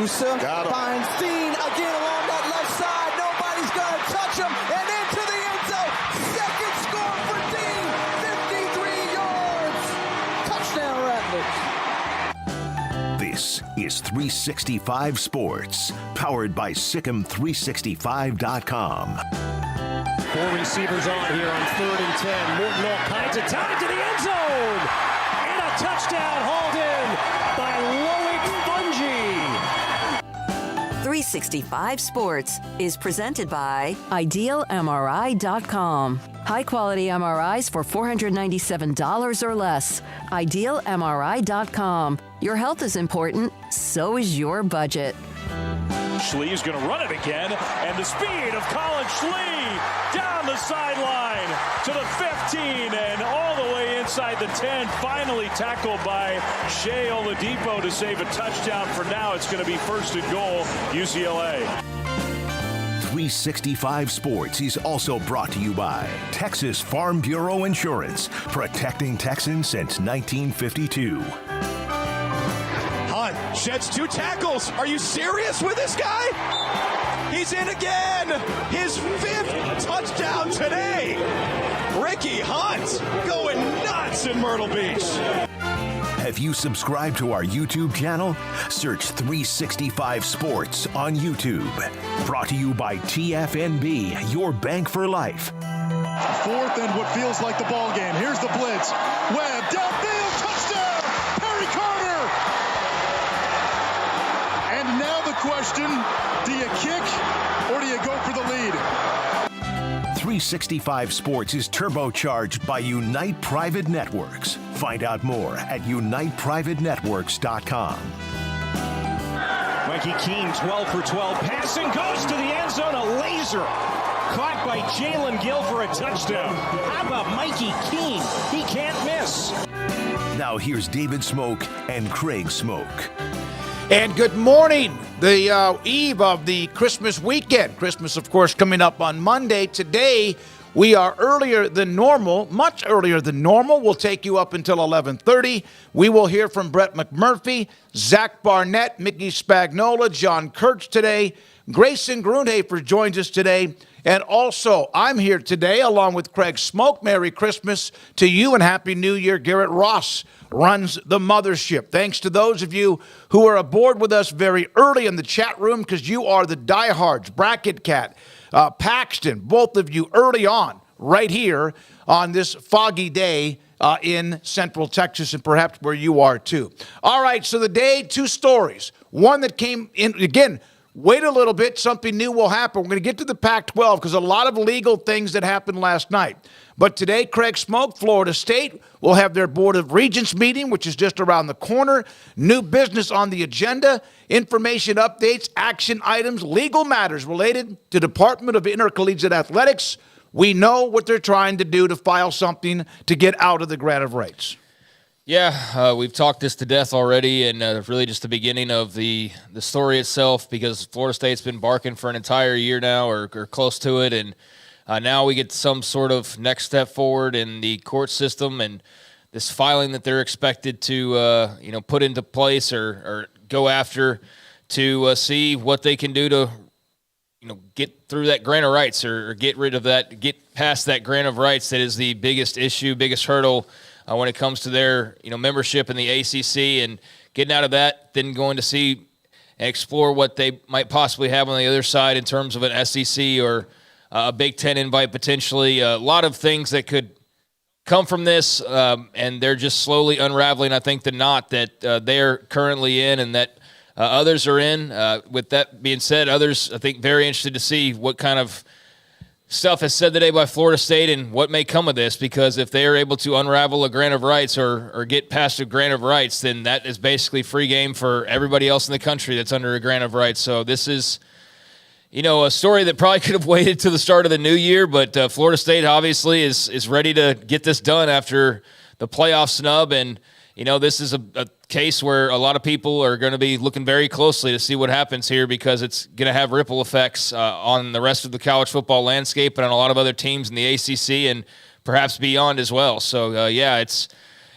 Musa finds Dean again along that left side. Nobody's going to touch him. And into the end zone. Second score for Dean. 53 yards. Touchdown, Rattlers. This is 365 Sports, powered by Sikkim365.com. 4 receivers on here on 3rd and 10. Morton all kinds of time to the end zone. And a touchdown hauled in by Loic Fungi. 365 Sports is presented by IdealMRI.com. High-quality MRIs for $497 or less. IdealMRI.com. Your health is important, so is your budget. Schlee is going to run it again, and the speed of Colin Schlee down the sideline to the 15 and all the way inside the 10. Finally tackled by Shea Oladipo to save a touchdown. For now, it's going to be 1st and goal, UCLA. 365 Sports is also brought to you by Texas Farm Bureau Insurance, protecting Texans since 1952. Hunt sheds 2 tackles. Are you serious with this guy? He's in again. His 5th touchdown today. Ricky Hunt going nuts in Myrtle Beach. Have you subscribed to our YouTube channel? Search 365 Sports on YouTube. Brought to you by TFNB, your bank for life. 4th and what feels like the ball game. Here's the blitz. Webb downfield, touchdown, Perry Carter. And now the question, do you kick or do you go for the lead? 365 Sports is turbocharged by Unite Private Networks. Find out more at uniteprivatenetworks.com. Mikey Keene, 12 for 12. Passing goes to the end zone. A laser caught by Jalen Gill for a touchdown. How about Mikey Keene? He can't miss. Now here's David Smoke and Craig Smoke. And good morning. The eve of the Christmas weekend. Christmas, of course, coming up on Monday. Today, we are earlier than normal, much earlier than normal. We'll take you up until 11:30. We will hear from Brett McMurphy, Zach Barnett, Mickey Spagnola, John Kurtz today. Grayson Grundhafer joins us today. And also, I'm here today along with Craig Smoke. Merry Christmas to you and Happy New Year. Garrett Ross runs the mothership. Thanks to those of you who are aboard with us very early in the chat room, because you are the diehards. Bracket Cat, Paxton, both of you early on right here on this foggy day in Central Texas, and perhaps where you are too. All right, so the day, 2 stories. One that came in, again, wait a little bit, something new will happen. We're going to get to the Pac-12 because a lot of legal things that happened last night. But today, Craig Smoke, Florida State, will have their Board of Regents meeting, which is just around the corner. New business on the agenda, information updates, action items, legal matters related to Department of Intercollegiate Athletics. We know what they're trying to do to file something to get out of the grant of rights. Yeah, we've talked this to death already, and really just the beginning of the story itself, because Florida State's been barking for an entire year now or close to it, and now we get some sort of next step forward in the court system and this filing that they're expected to put into place or go after to see what they can do to get through that grant of rights or get rid of that, get past that grant of rights that is the biggest issue, biggest hurdle when it comes to their membership in the ACC, and getting out of that, then going to see and explore what they might possibly have on the other side in terms of an SEC or a Big Ten invite potentially. A lot of things that could come from this, and they're just slowly unraveling, I think, the knot that they're currently in and that others are in. With that being said, others, I think, very interested to see what kind of stuff is said today by Florida State and what may come of this, because if they are able to unravel a grant of rights or get past a grant of rights, then that is basically free game for everybody else in the country that's under a grant of rights. So this is, a story that probably could have waited to the start of the new year, but Florida State obviously is ready to get this done after the playoff snub, and this is a case where a lot of people are going to be looking very closely to see what happens here, because it's going to have ripple effects on the rest of the college football landscape and on a lot of other teams in the ACC and perhaps beyond as well. So, it's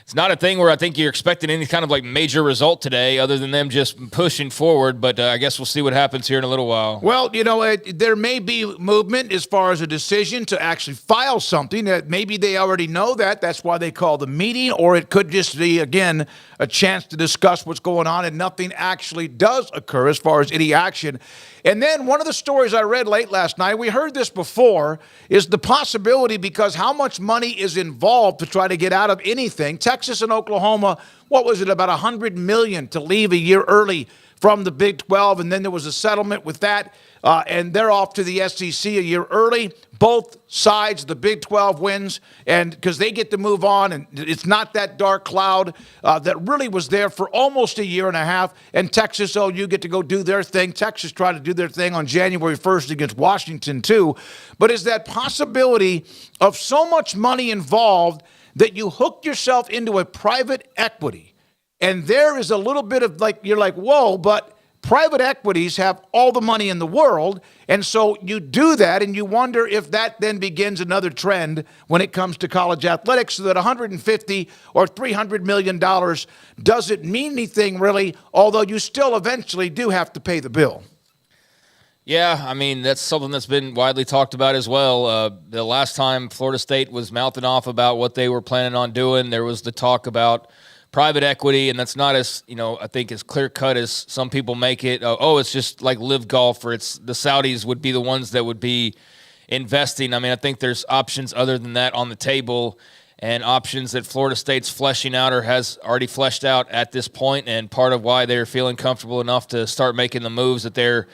it's not a thing where I think you're expecting any kind of like major result today other than them just pushing forward. But I guess we'll see what happens here in a little while. Well, there may be movement as far as a decision to actually file something. That maybe they already know that. That's why they call the meeting. Or it could just be, again, a chance to discuss what's going on and nothing actually does occur as far as any action. And then one of the stories I read late last night, we heard this before, is the possibility, because how much money is involved to try to get out of anything. Texas and Oklahoma, what was it, about $100 million to leave a year early from the Big 12, and then there was a settlement with that, and they're off to the SEC a year early. Both sides, the Big 12 wins, and because they get to move on, and it's not that dark cloud that really was there for almost a year and a half, and Texas, OU get to go do their thing. Texas tried to do their thing on January 1st against Washington, too. But is that possibility of so much money involved that you hook yourself into a private equity, and there is a little bit of like, you're like, whoa, but private equities have all the money in the world, and so you do that, and you wonder if that then begins another trend when it comes to college athletics, so that $150 or $300 million doesn't mean anything really, although you still eventually do have to pay the bill. Yeah, I mean, that's something that's been widely talked about as well. The last time Florida State was mouthing off about what they were planning on doing, there was the talk about private equity, and that's not as, I think as clear-cut as some people make it. It's just like Live Golf, or it's the Saudis would be the ones that would be investing. I mean, I think there's options other than that on the table, and options that Florida State's fleshing out or has already fleshed out at this point, and part of why they're feeling comfortable enough to start making the moves that they're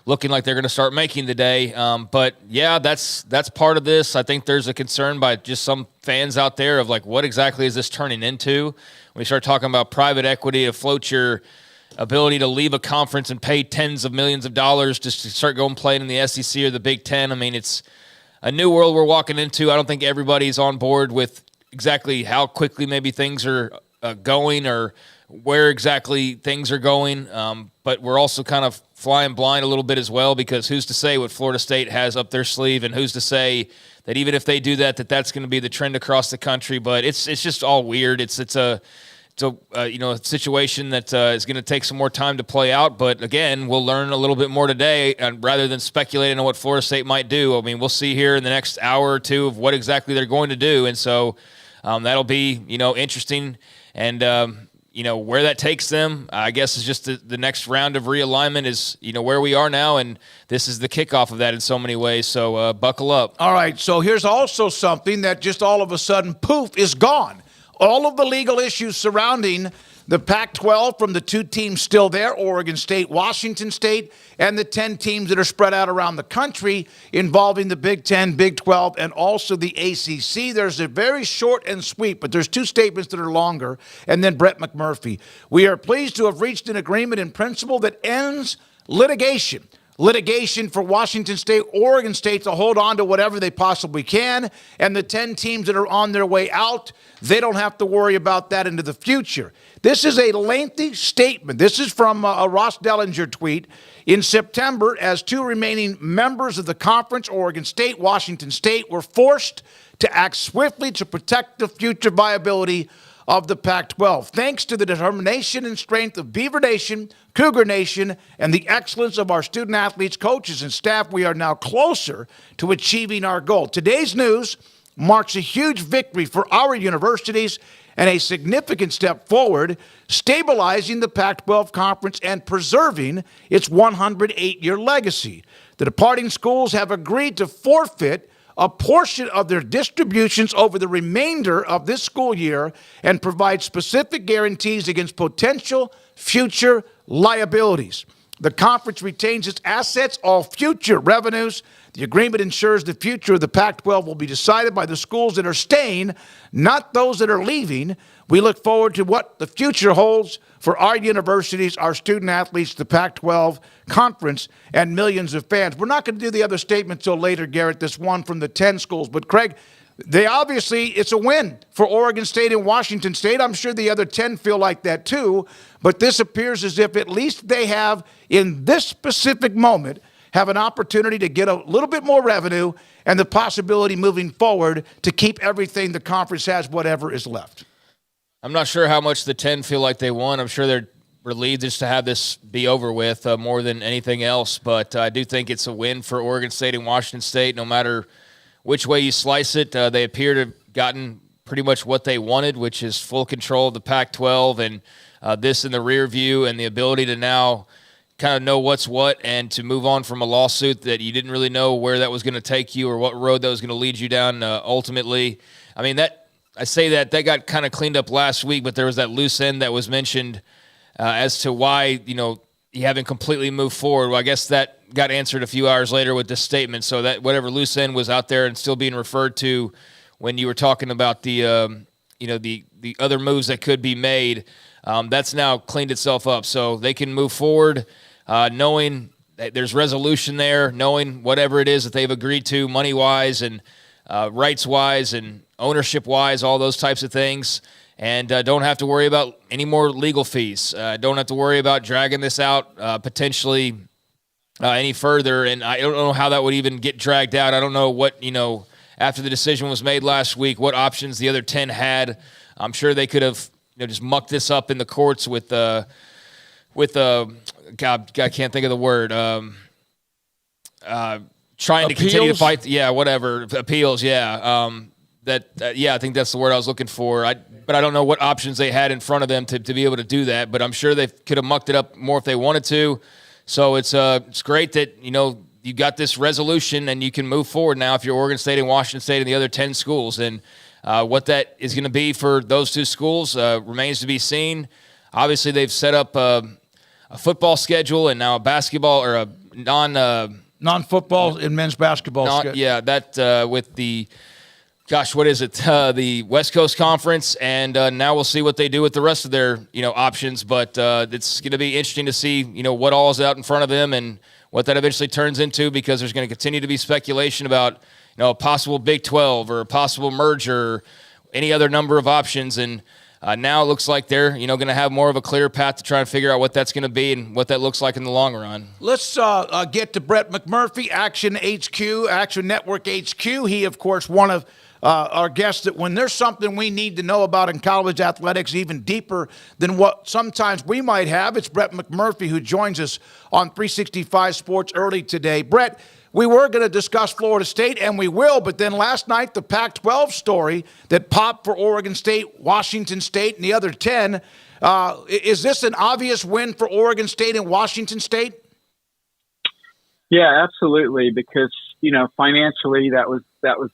looking like they're going to start making today. But, yeah, that's part of this. I think there's a concern by just some fans out there of, like, what exactly is this turning into? When you start talking about private equity to float your ability to leave a conference and pay tens of millions of dollars just to start going playing in the SEC or the Big Ten, I mean, it's a new world we're walking into. I don't think everybody's on board with exactly how quickly maybe things are going or where exactly things are going. But we're also kind of flying blind a little bit as well, because who's to say what Florida State has up their sleeve, and who's to say that even if they do that that's going to be the trend across the country. But it's just all weird. It's a situation that is going to take some more time to play out. But again, we'll learn a little bit more today, and rather than speculating on what Florida State might do. I mean, we'll see here in the next hour or two of what exactly they're going to do, and so that'll be interesting. And where that takes them, I guess, is just the next round of realignment is, where we are now, and this is the kickoff of that in so many ways, so buckle up. All right, so here's also something that just all of a sudden, poof, is gone. All of the legal issues surrounding the Pac-12 from the two teams still there, Oregon State, Washington State, and the 10 teams that are spread out around the country involving the Big 10, Big 12, and also the ACC. There's a very short and sweet, but there's two statements that are longer, and then Brett McMurphy. We are pleased to have reached an agreement in principle that ends litigation. Litigation for Washington State, Oregon State to hold on to whatever they possibly can, and the 10 teams that are on their way out, they don't have to worry about that into the future. This is a lengthy statement. This is from a Ross Dellinger tweet. In September, as two remaining members of the conference, Oregon State, Washington State, were forced to act swiftly to protect the future viability of the Pac-12. Thanks to the determination and strength of Beaver Nation, Cougar Nation, and the excellence of our student athletes, coaches, and staff, we are now closer to achieving our goal. Today's news marks a huge victory for our universities and a significant step forward, stabilizing the Pac-12 conference and preserving its 108-year legacy. The departing schools have agreed to forfeit a portion of their distributions over the remainder of this school year and provide specific guarantees against potential future liabilities. The conference retains its assets, all future revenues. The agreement ensures the future of the Pac-12 will be decided by the schools that are staying, not those that are leaving. We look forward to what the future holds for our universities, our student athletes, the Pac-12 conference, and millions of fans. We're not going to do the other statement till later, Garrett, this one from the 10 schools. But, Craig, it's a win for Oregon State and Washington State. I'm sure the other 10 feel like that too. But this appears as if at least they have, in this specific moment, have an opportunity to get a little bit more revenue and the possibility moving forward to keep everything the conference has, whatever is left. I'm not sure how much the 10 feel like they won. I'm sure they're relieved just to have this be over with more than anything else. But I do think it's a win for Oregon State and Washington State. No matter which way you slice it, they appear to have gotten pretty much what they wanted, which is full control of the Pac-12 and this in the rear view and the ability to now kind of know what's what and to move on from a lawsuit that you didn't really know where that was going to take you or what road that was going to lead you down ultimately. I mean, I say that got kind of cleaned up last week, but there was that loose end that was mentioned as to why, you haven't completely moved forward. Well, I guess that got answered a few hours later with this statement. So that whatever loose end was out there and still being referred to when you were talking about the other moves that could be made, that's now cleaned itself up. So they can move forward knowing that there's resolution there, knowing whatever it is that they've agreed to money-wise and rights-wise and ownership-wise, all those types of things. And don't have to worry about any more legal fees. Don't have to worry about dragging this out potentially any further. And I don't know how that would even get dragged out. I don't know what, after the decision was made last week, what options the other 10 had. I'm sure they could have just mucked this up in the courts with God, I can't think of the word. Trying to continue to fight. Yeah, whatever. Appeals, yeah. I think that's the word I was looking for. But I don't know what options they had in front of them to be able to do that. But I'm sure they could have mucked it up more if they wanted to. So it's great that, you got this resolution and you can move forward now if you're Oregon State and Washington State and the other 10 schools. And what that is going to be for those two schools remains to be seen. Obviously, they've set up a football schedule and now a basketball or a non-football and men's basketball schedule. Yeah, that with the – gosh, what is it? The West Coast Conference, and now we'll see what they do with the rest of their, options. But it's going to be interesting to see, what all is out in front of them and what that eventually turns into, because there's going to continue to be speculation about, a possible Big 12 or a possible merger, or any other number of options. And now it looks like they're, going to have more of a clear path to try and figure out what that's going to be and what that looks like in the long run. Let's get to Brett McMurphy, Action HQ, Action Network HQ. He, of course, one of our guests that when there's something we need to know about in college athletics even deeper than what sometimes we might have, it's Brett McMurphy who joins us on 365 Sports early today. Brett, we were going to discuss Florida State, and we will, but then last night the Pac-12 story that popped for Oregon State, Washington State, and the other 10, is this an obvious win for Oregon State and Washington State? Yeah, absolutely, because financially that was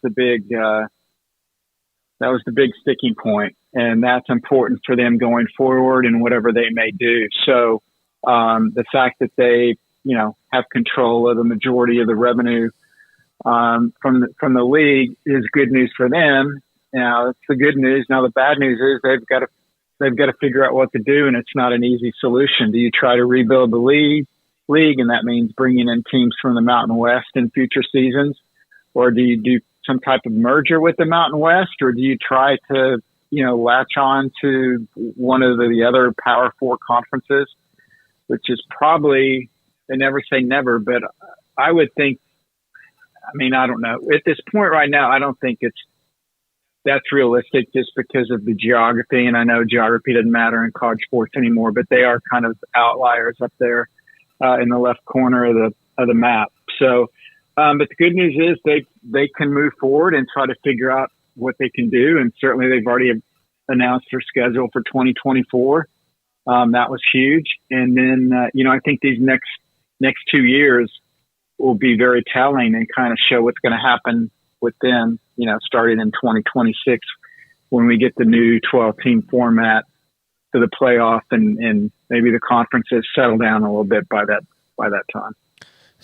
the big sticking point, and that's important for them going forward and whatever they may do. So the fact that they have control of the majority of the revenue from the league is good news for them. Now it's the good news. Now the bad news is they've got to figure out what to do, and it's not an easy solution. Do you try to rebuild the league, and that means bringing in teams from the Mountain West in future seasons? Or do you do some type of merger with the Mountain West, or do you try to, latch on to one of the other Power Four conferences, which is probably, they never say never, but I would think, I don't know. At this point right now, I don't think that's realistic just because of the geography. And I know geography doesn't matter in college sports anymore, but they are kind of outliers up there in the left corner of the map. So, but the good news is they can move forward and try to figure out what they can do. And certainly they've already announced their schedule for 2024. That was huge. And then, I think these next 2 years will be very telling and kind of show what's going to happen with them, starting in 2026 when we get the new 12-team format to the playoff and maybe the conferences settle down a little bit by that time.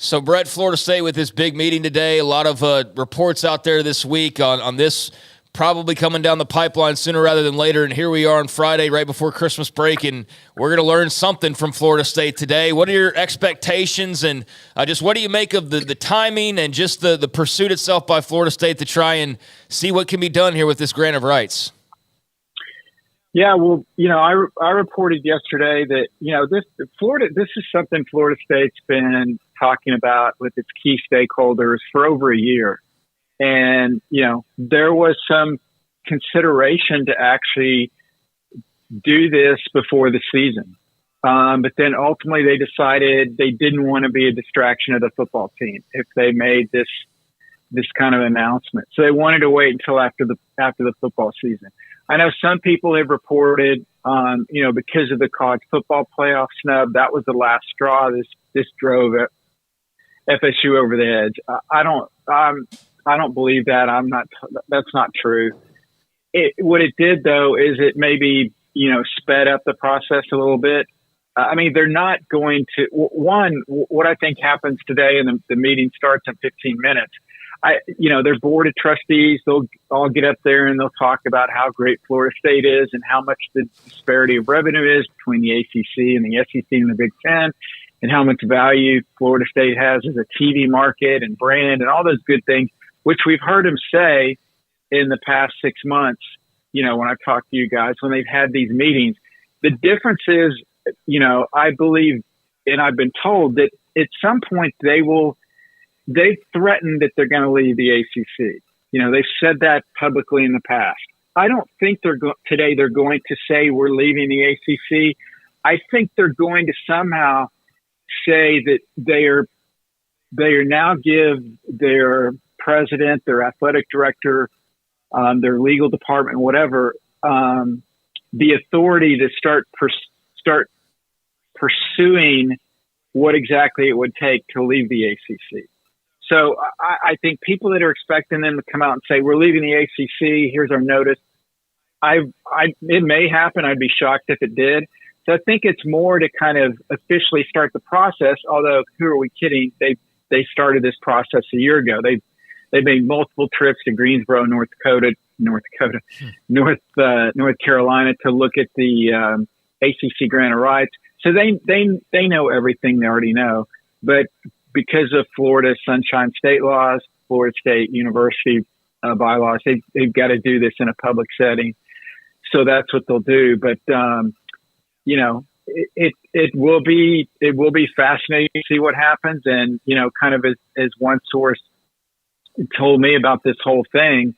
So, Brett, Florida State with this big meeting today, a lot of reports out there this week on this probably coming down the pipeline sooner rather than later. And here we are on Friday right before Christmas break, and we're going to learn something from Florida State today. What are your expectations, and just what do you make of the timing and just the pursuit itself by Florida State to try and see what can be done here with this grant of rights? Yeah, well, I reported yesterday that, this is something Florida State's been talking about with its key stakeholders for over a year. And, there was some consideration to actually do this before the season. But then ultimately they decided they didn't want to be a distraction of the football team if they made this kind of announcement. So they wanted to wait until after the football season. I know some people have reported, because of the college football playoff snub, that was the last straw. This drove FSU over the edge. I don't believe that. That's not true. What it did though is it maybe, sped up the process a little bit. They're not going to, what I think happens today, and the meeting starts in 15 minutes. Their board of trustees, they'll all get up there and they'll talk about how great Florida State is and how much the disparity of revenue is between the ACC and the SEC and the Big Ten, and how much value Florida State has as a TV market and brand and all those good things, which we've heard them say in the past 6 months, when I've talked to you guys, when they've had these meetings. The difference is, I believe, and I've been told that at some point they've threatened that they're going to leave the ACC. They've said that publicly in the past. I don't think today they're going to say we're leaving the ACC. I think they're going to somehow say that they are now give their president, their athletic director, their legal department, whatever, the authority to start pursuing what exactly it would take to leave the ACC. So I think people that are expecting them to come out and say, we're leaving the ACC, here's our notice. It may happen. I'd be shocked if it did. So I think it's more to kind of officially start the process. Although, who are we kidding? They started this process a year ago. They made multiple trips to Greensboro, North Carolina to look at the ACC grant of rights. So they know everything they already know. But because of Florida Sunshine State laws, Florida State University bylaws, they've got to do this in a public setting. So that's what they'll do. But it will be fascinating to see what happens. And kind of as one source told me about this whole thing,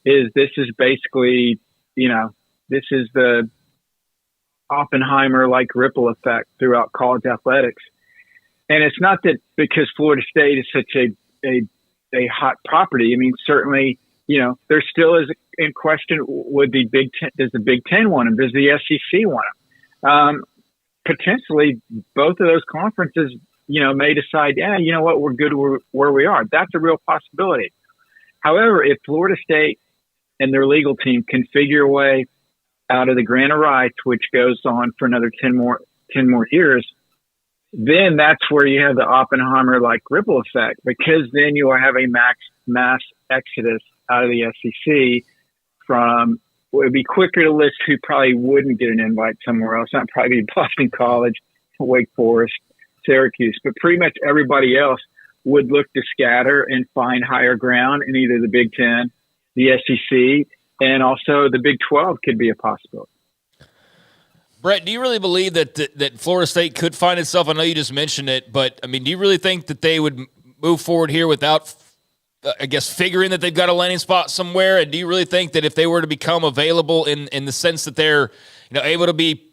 is this is basically this is the Oppenheimer-like ripple effect throughout college athletics. And it's not that because Florida State is such a hot property. Certainly, there still is in question, does the Big Ten want them? Does the SEC want them? Potentially, both of those conferences, may decide, we're good where we are. That's a real possibility. However, if Florida State and their legal team can figure a way out of the grant of rights, which goes on for another 10 more years, then that's where you have the Oppenheimer-like ripple effect, because then you will have a mass exodus out of the SEC it would be quicker to list who probably wouldn't get an invite somewhere else. Not probably Boston College, Wake Forest, Syracuse, but pretty much everybody else would look to scatter and find higher ground in either the Big Ten, the SEC, and also the Big 12 could be a possibility. Brett, do you really believe that Florida State could find itself? I know you just mentioned it, but do you really think that they would move forward here without, figuring that they've got a landing spot somewhere? And do you really think that if they were to become available in the sense that they're able to be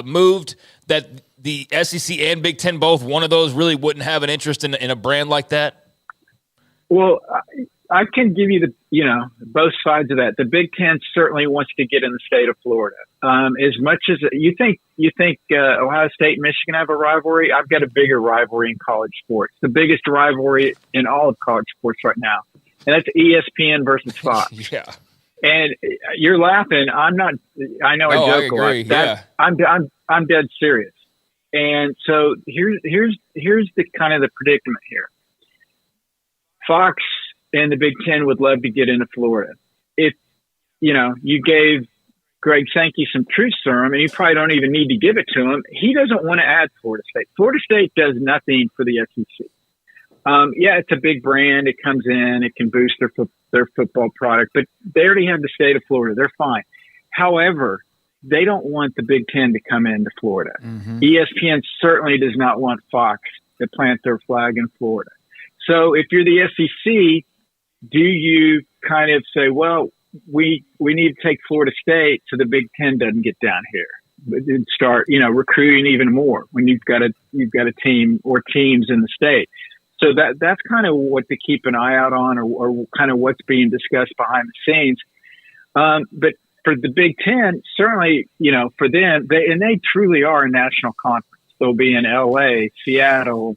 moved, that the SEC and Big Ten, both one of those, really wouldn't have an interest in a brand like that? Well, I can give you both sides of that. The Big Ten certainly wants to get in the state of Florida. As much as you think Ohio State and Michigan have a rivalry, I've got a bigger rivalry in college sports. The biggest rivalry in all of college sports right now, and that's ESPN versus Fox. Yeah. And you're laughing. I'm not. I know I joke a lot. Yeah. I'm dead serious. And so here's the kind of the predicament here. Fox and the Big Ten would love to get into Florida. If you gave Greg Sankey some truth serum, and you probably don't even need to give it to him, he doesn't want to add Florida State. Florida State does nothing for the SEC. It's a big brand. It comes in. It can boost their football product, but they already have the state of Florida. They're fine. However, they don't want the Big Ten to come into Florida. Mm-hmm. ESPN certainly does not want Fox to plant their flag in Florida. So if you're the SEC, do you kind of say, well, we need to take Florida State so the Big Ten doesn't get down here? start, recruiting even more when you've got a team or teams in the state. So that's kind of what to keep an eye out on, or kind of what's being discussed behind the scenes. But for the Big Ten, certainly, for them, they truly are a national conference. They'll be in LA, Seattle,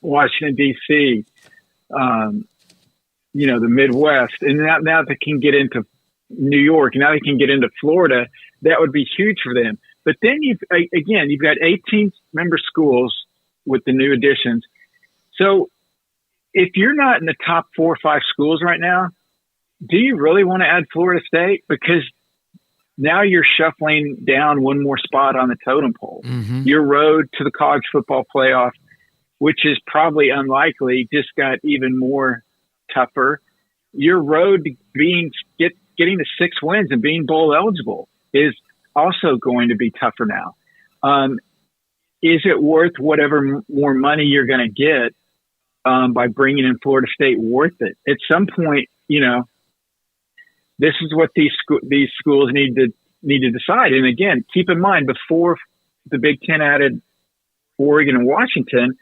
Washington, D.C., the Midwest. And now they can get into New York, now they can get into Florida. That would be huge for them. But then you've got 18 member schools with the new additions. So if you're not in the top 4 or 5 schools right now, do you really want to add Florida State? Because now you're shuffling down one more spot on the totem pole. Mm-hmm. Your road to the college football playoff, which is probably unlikely, just got even more tougher. Your road to getting to 6 wins and being bowl eligible is also going to be tougher now. Is it worth whatever more money you're going to get by bringing in Florida State? Worth it? At some point, this is what these schools need to decide. And again, keep in mind, before the Big Ten added Oregon and Washington,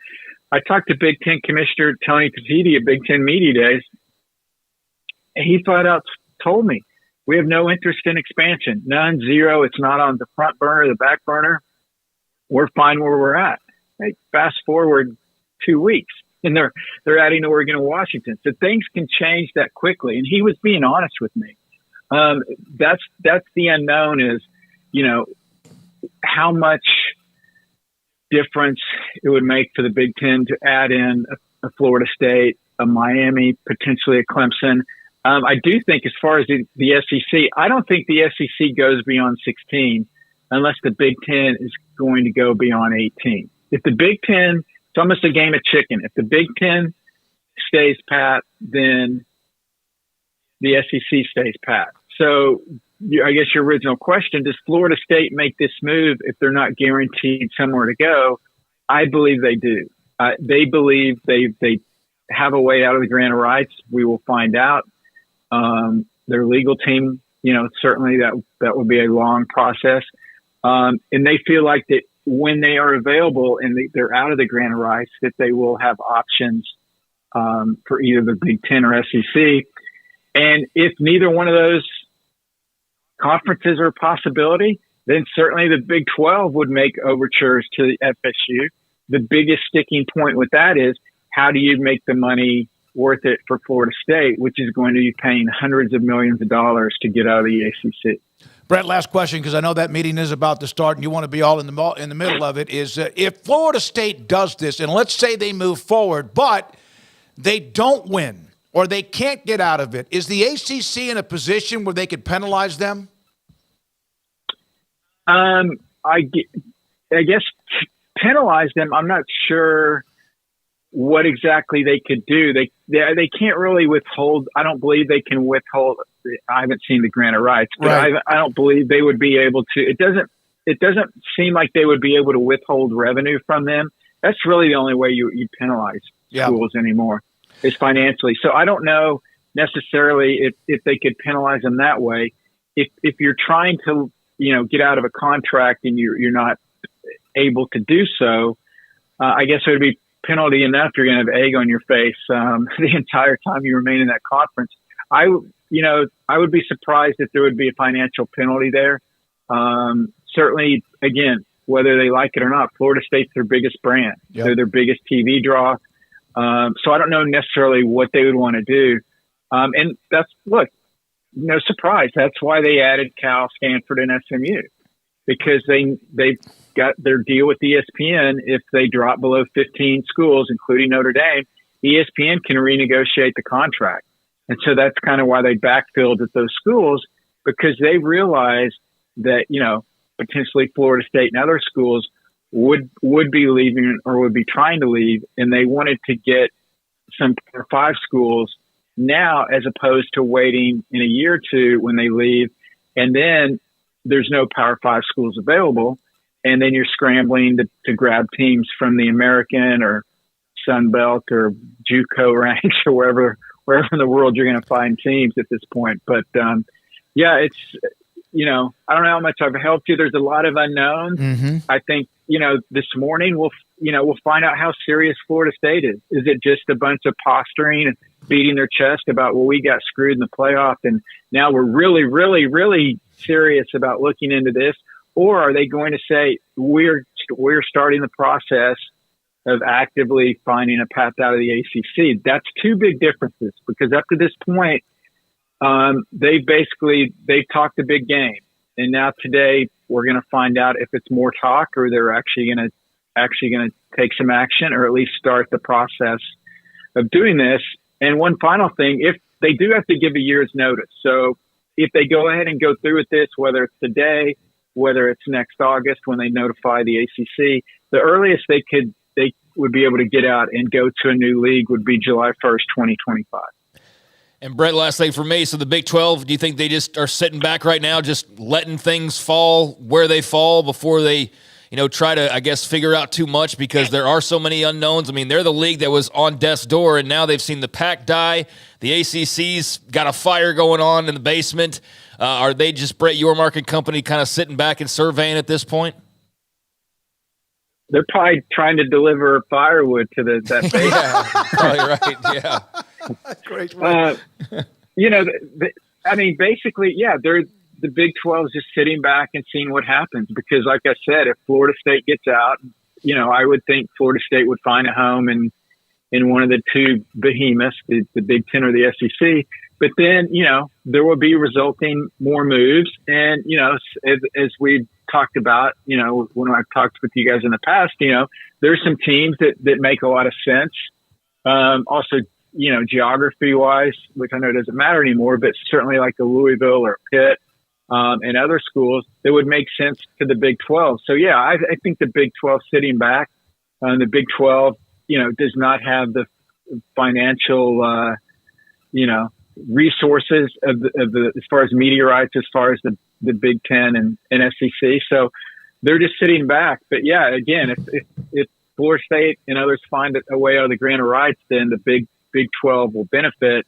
I talked to Big Ten Commissioner Tony Petitti at Big Ten Media Days, and he flat out told me, we have no interest in expansion. None, zero. It's not on the front burner, the back burner. We're fine where we're at. Hey, fast forward 2 weeks, and they're adding Oregon and Washington. So things can change that quickly. And he was being honest with me. That's the unknown is, how much difference it would make for the Big Ten to add in a Florida State, a Miami, potentially a Clemson. I do think as far as the SEC, I don't think the SEC goes beyond 16 unless the Big Ten is going to go beyond 18. If the Big Ten, it's almost a game of chicken. If the Big Ten stays pat, then the SEC stays pat. So I guess your original question, does Florida State make this move if they're not guaranteed somewhere to go? I believe they do. They believe they have a way out of the grant of rights. We will find out. Their legal team, certainly that would be a long process. And they feel like that when they are available and they're out of the grant of rights, that they will have options for either the Big Ten or SEC. And if neither one of those conferences are a possibility, then certainly the Big 12 would make overtures to the FSU. The biggest sticking point with that is, how do you make the money worth it for Florida State, which is going to be paying hundreds of millions of dollars to get out of the ACC? Brett, last question, because I know that meeting is about to start and you want to be all in the middle of it, is if Florida State does this, and let's say they move forward, but they don't win or they can't get out of it, is the ACC in a position where they could penalize them? I guess penalize them, I'm not sure what exactly they could do. They can't really withhold. I don't believe they can withhold. I haven't seen the grant of rights, but right. I don't believe they would be able to. It doesn't seem like they would be able to withhold revenue from them. That's really the only way you penalize schools anymore, is financially. So I don't know necessarily if they could penalize them that way. If you're trying to get out of a contract and you're not able to do so, I guess it would be penalty enough. You're going to have egg on your face the entire time you remain in that conference. I would be surprised if there would be a financial penalty there. Certainly, again, whether they like it or not, Florida State's their biggest brand. Yep. They're their biggest TV draw. So I don't know necessarily what they would want to do. And no surprise. That's why they added Cal, Stanford, and SMU, because they've got their deal with ESPN. If they drop below 15 schools, including Notre Dame, ESPN can renegotiate the contract. And so that's kind of why they backfilled at those schools, because they realized that, potentially Florida State and other schools would be leaving or would be trying to leave. And they wanted to get some Power 5 schools now, as opposed to waiting in a year or two when they leave. And then there's no Power 5 schools available. And then you're scrambling to grab teams from the American or Sun Belt or JUCO ranks or wherever in the world you're going to find teams at this point. But I don't know how much I've helped you. There's a lot of unknowns. Mm-hmm. I think, this morning we'll find out how serious Florida State is. Is it just a bunch of posturing and beating their chest about, well, we got screwed in the playoff and now we're really, really, really serious about looking into this? Or are they going to say, we're starting the process of actively finding a path out of the ACC? That's two big differences, because up to this point, they've talked a big game. And now today we're going to find out if it's more talk or they're actually going to take some action, or at least start the process of doing this. And one final thing, if they do have to give a year's notice. So if they go ahead and go through with this, whether it's today, whether it's next August when they notify the ACC, the earliest they would be able to get out and go to a new league would be July 1st, 2025. And Brett, last thing for me. So the Big 12, do you think they just are sitting back right now, just letting things fall where they fall before they, try to, I guess, figure out too much, because there are so many unknowns? I mean, they're the league that was on death's door, and now they've seen the Pac die. The ACC's got a fire going on in the basement. Are they just, Brett Yormark and company, kind of sitting back and surveying at this point? They're probably trying to deliver firewood to that base. Yeah, probably right. Yeah. Great. Basically, the Big 12 is just sitting back and seeing what happens, because like I said, if Florida State gets out, I would think Florida State would find a home in one of the two behemoths, the Big 10 or the SEC. But then, there will be resulting more moves. And, as we've talked about, when I've talked with you guys in the past, there's some teams that make a lot of sense. Also, geography wise, which I know doesn't matter anymore, but certainly like a Louisville or Pitt, and other schools that would make sense to the Big 12. So yeah, I think the Big 12 sitting back, the Big 12, does not have the financial, resources of the as far as media rights, as far as the Big 10 and SEC. So they're just sitting back. But yeah, again, if Florida State and others find a way out of the grant of rights, then the Big 12 will benefit.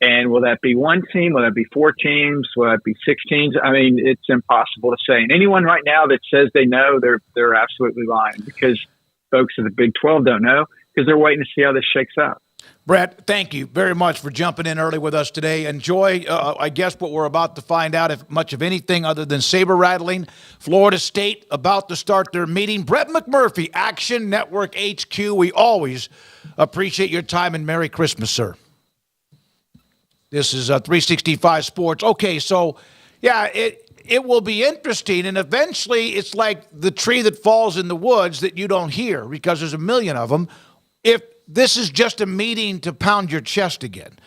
And will that be one team? Will that be four teams? Will that be six teams? I mean, it's impossible to say. And anyone right now that says they know, they're absolutely lying, because folks at the Big 12 don't know, because they're waiting to see how this shakes out. Brett, thank you very much for jumping in early with us today. Enjoy, I guess, what we're about to find out, if much of anything other than saber rattling. Florida State about to start their meeting. Brett McMurphy, Action Network HQ. We always appreciate your time, and Merry Christmas, sir. This is 365 Sports. Okay, so, yeah, it will be interesting, and eventually it's like the tree that falls in the woods that you don't hear because there's a million of them. If this is just a meeting to pound your chest again.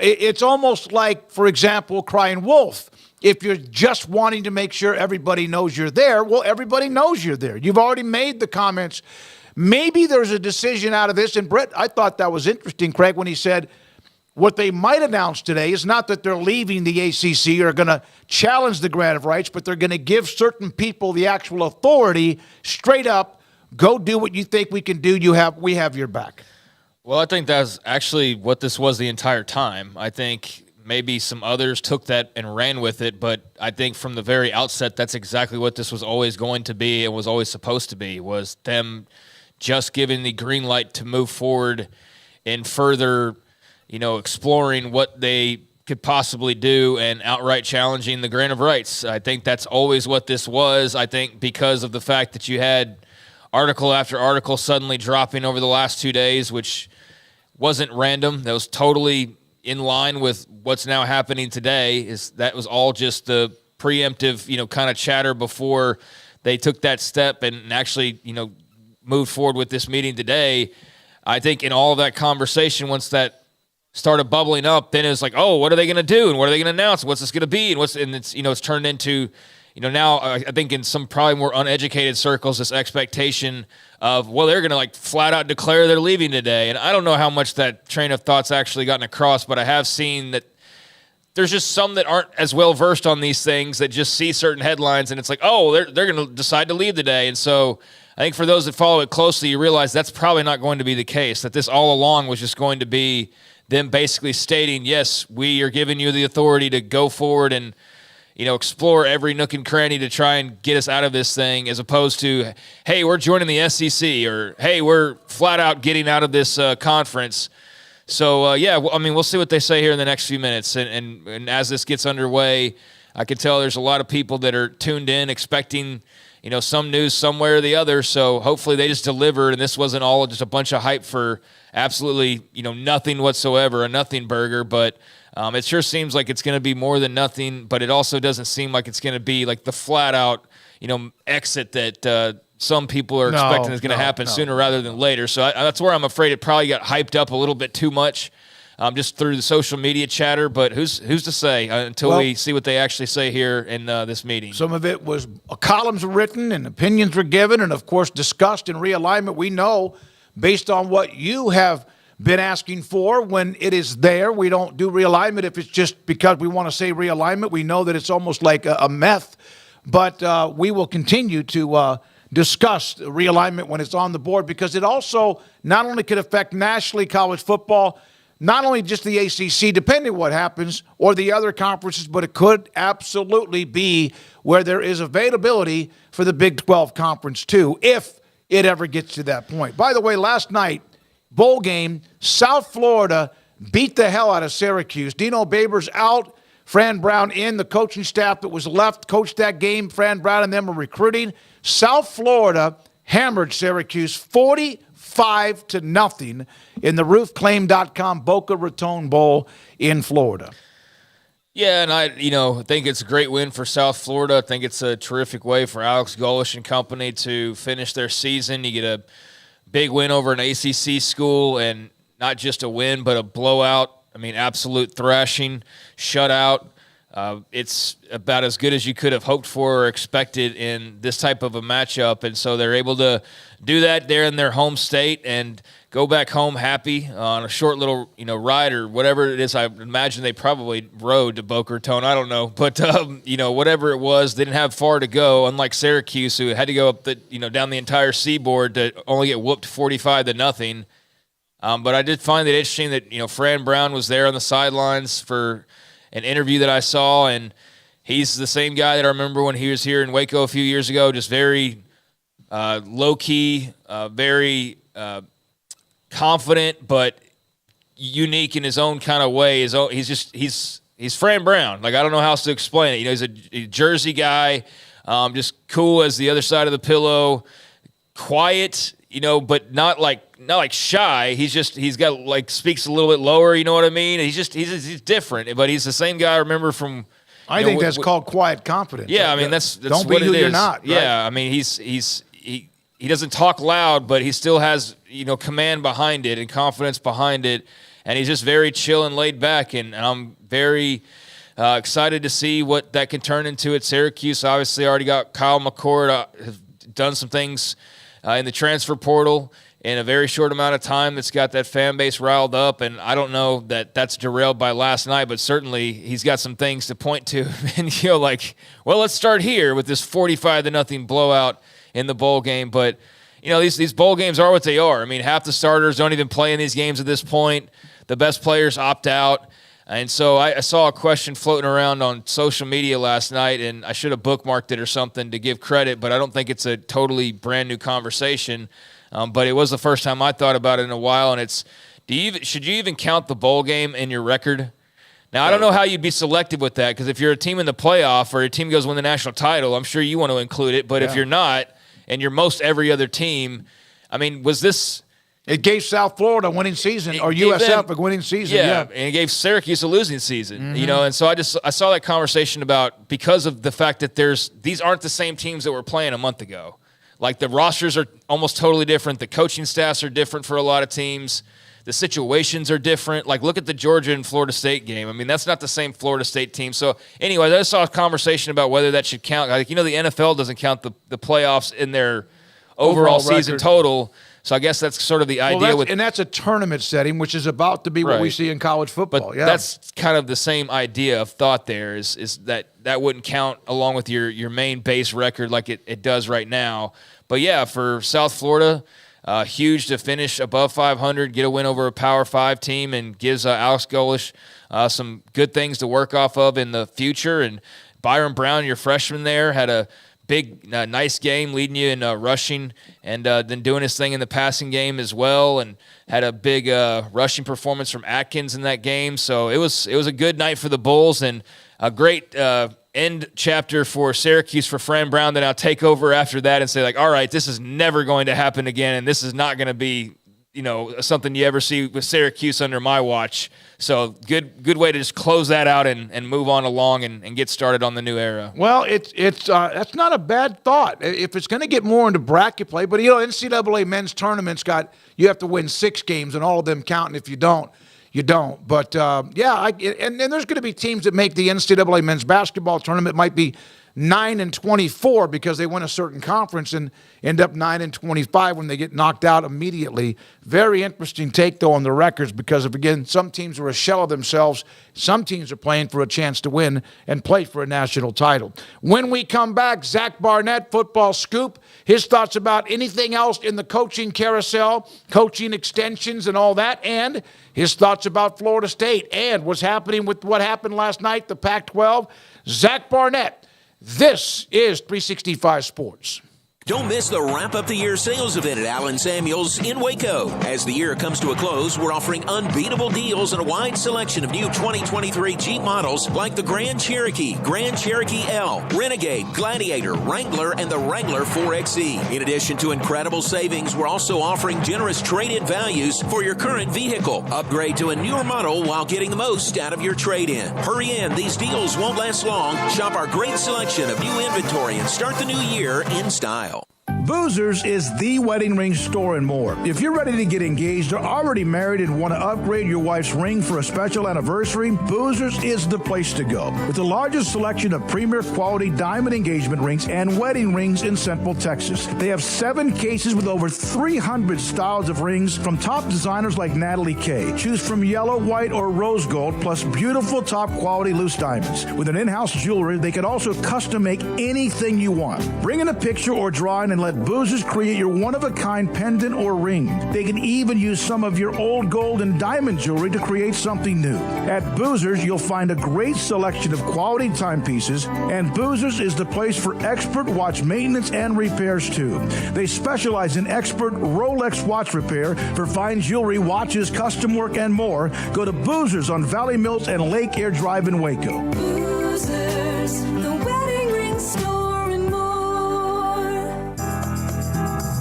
It's almost like, for example, crying wolf. If you're just wanting to make sure everybody knows you're there, well, everybody knows you're there. You've already made the comments. Maybe there's a decision out of this. And Brett, I thought that was interesting, Craig, when he said what they might announce today is not that they're leaving the ACC or going to challenge the grant of rights, but they're going to give certain people the actual authority straight up. Go do what you think we can do. We have your back. Well, I think that's actually what this was the entire time. I think maybe some others took that and ran with it, but I think from the very outset, that's exactly what this was always going to be and was always supposed to be, was them just giving the green light to move forward and further, exploring what they could possibly do and outright challenging the grant of rights. I think that's always what this was. I think because of the fact that you had article after article suddenly dropping over the last 2 days, which wasn't random. That was totally in line with what's now happening today. That was all just the preemptive, kind of chatter before they took that step and actually, moved forward with this meeting today. I think in all of that conversation, once that started bubbling up, then it was like, oh, what are they going to do? And what are they going to announce? What's this going to be? And it's turned into, now I think in some probably more uneducated circles, this expectation of, well, they're going to flat out declare they're leaving today. And I don't know how much that train of thought's actually gotten across, but I have seen that there's just some that aren't as well versed on these things that just see certain headlines and it's like, oh, they're going to decide to leave today. And so I think for those that follow it closely, you realize that's probably not going to be the case, that this all along was just going to be them basically stating, yes, we are giving you the authority to go forward and explore every nook and cranny to try and get us out of this thing, as opposed to, hey, we're joining the SEC, or hey, we're flat out getting out of this conference. So, we'll see what they say here in the next few minutes. And as this gets underway, I can tell there's a lot of people that are tuned in expecting, some news somewhere or the other. So hopefully they just delivered, and this wasn't all just a bunch of hype for absolutely, nothing whatsoever, a nothing burger. But it sure seems like it's going to be more than nothing, but it also doesn't seem like it's going to be like the flat out, exit that some people are expecting is going to happen sooner rather than later. So that's where I'm afraid it probably got hyped up a little bit too much. Just through the social media chatter, but who's to say until we see what they actually say here in this meeting? Some of it was columns were written and opinions were given and, of course, discussed in realignment. We know, based on what you have been asking for, when it is there, we don't do realignment if it's just because we want to say realignment. We know that it's almost like a meth, but we will continue to discuss realignment when it's on the board, because it also not only could affect nationally college football, not only just the ACC, depending on what happens, or the other conferences, but it could absolutely be where there is availability for the Big 12 Conference too, if it ever gets to that point. By the way, last night, bowl game, South Florida beat the hell out of Syracuse. Dino Babers out, Fran Brown in. The coaching staff that was left coached that game. Fran Brown and them are recruiting. South Florida hammered Syracuse 45-0 in the roofclaim.com Boca Raton Bowl in Florida. Yeah, and I think it's a great win for South Florida. I think it's a terrific way for Alex Golesh and company to finish their season. You get a big win over an ACC school, and not just a win, but a blowout. I mean, absolute thrashing, shutout. It's about as good as you could have hoped for or expected in this type of a matchup. And so they're able to do that there in their home state and go back home happy on a short little, ride or whatever it is. I imagine they probably rode to Boca Raton. I don't know. But, whatever it was, they didn't have far to go, unlike Syracuse, who had to go up down the entire seaboard to only get whooped 45-0. But I did find it interesting that, Fran Brown was there on the sidelines for an interview that I saw, and he's the same guy that I remember when he was here in Waco a few years ago, just very low-key, very confident, but unique in his own kind of way. He's Fran Brown. Like, I don't know how else to explain it. He's a Jersey guy, just cool as the other side of the pillow, quiet, but not like shy. He's got like speaks a little bit lower. You know what I mean? He's different, but he's the same guy I remember from. I think that's called quiet confidence. Yeah, I mean that's don't what be who it you're is. not. Right? Yeah, I mean he doesn't talk loud, but he still has command behind it and confidence behind it, and he's just very chill and laid back. And I'm very excited to see what that can turn into at Syracuse. Obviously, already got Kyle McCord, have done some things in the transfer portal in a very short amount of time that's got that fan base riled up. And I don't know that that's derailed by last night, but certainly he's got some things to point to. And, let's start here with this 45-0 blowout in the bowl game. But, these bowl games are what they are. I mean, half the starters don't even play in these games at this point. The best players opt out. And so I saw a question floating around on social media last night, and I should have bookmarked it or something to give credit, but I don't think it's a totally brand new conversation. But it was the first time I thought about it in a while, and it's, should you even count the bowl game in your record? Now, I don't know how you'd be selective with that, because if you're a team in the playoff or your team goes win the national title, I'm sure you want to include it. But if you're not, and you're most every other team, I mean, was this... It gave South Florida a winning season, or USF a winning season. Yeah, and it gave Syracuse a losing season. Mm-hmm. And so I saw that conversation about, because of the fact that these aren't the same teams that were playing a month ago. Like, the rosters are almost totally different. The coaching staffs are different for a lot of teams. The situations are different. Like, look at the Georgia and Florida State game. I mean, that's not the same Florida State team. So, anyway, I saw a conversation about whether that should count. Like, the NFL doesn't count the playoffs in their overall season record. Total. So I guess that's sort of the idea. And that's a tournament setting, which is about to be what we see in college football. But that's kind of the same idea of thought there, is that wouldn't count along with your main base record like it does right now. But, yeah, for South Florida, huge to finish above 500, get a win over a Power 5 team, and gives Alex Golesh some good things to work off of in the future. And Byron Brown, your freshman there, had a big, nice game leading you in rushing and then doing his thing in the passing game as well, and had a big rushing performance from Atkins in that game. So it was a good night for the Bulls and a great end chapter for Syracuse for Fran Brown to now take over after that and say, like, all right, this is never going to happen again, and this is not going to be, something you ever see with Syracuse under my watch. So good way to just close that out and move on along and get started on the new era. Well, it's that's not a bad thought if it's going to get more into bracket play. But NCAA men's tournaments you have to win 6 games, and all of them count. And if you don't, you don't. But and there's going to be teams that make the NCAA men's basketball tournament. It might be 9-24 because they win a certain conference and end up 9-25 when they get knocked out immediately. Very interesting take, though, on the records because, again, some teams are a shell of themselves. Some teams are playing for a chance to win and play for a national title. When we come back, Zach Barnett, Football Scoop, his thoughts about anything else in the coaching carousel, coaching extensions and all that, and his thoughts about Florida State and what's happening with what happened last night, the Pac-12. Zach Barnett. This is 365 Sports. Don't miss the Wrap-Up the Year sales event at Allen Samuels in Waco. As the year comes to a close, we're offering unbeatable deals and a wide selection of new 2023 Jeep models like the Grand Cherokee L, Renegade, Gladiator, Wrangler, and the Wrangler 4xe. In addition to incredible savings, we're also offering generous trade-in values for your current vehicle. Upgrade to a newer model while getting the most out of your trade-in. Hurry in, these deals won't last long. Shop our great selection of new inventory and start the new year in style. Boozers is the wedding ring store and more. If you're ready to get engaged or already married and want to upgrade your wife's ring for a special anniversary, Boozers is the place to go. With the largest selection of premier quality diamond engagement rings and wedding rings in Central Texas. They have 7 cases with over 300 styles of rings from top designers like Natalie Kay. Choose from yellow, white, or rose gold, plus beautiful top quality loose diamonds. With an in-house jewelry, they can also custom make anything you want. Bring in a picture or drawing and let Boozers create your one-of-a-kind pendant or ring. They can even use some of your old gold and diamond jewelry to create something new. At Boozers, you'll find a great selection of quality timepieces, and Boozers is the place for expert watch maintenance and repairs, too. They specialize in expert Rolex watch repair for fine jewelry, watches, custom work, and more. Go to Boozers on Valley Mills and Lake Air Drive in Waco. Boozers, the wedding ring store.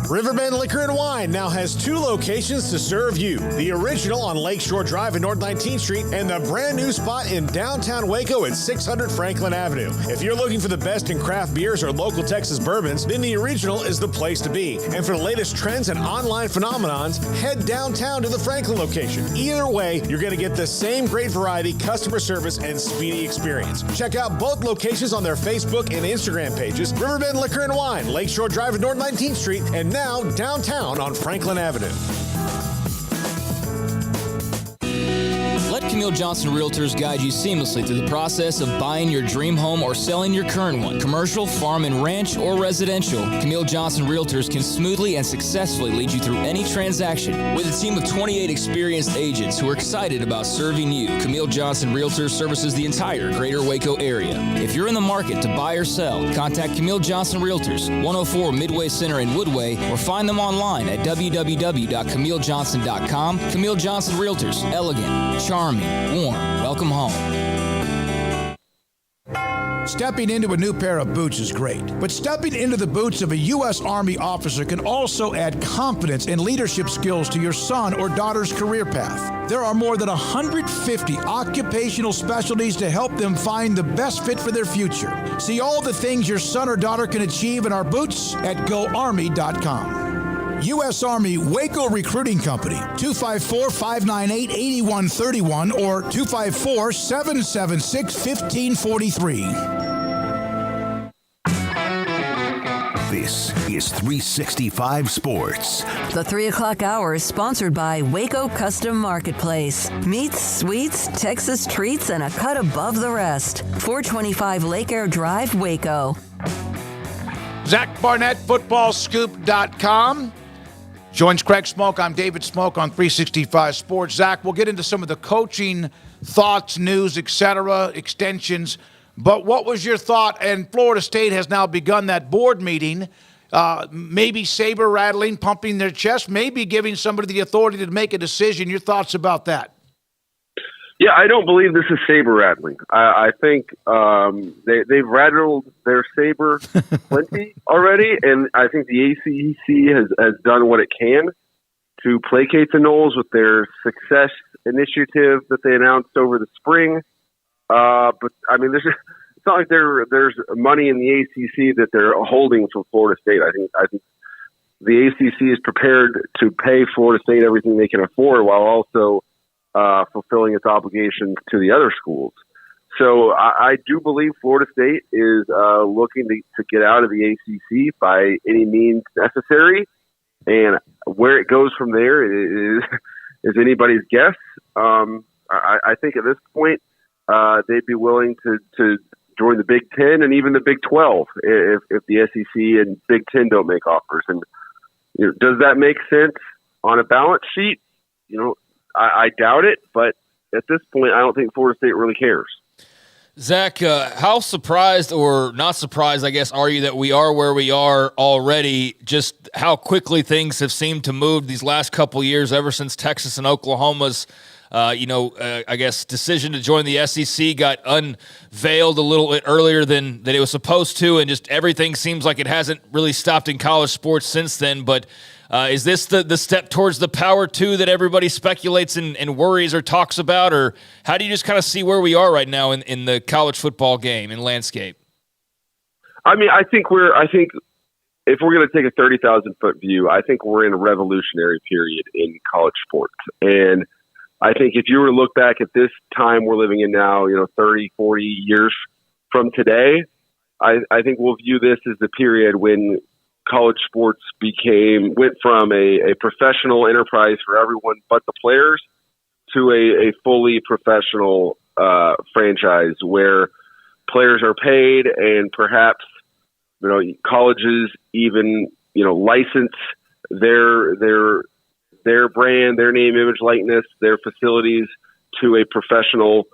Riverbend Liquor and Wine now has 2 locations to serve you. The original on Lakeshore Drive in North 19th Street and the brand new spot in downtown Waco at 600 Franklin Avenue. If you're looking for the best in craft beers or local Texas bourbons, then the original is the place to be. And for the latest trends and online phenomenons, head downtown to the Franklin location. Either way, you're going to get the same great variety, customer service, and speedy experience. Check out both locations on their Facebook and Instagram pages, Riverbend Liquor and Wine, Lakeshore Drive at North 19th Street, and now downtown on Franklin Avenue. Let Camille Johnson Realtors guide you seamlessly through the process of buying your dream home or selling your current one. Commercial, farm and ranch, or residential, Camille Johnson Realtors can smoothly and successfully lead you through any transaction. With a team of 28 experienced agents who are excited about serving you, Camille Johnson Realtors services the entire greater Waco area. If you're in the market to buy or sell, contact Camille Johnson Realtors, 104 Midway Center in Woodway, or find them online at www.camillejohnson.com. Camille Johnson Realtors, elegant, charming, warm. Welcome home. Stepping into a new pair of boots is great, but stepping into the boots of a U.S. Army officer can also add confidence and leadership skills to your son or daughter's career path. There are more than 150 occupational specialties to help them find the best fit for their future. See all the things your son or daughter can achieve in our boots at GoArmy.com. U.S. Army Waco Recruiting Company, 254-598-8131 or 254-776-1543. This is 365 Sports. The 3 o'clock hour is sponsored by Waco Custom Marketplace. Meats, sweets, Texas treats, and a cut above the rest. 425 Lake Air Drive, Waco. Zach Barnett, footballscoop.com. Joins Craig Smoke. I'm David Smoke on 365 Sports. Zach, we'll get into some of the coaching thoughts, news, etc., extensions. But what was your thought? And Florida State has now begun that board meeting, maybe saber rattling, pumping their chest, maybe giving somebody the authority to make a decision. Your thoughts about that? Yeah, I don't believe this is saber rattling. I think they've rattled their saber plenty already, and I think the ACC has done what it can to placate the Noles with their success initiative that they announced over the spring. But I mean, it's not like there's money in the ACC that they're holding from Florida State. I think the ACC is prepared to pay Florida State everything they can afford while also fulfilling its obligations to the other schools. So I do believe Florida State is looking to get out of the ACC by any means necessary, and where it goes from there is anybody's guess. I think at this point they'd be willing to join the Big Ten and even the Big 12 if the SEC and Big Ten don't make offers. And does that make sense on a balance sheet? I doubt it, but at this point, I don't think Florida State really cares. Zach, how surprised or not surprised, I guess, are you that we are where we are already? Just how quickly things have seemed to move these last couple of years, ever since Texas and Oklahoma's, I guess, decision to join the SEC got unveiled a little bit earlier than it was supposed to, and just everything seems like it hasn't really stopped in college sports since then. But is this the step towards the Power 2 that everybody speculates and worries or talks about? Or how do you just kind of see where we are right now in the college football game and landscape? I mean, I think if we're going to take a 30,000-foot view, I think we're in a revolutionary period in college sports. And I think if you were to look back at this time we're living in now, 30, 40 years from today, I think we'll view this as the period when college sports went from a professional enterprise for everyone but the players to a fully professional franchise where players are paid and perhaps colleges even license their brand, their name, image, likeness, their facilities to a professional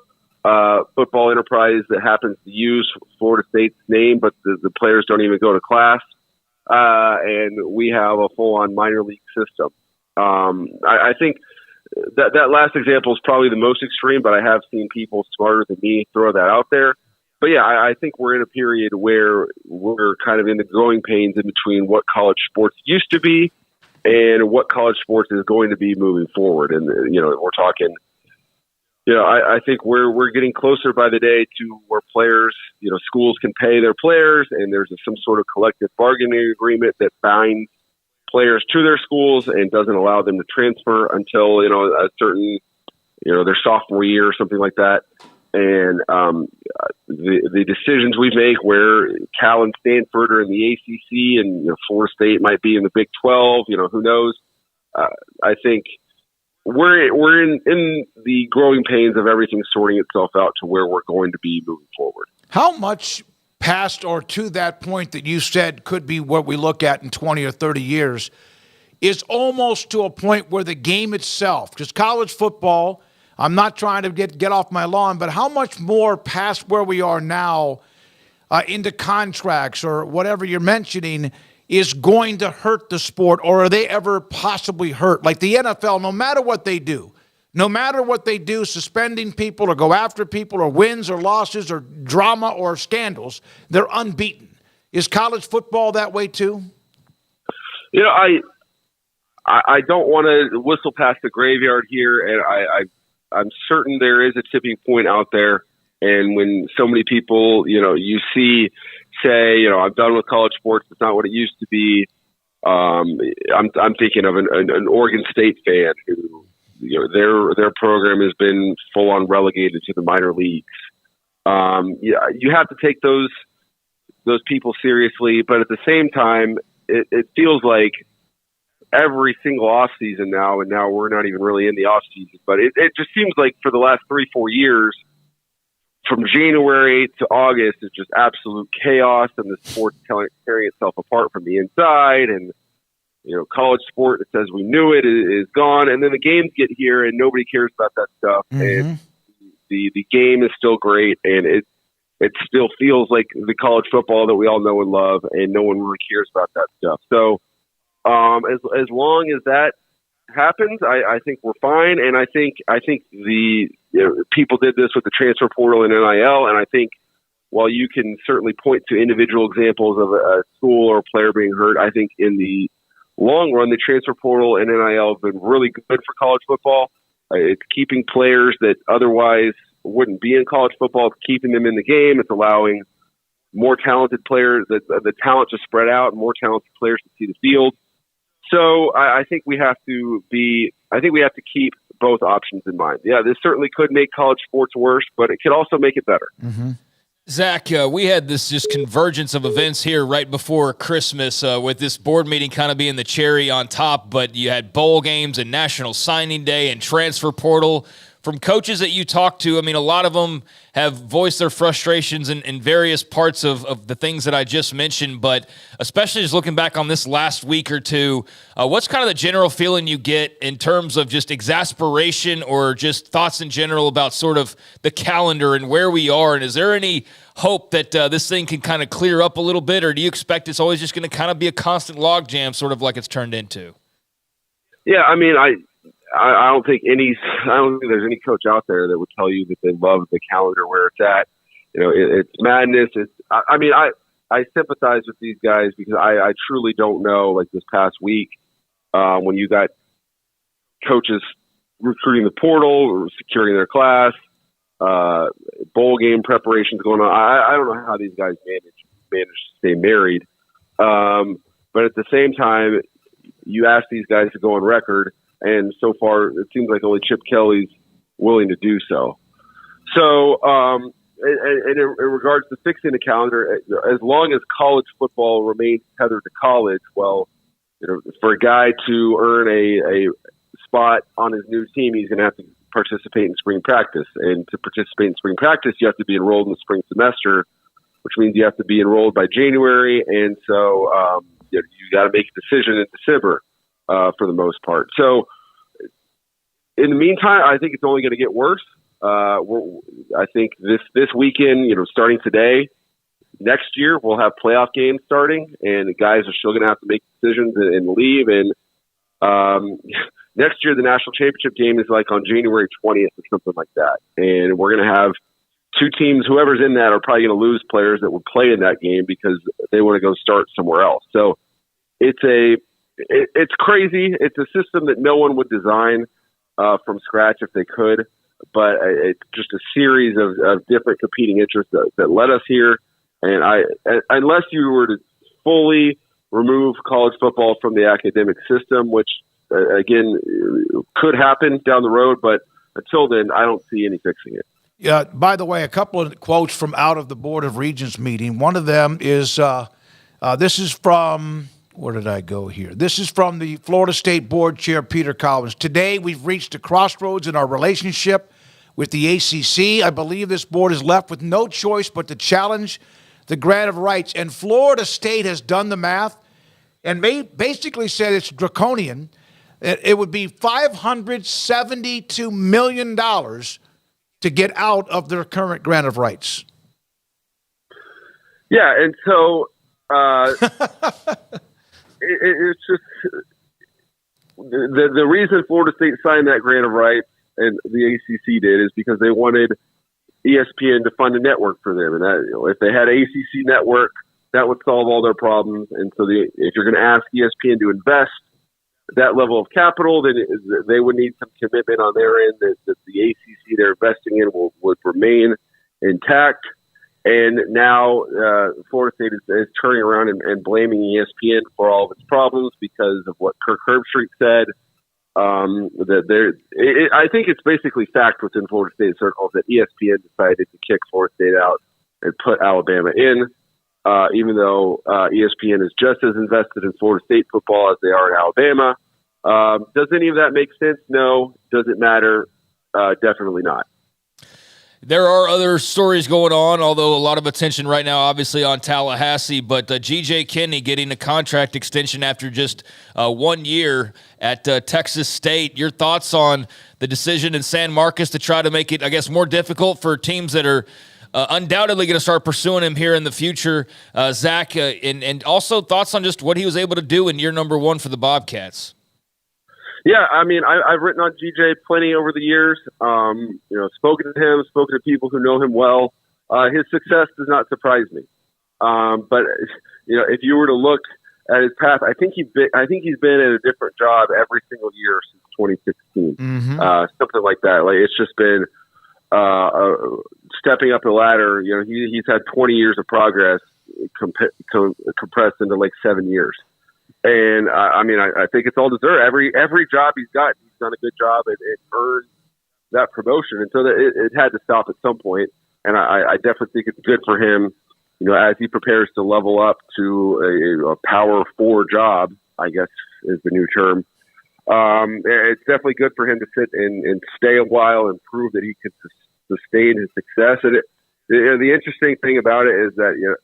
football enterprise that happens to use Florida State's name, but the players don't even go to class. And we have a full-on minor league system. I think that last example is probably the most extreme, but I have seen people smarter than me throw that out there. But yeah, I think we're in a period where we're kind of in the growing pains in between what college sports used to be and what college sports is going to be moving forward. And, we're talking, I think we're getting closer by the day to where players, schools can pay their players, and there's some sort of collective bargaining agreement that binds players to their schools and doesn't allow them to transfer until, a certain, their sophomore year or something like that. And the decisions we make where Cal and Stanford are in the ACC and Florida State might be in the Big 12, who knows? I think we're in the growing pains of everything sorting itself out to where we're going to be moving forward. How much past or to that point that you said could be what we look at in 20 or 30 years is almost to a point where the game itself, because college football, I'm not trying to get off my lawn, but how much more past where we are now into contracts or whatever you're mentioning is going to hurt the sport, or are they ever possibly hurt? Like the NFL, no matter what they do, suspending people or go after people or wins or losses or drama or scandals, they're unbeaten. Is college football that way too? I don't want to whistle past the graveyard here, and I'm certain there is a tipping point out there. And when so many people, you say, I'm done with college sports, it's not what it used to be. I'm thinking of an Oregon State fan who, their program has been full on relegated to the minor leagues. You have to take those people seriously, but at the same time, it feels like every single off season now, and now we're not even really in the off season, but it just seems like for the last 3-4 years, from January to August, it's just absolute chaos, and the sport's tearing itself apart from the inside. And college sport that says we knew it is gone, and then the games get here, and nobody cares about that stuff. Mm-hmm. And the game is still great, and it still feels like the college football that we all know and love, and no one really cares about that stuff. So as long as that happens, I think we're fine. And I think people did this with the transfer portal and NIL, and I think while you can certainly point to individual examples of a school or a player being hurt, I think in the long run, the transfer portal and NIL have been really good for college football. It's keeping players that otherwise wouldn't be in college football. It's keeping them in the game. It's allowing more talented players, the talent to spread out, and more talented players to see the field. So I think we have to keep both options in mind. Yeah, this certainly could make college sports worse, but it could also make it better. Mm-hmm. Zach, we had this just convergence of events here right before Christmas with this board meeting kind of being the cherry on top, but you had bowl games and National Signing Day and transfer portal. From coaches that you talk to, I mean, a lot of them have voiced their frustrations in various parts of the things that I just mentioned, but especially just looking back on this last week or two, what's kind of the general feeling you get in terms of just exasperation or just thoughts in general about sort of the calendar and where we are? And is there any hope that this thing can kind of clear up a little bit, or do you expect it's always just going to kind of be a constant logjam, sort of like it's turned into? Yeah, I mean, I don't think there's any coach out there that would tell you that they love the calendar where it's at. You know, it's madness. I sympathize with these guys because I truly don't know, like this past week, when you got coaches recruiting the portal or securing their class, bowl game preparations going on. I don't know how these guys manage to stay married. But at the same time, you ask these guys to go on record, and so far, it seems like only Chip Kelly's willing to do so. So, and in regards to fixing the calendar, as long as college football remains tethered to college, well, you know, for a guy to earn a spot on his new team, he's going to have to participate in spring practice. And to participate in spring practice, you have to be enrolled in the spring semester, which means you have to be enrolled by January. And so you got to make a decision in December. For the most part. So in the meantime, I think it's only going to get worse. I think this weekend, you know, starting today, next year we'll have playoff games starting, and the guys are still going to have to make decisions and leave. And next year, the national championship game is like on January 20th or something like that. And we're going to have two teams, whoever's in that, are probably going to lose players that would play in that game because they want to go start somewhere else. So it's crazy. It's a system that no one would design from scratch if they could, but it's just a series of different competing interests that led us here. And unless you were to fully remove college football from the academic system, which again could happen down the road, but until then, I don't see any fixing it. Yeah. By the way, a couple of quotes from out of the Board of Regents meeting. One of them is this is from. Where did I go here? This is from the Florida State Board Chair, Peter Collins. Today, we've reached a crossroads in our relationship with the ACC. I believe this board is left with no choice but to challenge the grant of rights. And Florida State has done the math and basically said it's draconian. It would be $572 million to get out of their current grant of rights. Yeah, and so it's just the reason Florida State signed that grant of rights and the ACC did is because they wanted ESPN to fund a network for them, and that, you know, if they had an ACC network, that would solve all their problems. And so, if you're going to ask ESPN to invest that level of capital, then they would need some commitment on their end that the ACC they're investing in would remain intact. And now Florida State is turning around and blaming ESPN for all of its problems because of what Kirk Herbstreit said. I think it's basically fact within Florida State circles that ESPN decided to kick Florida State out and put Alabama in, even though ESPN is just as invested in Florida State football as they are in Alabama. Does any of that make sense? No. Does it matter? Definitely not. There are other stories going on, although a lot of attention right now, obviously, on Tallahassee. But G.J. Kinney getting a contract extension after just 1 year at Texas State. Your thoughts on the decision in San Marcos to try to make it, I guess, more difficult for teams that are undoubtedly going to start pursuing him here in the future. Zach, and also thoughts on just what he was able to do in year number 1 for the Bobcats. Yeah, I mean, I've written on GJ plenty over the years. Spoken to him, spoken to people who know him well. His success does not surprise me. But if you were to look at his path, I think he's been at a different job every single year since 2016. Something like that. Like, it's just been stepping up the ladder. He's had 20 years of progress compressed into like 7 years. And I think it's all deserved. Every job he's got, he's done a good job and earned that promotion. And so it had to stop at some point. And I definitely think it's good for him, as he prepares to level up to a power 4 job, I guess is the new term. It's definitely good for him to sit and stay a while and prove that he can sustain his success. And the interesting thing about it is that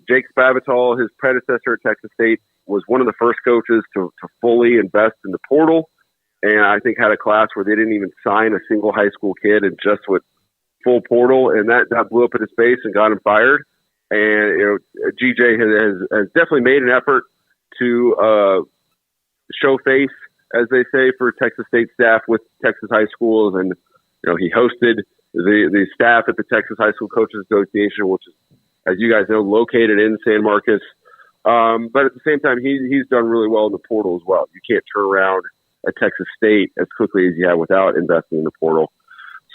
Jake Spavital, his predecessor at Texas State, was one of the first coaches to fully invest in the portal, and I think had a class where they didn't even sign a single high school kid and just went full portal, and that blew up in his face and got him fired. And GJ has definitely made an effort to show face, as they say, for Texas State staff with Texas high schools, and he hosted the staff at the Texas High School Coaches Association, which is, as you guys know, located in San Marcos. But at the same time, he's done really well in the portal as well. You can't turn around at Texas State as quickly as you have without investing in the portal.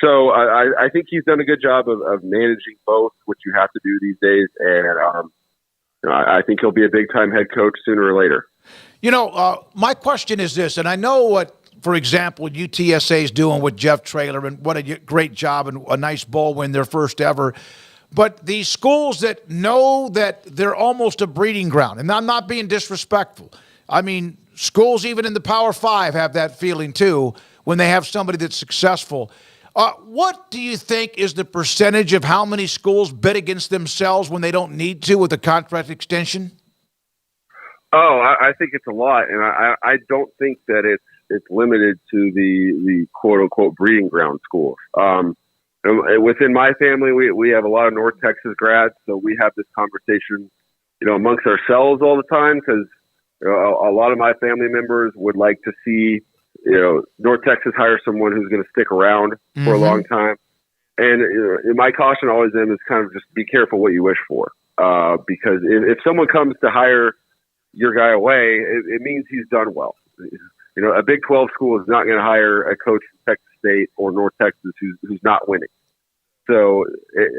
So I think he's done a good job of managing both, which you have to do these days. And I think he'll be a big-time head coach sooner or later. My question is this, and I know what, for example, UTSA is doing with Jeff Traylor, and what a great job and a nice bowl win, their first ever. But these schools that know that they're almost a breeding ground, and I'm not being disrespectful. I mean, schools even in the Power 5 have that feeling too when they have somebody that's successful. What do you think is the percentage of how many schools bid against themselves when they don't need to with a contract extension? Oh, I think it's a lot, and I don't think that it's limited to the quote unquote breeding ground schools. Within my family, we have a lot of North Texas grads, so we have this conversation, amongst ourselves all the time, because a lot of my family members would like to see, North Texas hire someone who's going to stick around for a long time. And my caution always is kind of just be careful what you wish for, because if someone comes to hire your guy away, it means he's done well. A Big 12 school is not going to hire a coach from Texas State or North Texas who's not winning. So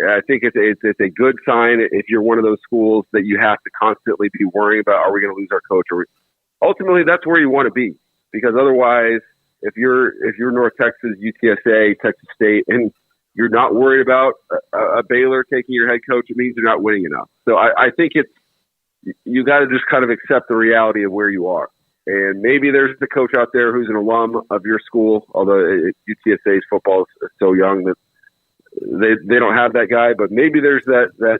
I think it's a good sign if you're one of those schools that you have to constantly be worrying about, are we going to lose our coach? Ultimately, that's where you want to be, because otherwise, if you're North Texas, UTSA, Texas State, and you're not worried about a Baylor taking your head coach, it means you're not winning enough. So I think you got to just kind of accept the reality of where you are. And maybe there's a coach out there who's an alum of your school, although UTSA's football is so young that they don't have that guy. But maybe there's that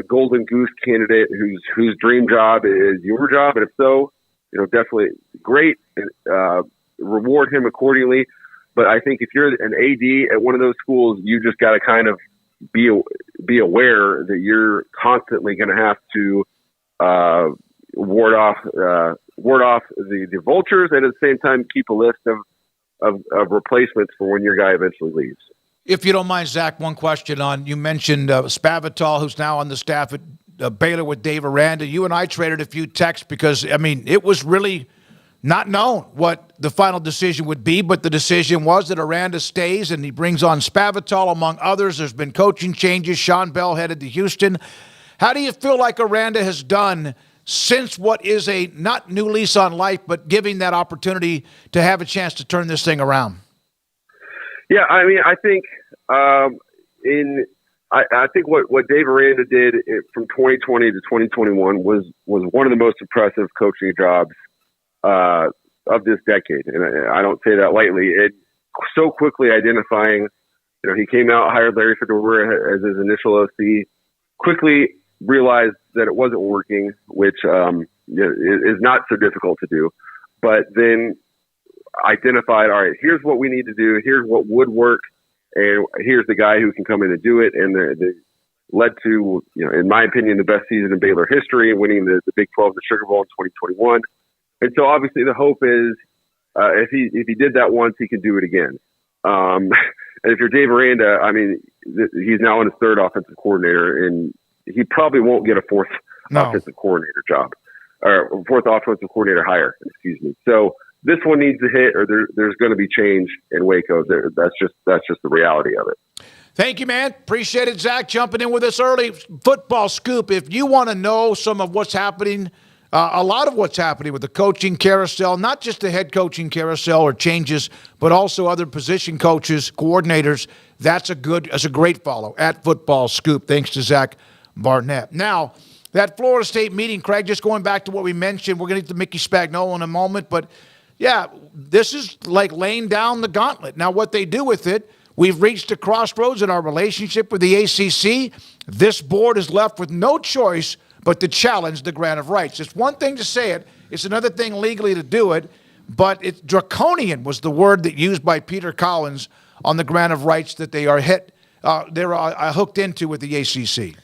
golden goose candidate whose dream job is your job. And if so, definitely great. Reward him accordingly. But I think if you're an AD at one of those schools, you just got to kind of be aware that you're constantly going to have to ward off the vultures, and at the same time keep a list of replacements for when your guy eventually leaves. If you don't mind, Zach, one question on, you mentioned Spavital, who's now on the staff at Baylor with Dave Aranda. You and I traded a few texts because, it was really not known what the final decision would be, but the decision was that Aranda stays and he brings on Spavital, among others. There's been coaching changes. Sean Bell headed to Houston. How do you feel like Aranda has done since what is a not new lease on life, but giving that opportunity to have a chance to turn this thing around? Yeah, I think I think what Dave Aranda did from 2020 to 2021 was one of the most impressive coaching jobs of this decade, and I don't say that lightly. It so quickly identifying, he came out, hired Larry Fedora as his initial OC, quickly realized that it wasn't working, which is not so difficult to do, but then identified, all right, here's what we need to do, here's what would work, and here's the guy who can come in and do it. And led to, in my opinion, the best season in Baylor history, winning the Big 12 the Sugar Bowl in 2021. And so obviously the hope is if he did that once, he can do it again. And if you're Dave Aranda, I mean, he's now on his third offensive coordinator, and he probably won't get a fourth offensive coordinator job or fourth offensive coordinator hire. Excuse me. So this one needs to hit, or there's going to be change in Waco. That's just the reality of it. Thank you, man. Appreciate it, Zach, jumping in with us early. Football scoop. If you want to know some of what's happening, a lot of what's happening with the coaching carousel, not just the head coaching carousel or changes, but also other position coaches, coordinators, that's a great follow at Football Scoop. Thanks to Zach Barnett. Now, that Florida State meeting, Craig, just going back to what we mentioned, we're going to get to Mickey Spagnuolo in a moment, but yeah, this is like laying down the gauntlet. Now, what they do with it, we've reached a crossroads in our relationship with the ACC. This board is left with no choice but to challenge the grant of rights. It's one thing to say it. It's another thing legally to do it. But it's draconian was the word that used by Peter Collins on the grant of rights that they are hooked into with the ACC.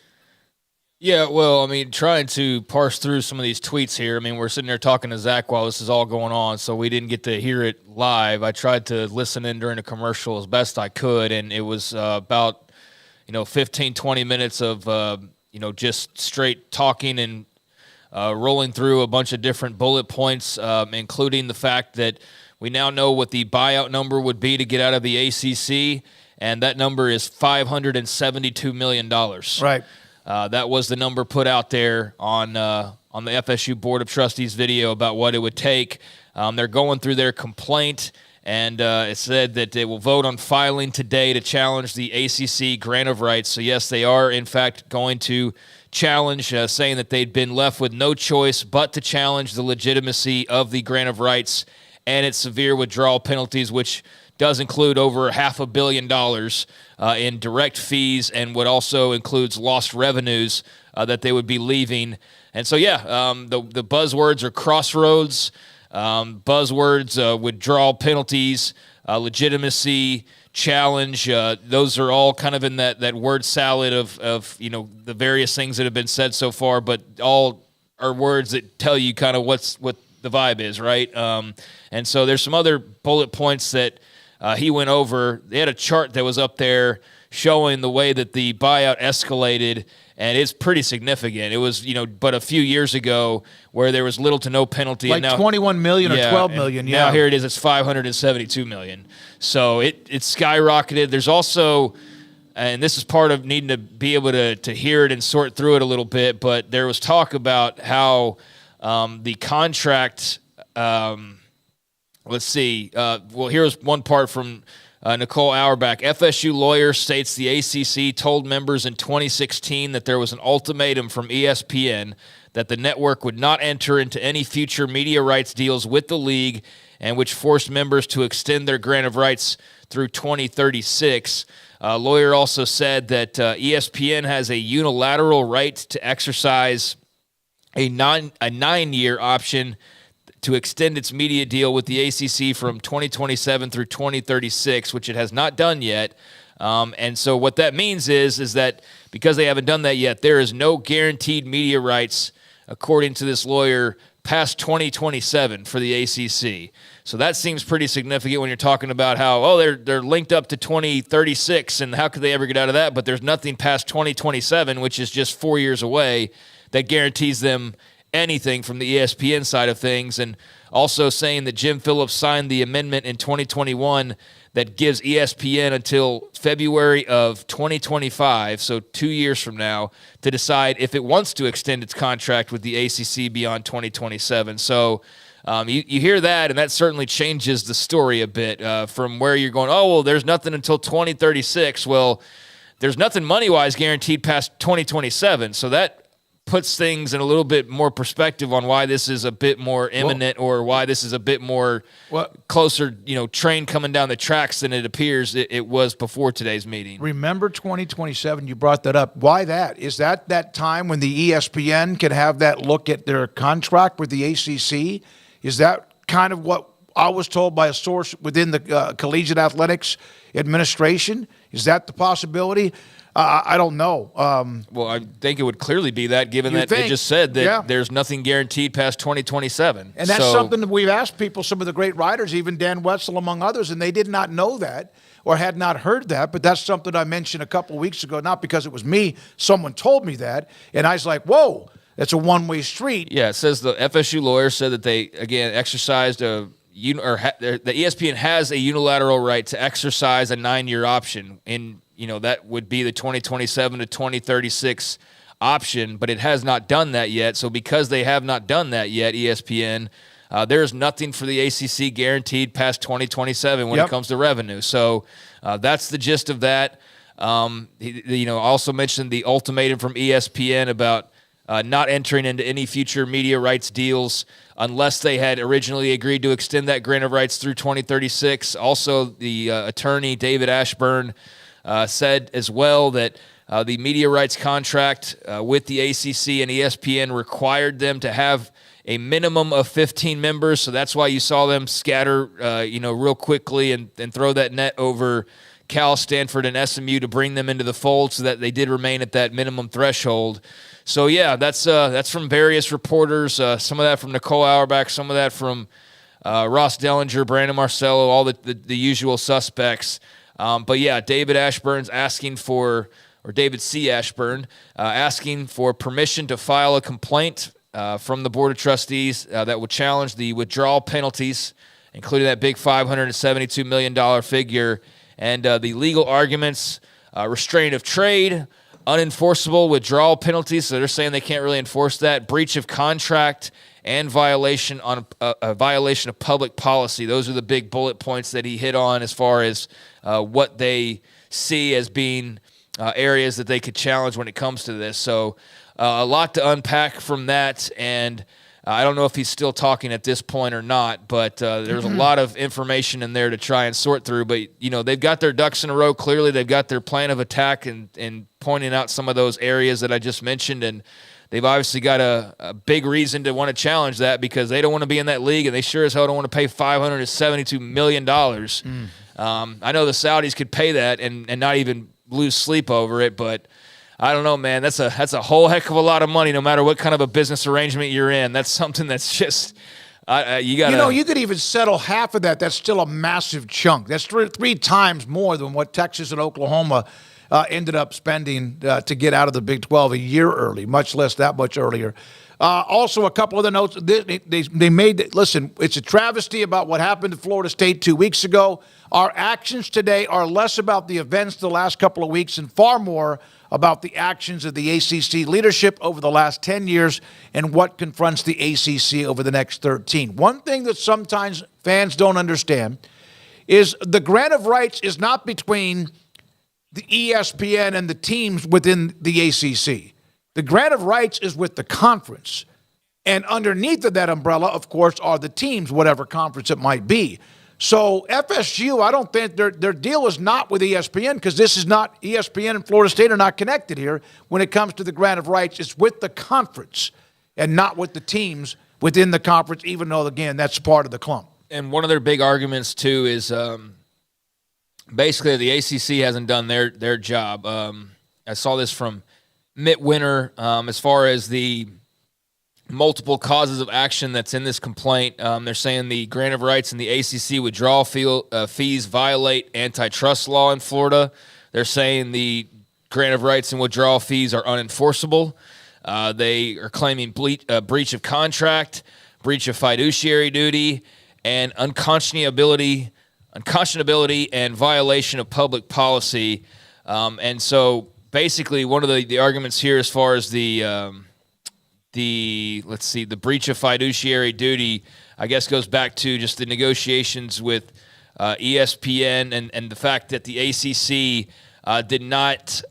Yeah, well, I mean, trying to parse through some of these tweets here. I mean, we're sitting there talking to Zach while this is all going on, so we didn't get to hear it live. I tried to listen in during the commercial as best I could, and it was about 15, 20 minutes of just straight talking and rolling through a bunch of different bullet points, including the fact that we now know what the buyout number would be to get out of the ACC, and that number is $572 million. Right. That was the number put out there on the FSU Board of Trustees video about what it would take. They're going through their complaint, and it said that they will vote on filing today to challenge the ACC grant of rights. So, yes, they are, in fact, going to challenge, saying that they'd been left with no choice but to challenge the legitimacy of the grant of rights and its severe withdrawal penalties, which does include over $500 million in direct fees, and what also includes lost revenues that they would be leaving. And so, the buzzwords are crossroads, withdrawal penalties, legitimacy, challenge. Those are all kind of in that word salad of the various things that have been said so far, but all are words that tell you kind of what the vibe is, right? And so there's some other bullet points that he went over. They had a chart that was up there showing the way that the buyout escalated, and it's pretty significant. It was, but a few years ago where there was little to no penalty. Like and now, $21 million or $12 million, Now here it is, it's $572 million. So it skyrocketed. There's also, and this is part of needing to be able to hear it and sort through it a little bit, but there was talk about how the contract, let's see. Here's one part from Nicole Auerbach. FSU lawyer states the ACC told members in 2016 that there was an ultimatum from ESPN that the network would not enter into any future media rights deals with the league, and which forced members to extend their grant of rights through 2036. Lawyer also said that ESPN has a unilateral right to exercise a 9-year option to extend its media deal with the ACC from 2027 through 2036, which it has not done yet. And so what that means is that because they haven't done that yet, there is no guaranteed media rights, according to this lawyer, past 2027 for the ACC. So that seems pretty significant when you're talking about how, they're linked up to 2036, and how could they ever get out of that? But there's nothing past 2027, which is just 4 years away, that guarantees them anything from the ESPN side of things. And also saying that Jim Phillips signed the amendment in 2021 that gives ESPN until February of 2025, so 2 years from now, to decide if it wants to extend its contract with the ACC beyond 2027. So you hear that, and that certainly changes the story a bit from where you're going, there's nothing until 2036. Well, there's nothing money-wise guaranteed past 2027, so that puts things in a little bit more perspective on why this is a bit more imminent, or why this is a bit more closer, train coming down the tracks than it appears it was before today's meeting. Remember 2027, you brought that up. Why that? Is that time when the ESPN can have that look at their contract with the ACC? Is that kind of what I was told by a source within the collegiate athletics administration. Is that the possibility? I don't know. Well, I think it would clearly be that, given that they just said that there's nothing guaranteed past 2027. And that's something that we've asked people, some of the great writers, even Dan Wetzel among others, and they did not know that or had not heard that. But that's something I mentioned a couple of weeks ago, not because it was me. Someone told me that, and I was like, whoa, that's a one-way street. Yeah, it says the FSU lawyer said that they, again, exercised the ESPN has a unilateral right to exercise a 9-year option in that would be the 2027 to 2036 option, but it has not done that yet. So because they have not done that yet, ESPN, there is nothing for the ACC guaranteed past 2027 when it comes to revenue. So that's the gist of that. He also mentioned the ultimatum from ESPN about not entering into any future media rights deals unless they had originally agreed to extend that grant of rights through 2036. Also, the attorney, David Ashburn, said as well that the media rights contract with the ACC and ESPN required them to have a minimum of 15 members. So that's why you saw them scatter, real quickly and throw that net over Cal, Stanford, and SMU to bring them into the fold so that they did remain at that minimum threshold. So, yeah, that's from various reporters, some of that from Nicole Auerbach, some of that from Ross Dellinger, Brandon Marcello, all the usual suspects. But, yeah, David Ashburn's David C. Ashburn asking for permission to file a complaint from the Board of Trustees that would challenge the withdrawal penalties, including that big $572 million figure, and the legal arguments, restraint of trade, unenforceable withdrawal penalties, so they're saying they can't really enforce that, breach of contract, and violation of public policy. Those are the big bullet points that he hit on as far as what they see as being areas that they could challenge when it comes to this. So a lot to unpack from that, and I don't know if he's still talking at this point or not, but there's a lot of information in there to try and sort through. But, they've got their ducks in a row. Clearly, they've got their plan of attack and pointing out some of those areas that I just mentioned, and they've obviously got a big reason to want to challenge that because they don't want to be in that league, and they sure as hell don't want to pay $572 million. I know the Saudis could pay that and not even lose sleep over it, but I don't know, man. That's a whole heck of a lot of money, no matter what kind of a business arrangement you're in. That's something that's just you got to. You could even settle half of that. That's still a massive chunk. That's three times more than what Texas and Oklahoma ended up spending to get out of the Big 12 a year early, much less that much earlier. Also, a couple of the notes they made. Listen, it's a travesty about what happened to Florida State 2 weeks ago. Our actions today are less about the events the last couple of weeks and far more about the actions of the ACC leadership over the last 10 years and what confronts the ACC over the next 13. One thing that sometimes fans don't understand is the grant of rights is not between the ESPN and the teams within the ACC. The grant of rights is with the conference. And underneath of that umbrella, of course, are the teams, whatever conference it might be. So FSU, I don't think their deal is not with ESPN because this is not ESPN and Florida State are not connected here when it comes to the grant of rights. It's with the conference and not with the teams within the conference, even though, again, that's part of the clump. And one of their big arguments, too, is basically the ACC hasn't done their job. I saw this from Mitt Winter as far as the multiple causes of action that's in this complaint. They're saying the grant of rights and the ACC withdrawal fees violate antitrust law in Florida. They're saying the grant of rights and withdrawal fees are unenforceable. They are claiming breach of contract, breach of fiduciary duty, and unconscionability and violation of public policy. And so basically one of the arguments here as far as the breach of fiduciary duty, I guess, goes back to just the negotiations with ESPN and the fact that the ACC did not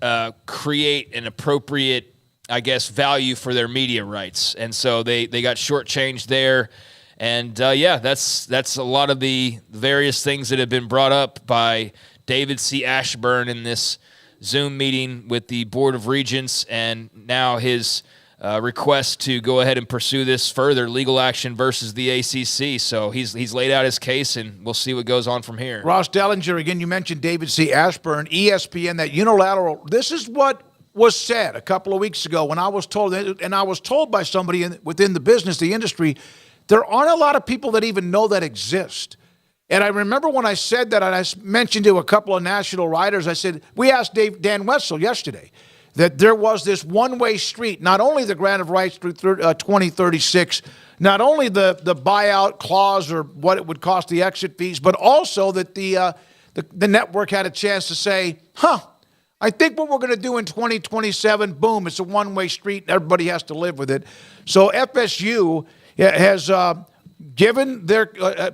create an appropriate, I guess, value for their media rights. And so they got shortchanged there. And, that's a lot of the various things that have been brought up by David C. Ashburn in this Zoom meeting with the Board of Regents and now his request to go ahead and pursue this further, legal action versus the ACC. So he's laid out his case, and we'll see what goes on from here. Ross Dellinger, again, you mentioned David C. Ashburn, ESPN, that unilateral. This is what was said a couple of weeks ago when I was told, and I was told by somebody within the business, the industry, there aren't a lot of people that even know that exist. And I remember when I said that, and I mentioned to a couple of national writers, I said, we asked Dan Wetzel yesterday that there was this one-way street, not only the grant of rights through 2036, not only the buyout clause or what it would cost the exit fees, but also that the network had a chance to say, I think what we're going to do in 2027, boom, it's a one-way street. Everybody has to live with it. So FSU has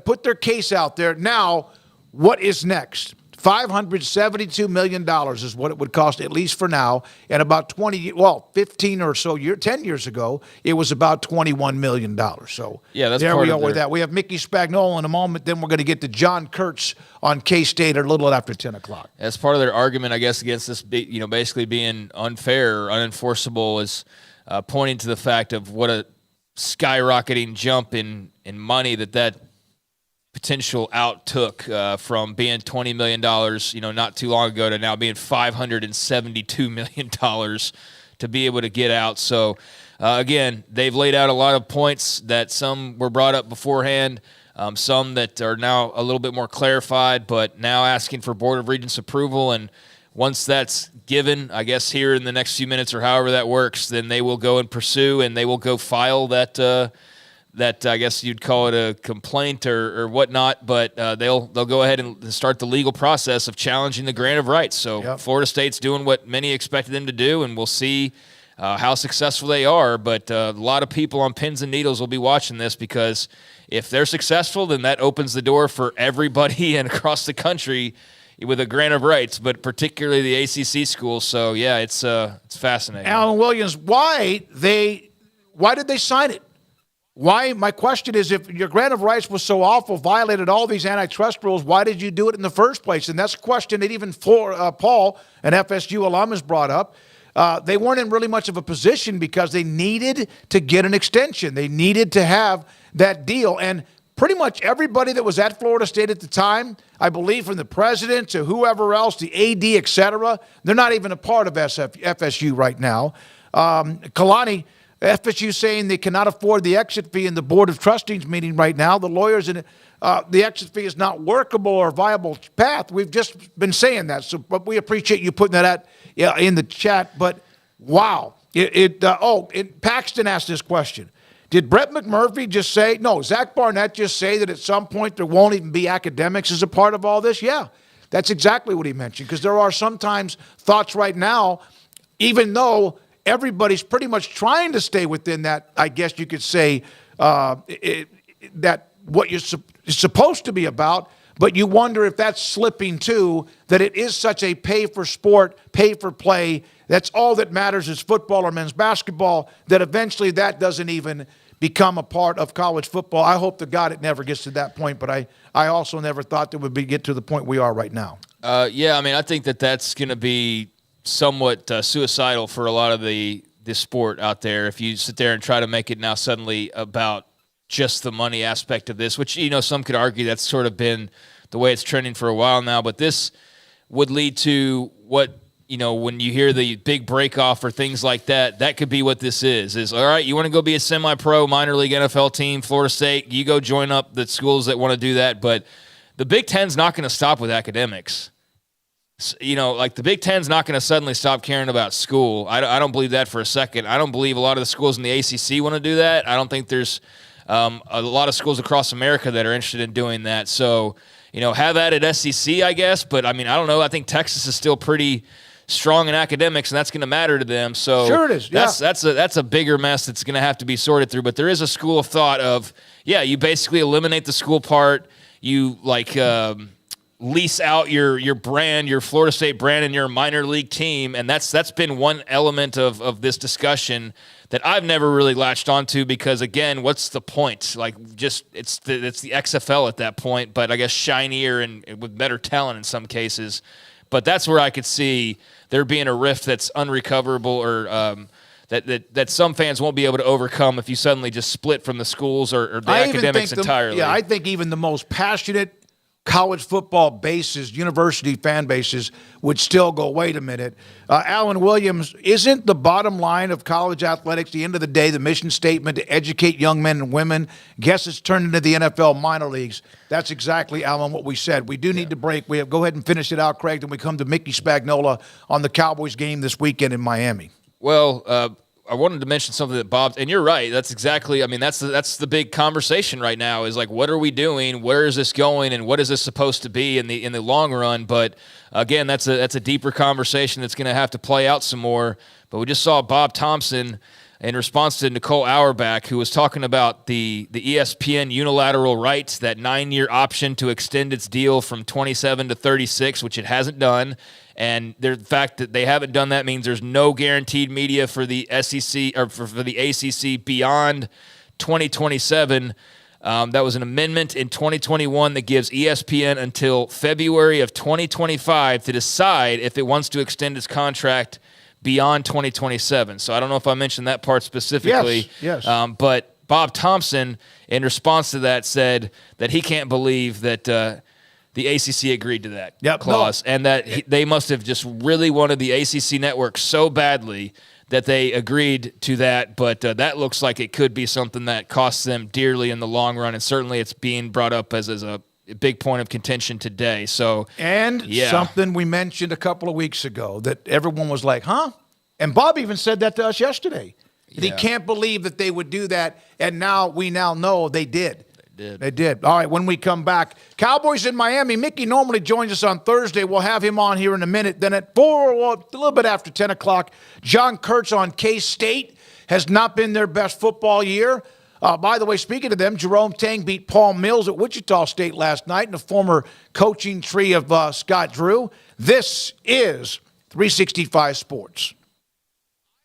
put their case out there. Now, what is next? $572 million is what it would cost, at least for now. And about 15 or so 10 years ago, it was about $21 million. So that's there part we of are with that. We have Mickey Spagnuolo in a moment. Then we're going to get to John Kurtz on K-State a little after 10 o'clock. As part of their argument, I guess, against this, basically being unfair or unenforceable is pointing to the fact of what a skyrocketing jump in money that potential out took from being $20 million, not too long ago to now being $572 million to be able to get out. So, again, they've laid out a lot of points that some were brought up beforehand, some that are now a little bit more clarified, but now asking for Board of Regents approval. And once that's given, I guess here in the next few minutes or however that works, then they will go and pursue, and they will go file that I guess you'd call it a complaint or whatnot, but they'll go ahead and start the legal process of challenging the grant of rights. So Florida State's doing what many expected them to do, and we'll see how successful they are. But a lot of people on pins and needles will be watching this, because if they're successful, then that opens the door for everybody and across the country with a grant of rights, but particularly the ACC schools. So, yeah, it's fascinating. Alan Williams, why did they sign it? Why? My question is, if your grant of rights was so awful, violated all these antitrust rules, why did you do it in the first place? And that's a question that even Paul, an FSU alum, has brought up. They weren't in really much of a position because they needed to get an extension. They needed to have that deal. And pretty much everybody that was at Florida State at the time, I believe from the president to whoever else, the AD, et cetera, they're not even a part of FSU right now. Kalani, FSU saying they cannot afford the exit fee in the Board of Trustees meeting right now. The lawyers in the exit fee is not workable or viable path. We've just been saying that. So, but we appreciate you putting that in the chat. But wow, Paxton asked this question. Did Brett McMurphy just say, no, Zach Barnett just say that at some point there won't even be academics as a part of all this? Yeah, that's exactly what he mentioned, because there are sometimes thoughts right now, even though everybody's pretty much trying to stay within that, I guess you could say, that what you're supposed to be about, but you wonder if that's slipping too, that it is such a pay for sport, pay for play, that's all that matters is football or men's basketball, that eventually that doesn't even become a part of college football. I hope to God it never gets to that point, but I also never thought that would get to the point we are right now. I think that's going to be somewhat suicidal for a lot of the sport out there if you sit there and try to make it now suddenly about just the money aspect of this, which, some could argue that's sort of been the way it's trending for a while now. But this would lead to what, when you hear the big break off or things like that, that could be what this is all right, you want to go be a semi-pro minor league NFL team, Florida State, you go join up the schools that want to do that. But the Big Ten's not going to stop with academics. The Big Ten's not going to suddenly stop caring about school. I don't believe that for a second. I don't believe a lot of the schools in the ACC want to do that. I don't think there's a lot of schools across America that are interested in doing that. So, have that at SEC, I guess. But, I don't know. I think Texas is still pretty strong in academics, and that's going to matter to them. So sure it is. Yeah. That's a bigger mess that's going to have to be sorted through. But there is a school of thought of, you basically eliminate the school part. You, lease out your brand, your Florida State brand, and your minor league team, and that's been one element of this discussion that I've never really latched onto, because again, what's the point? It's the XFL at that point, but I guess shinier and with better talent in some cases. But that's where I could see there being a rift that's unrecoverable, or that some fans won't be able to overcome if you suddenly just split from the schools or the academics entirely. Yeah, I think even the most passionate college football bases, university fan bases, would still go, wait a minute. Alan Williams, isn't the bottom line of college athletics, the end of the day, the mission statement to educate young men and women? Guess it's turned into the NFL minor leagues. That's exactly, Alan, what we said. We do need to break. Go ahead and finish it out, Craig, then we come to Mickey Spagnola on the Cowboys game this weekend in Miami. Well, I wanted to mention something that Bob, and you're right. That's exactly. I mean, that's the big conversation right now. Is like, what are we doing? Where is this going? And what is this supposed to be in the long run? But again, that's a deeper conversation that's going to have to play out some more. But we just saw Bob Thompson in response to Nicole Auerbach, who was talking about the ESPN unilateral rights, that 9-year option to extend its deal from 27 to 36, which it hasn't done. And the fact that they haven't done that means there's no guaranteed media for the SEC or for the ACC beyond 2027. That was an amendment in 2021 that gives ESPN until February of 2025 to decide if it wants to extend its contract beyond 2027. So I don't know if I mentioned that part specifically. Yes. But Bob Thompson, in response to that, said that he can't believe that the ACC agreed to that clause, and that they must have just really wanted the ACC network so badly that they agreed to that. But that looks like it could be something that costs them dearly in the long run, and certainly it's being brought up as a big point of contention today. So, something we mentioned a couple of weeks ago that everyone was like, huh? And Bob even said that to us yesterday. That he can't believe that they would do that, and we now know they did. They did. All right, when we come back, Cowboys in Miami. Mickey normally joins us on Thursday. We'll have him on here in a minute. Then at 4, a little bit after 10 o'clock, John Kurtz on K-State. Has not been their best football year. By the way, speaking of them, Jerome Tang beat Paul Mills at Wichita State last night in the former coaching tree of Scott Drew. This is 365 Sports.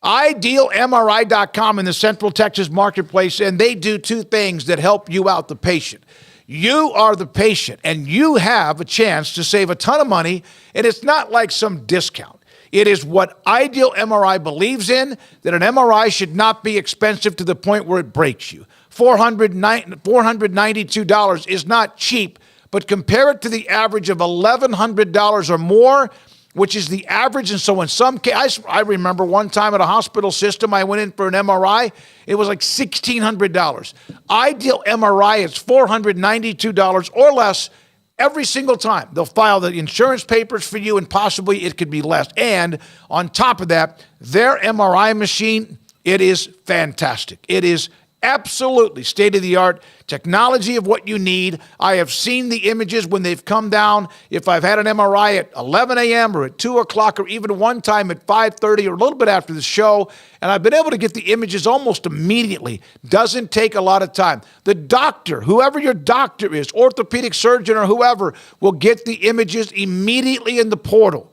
IdealMRI.com in the Central Texas marketplace, and they do two things that help you out, the patient. You are the patient, and you have a chance to save a ton of money, and it's not like some discount. It is what Ideal MRI believes in, that an MRI should not be expensive to the point where it breaks you. $492 is not cheap, but compare it to the average of $1,100 or more, which is the average. And so in some cases, I remember one time at a hospital system, I went in for an MRI. It was like $1,600. Ideal MRI is $492 or less every single time. They'll file the insurance papers for you, and possibly it could be less. And on top of that, their MRI machine, it is fantastic. It is absolutely state-of-the-art technology of what you need. I have seen the images when they've come down. If I've had an MRI at 11 a.m. or at 2 o'clock or even one time at 5:30 or a little bit after the show, and I've been able to get the images almost immediately. Doesn't take a lot of time. The doctor, whoever your doctor is, orthopedic surgeon or whoever, will get the images immediately in the portal.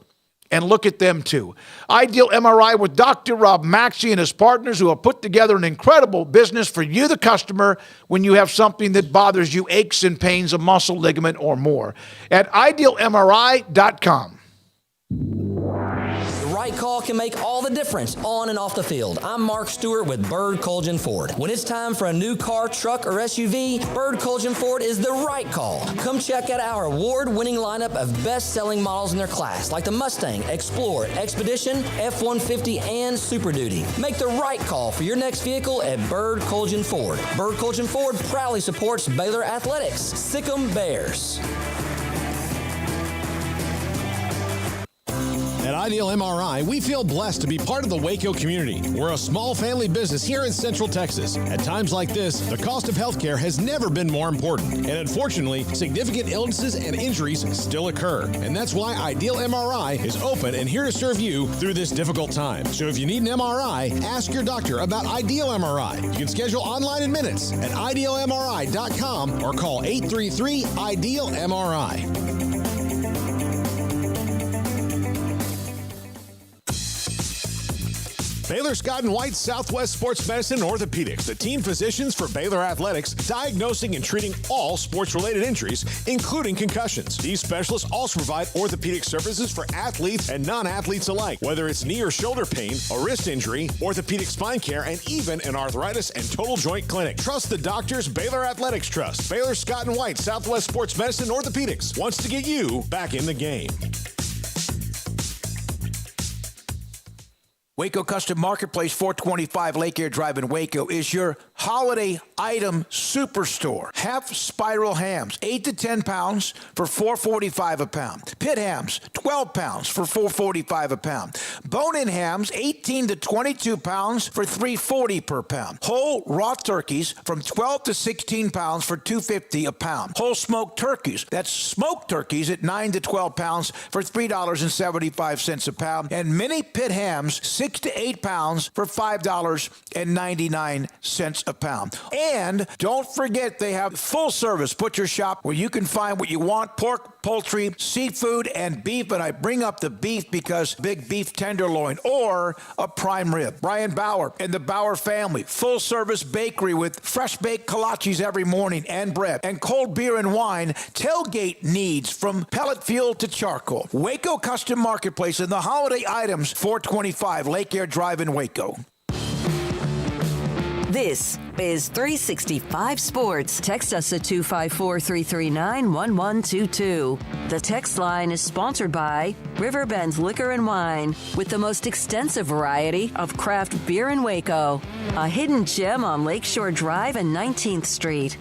And look at them, too. Ideal MRI with Dr. Rob Maxey and his partners, who have put together an incredible business for you, the customer, when you have something that bothers you, aches and pains, a muscle, ligament, or more. At IdealMRI.com. The right call can make all the difference on and off the field. I'm Mark Stewart with Bird Colgin Ford. When it's time for a new car, truck, or SUV, Bird Colgin Ford is the right call. Come check out our award-winning lineup of best-selling models in their class, like the Mustang, Explorer, Expedition, F-150, and Super Duty. Make the right call for your next vehicle at Bird Colgin Ford. Bird Colgin Ford proudly supports Baylor Athletics. Sic 'em Bears. At Ideal MRI, we feel blessed to be part of the Waco community. We're a small family business here in Central Texas. At times like this, the cost of healthcare has never been more important. And unfortunately, significant illnesses and injuries still occur. And that's why Ideal MRI is open and here to serve you through this difficult time. So if you need an MRI, ask your doctor about Ideal MRI. You can schedule online in minutes at IdealMRI.com or call 833-IDEAL-MRI. Baylor Scott & White Southwest Sports Medicine and Orthopedics, the team physicians for Baylor Athletics, diagnosing and treating all sports-related injuries, including concussions. These specialists also provide orthopedic services for athletes and non-athletes alike, whether it's knee or shoulder pain, a wrist injury, orthopedic spine care, and even an arthritis and total joint clinic. Trust the doctors Baylor Athletics trust. Baylor Scott & White Southwest Sports Medicine and Orthopedics wants to get you back in the game. Waco Custom Marketplace, 425 Lake Air Drive in Waco, is your holiday item superstore. Half spiral hams, 8 to 10 pounds for $4.45 a pound. Pit hams, 12 pounds for $4.45 a pound. Bone-in hams, 18 to 22 pounds for $3.40 per pound. Whole raw turkeys from 12 to 16 pounds for $2.50 a pound. Whole smoked turkeys, that's smoked turkeys at 9 to 12 pounds for $3.75 a pound. And mini pit hams, 6 to 8 pounds for $5.99 a pound. And don't forget, they have full service butcher shop where you can find what you want: pork, poultry, seafood, and beef. And I bring up the beef because big beef tenderloin or a prime rib. Brian Bauer and the Bauer family, full service bakery with fresh baked kolaches every morning and bread and cold beer and wine. Tailgate needs from pellet fuel to charcoal. Waco Custom Marketplace and the holiday items, 425 Lake Air Drive in Waco. This is 365 Sports. Text us at 254-339-1122. The text line is sponsored by Riverbend Liquor and Wine, with the most extensive variety of craft beer in Waco. A hidden gem on Lakeshore Drive and 19th Street.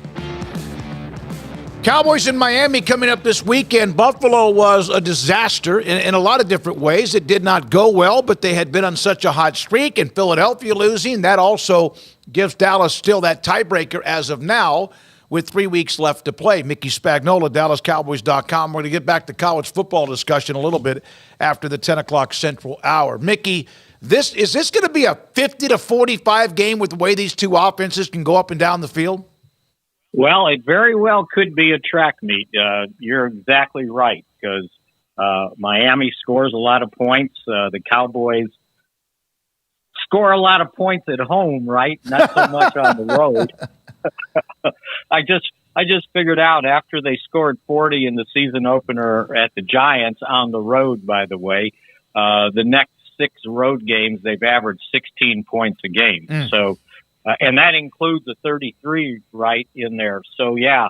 Cowboys in Miami coming up this weekend. Buffalo was a disaster in a lot of different ways. It did not go well, but they had been on such a hot streak, and Philadelphia losing, that also gives Dallas still that tiebreaker as of now with 3 weeks left to play. Mickey Spagnola, DallasCowboys.com. We're going to get back to college football discussion a little bit after the 10 o'clock Central Hour. Mickey, is this going to be a 50-45 game with the way these two offenses can go up and down the field? Well, it very well could be a track meet. You're exactly right, because Miami scores a lot of points. The Cowboys score a lot of points at home, right? Not so much on the road. I just figured out after they scored 40 in the season opener at the Giants on the road, by the way, the next 6 road games, they've averaged 16 points a game. So, and that includes a 33 right in there. So, yeah,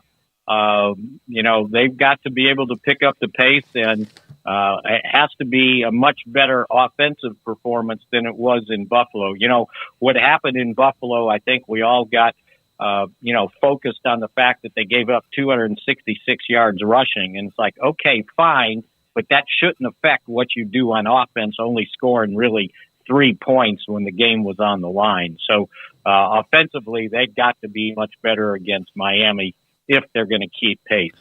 they've got to be able to pick up the pace, and it has to be a much better offensive performance than it was in Buffalo. You know, what happened in Buffalo, I think we all got, focused on the fact that they gave up 266 yards rushing. And it's like, okay, fine, but that shouldn't affect what you do on offense, only scoring really 3 points when the game was on the line. So offensively, they've got to be much better against Miami if they're going to keep pace.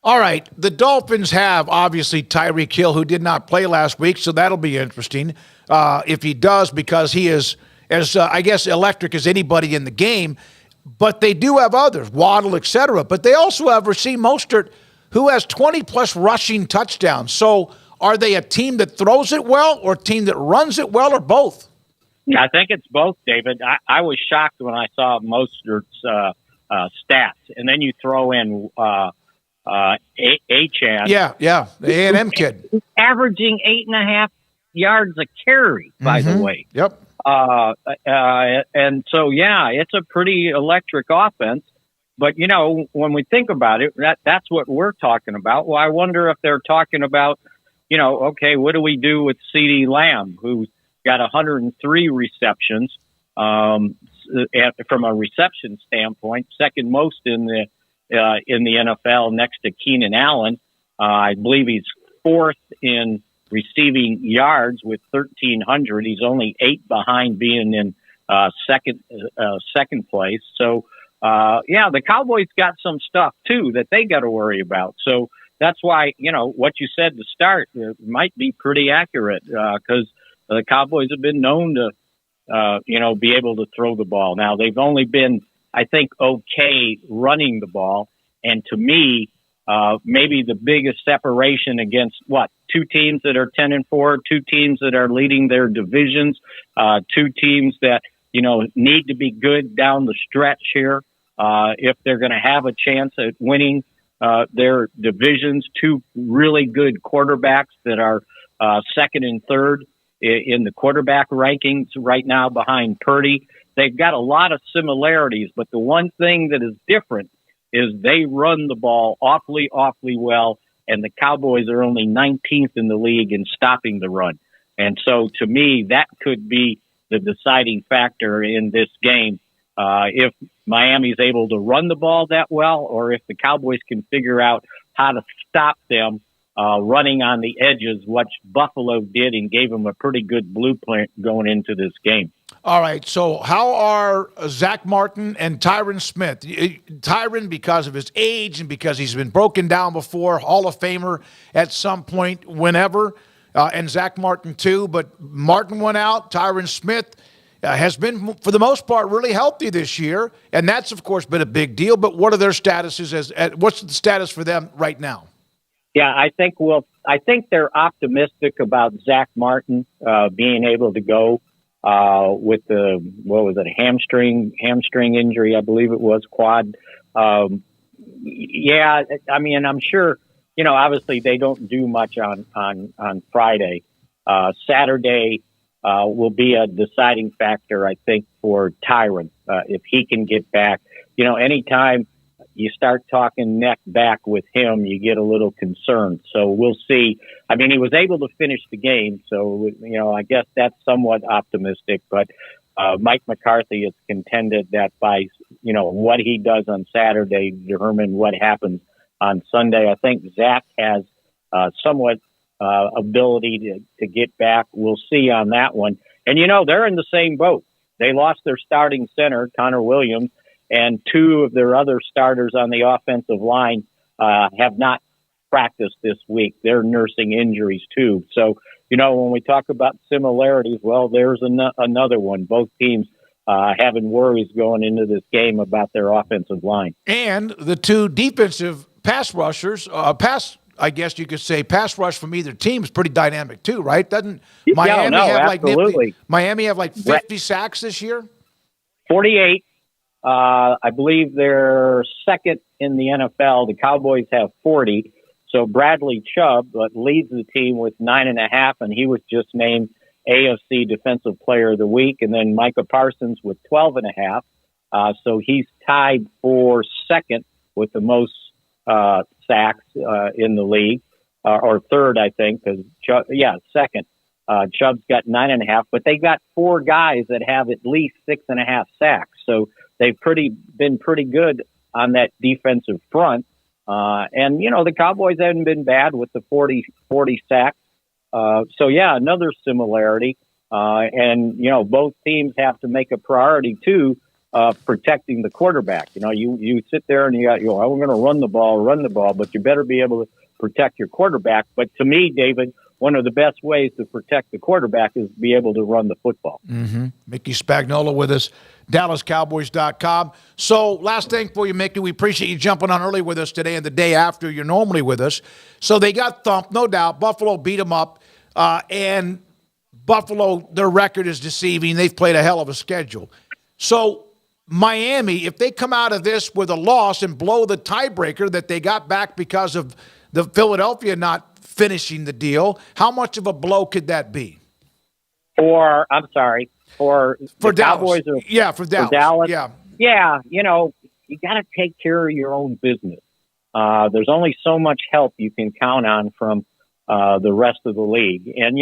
All right. The Dolphins have, obviously, Tyreek Hill, who did not play last week, so that'll be interesting if he does, because he is as, I guess, electric as anybody in the game. But they do have others, Waddle, etc. But they also have Raheem Mostert, who has 20-plus rushing touchdowns. So are they a team that throws it well or a team that runs it well, or both? I think it's both, David. I was shocked when I saw Mostert's stats. And then you throw in Achane. Yeah, the A&M kid. He's averaging 8.5 yards a carry, by the way. Yep. And so, yeah, it's a pretty electric offense. But, when we think about it, that's what we're talking about. Well, I wonder if they're talking about, okay, what do we do with CeeDee Lamb, who's got 103 receptions from a reception standpoint, second most in the NFL next to Keenan Allen. I believe he's fourth in receiving yards with 1,300. He's only 8 behind being in second place. So, the Cowboys got some stuff too that they got to worry about. So that's why, what you said to start might be pretty accurate, because the Cowboys have been known to, be able to throw the ball. Now, they've only been, I think, okay running the ball. And to me, maybe the biggest separation against two teams that are 10-4, two teams that are leading their divisions, two teams that, need to be good down the stretch here. If they're going to have a chance at winning, their divisions, two really good quarterbacks that are, second and third in the quarterback rankings right now behind Purdy. They've got a lot of similarities, but the one thing that is different is they run the ball awfully, awfully well, and the Cowboys are only 19th in the league in stopping the run. And so, to me, that could be the deciding factor in this game. If Miami's able to run the ball that well, or if the Cowboys can figure out how to stop them running on the edges, what Buffalo did and gave them a pretty good blueprint going into this game. All right, so how are Zach Martin and Tyron Smith? Tyron, because of his age and because he's been broken down before, Hall of Famer at some point, whenever, and Zach Martin too, but Martin went out. Tyron Smith has been, for the most part, really healthy this year, and that's, of course, been a big deal, but what are their statuses? What's the status for them right now? Yeah, I think they're optimistic about Zach Martin being able to go with a hamstring injury, I believe it was, quad. Yeah, I mean, I'm sure, obviously they don't do much on Friday. Saturday will be a deciding factor, I think, for Tyron, if he can get back. Anytime you start talking neck back with him, you get a little concerned. So we'll see. I mean, he was able to finish the game, so, I guess that's somewhat optimistic. But Mike McCarthy has contended that by, what he does on Saturday, determine what happens on Sunday. I think Zach has somewhat ability to get back. We'll see on that one. And, they're in the same boat. They lost their starting center, Connor Williams, and two of their other starters on the offensive line have not practiced this week. They're nursing injuries too. So, when we talk about similarities, well, there's another one. Both teams having worries going into this game about their offensive line. And the two defensive pass rushers, I guess you could say pass rush from either team is pretty dynamic too, right? Doesn't Miami have like 50 sacks this year? 48. I believe they're second in the NFL. The Cowboys have 40. So Bradley Chubb leads the team with 9.5, and he was just named AFC Defensive Player of the Week. And then Micah Parsons with 12.5. So he's tied for second with the most sacks in the league, or third, I think, because second. Chubb's got 9.5, but they got four guys that have at least 6.5 sacks. So they've been pretty good on that defensive front. And, the Cowboys haven't been bad with the 40 sacks. So, another similarity. And, both teams have to make a priority, too, of protecting the quarterback. You sit there and we're going to run the ball, but you better be able to protect your quarterback. But to me, David, one of the best ways to protect the quarterback is to be able to run the football. Mm-hmm. Mickey Spagnola with us, DallasCowboys.com. So last thing for you, Mickey, we appreciate you jumping on early with us today and the day after you're normally with us. So they got thumped, no doubt. Buffalo beat them up, and Buffalo, their record is deceiving. They've played a hell of a schedule. So Miami, if they come out of this with a loss and blow the tiebreaker that they got back because of the Philadelphia not finishing the deal, how much of a blow could that be? For Dallas. Cowboys for Dallas. Yeah, you got to take care of your own business. There's only so much help you can count on from the rest of the league. And,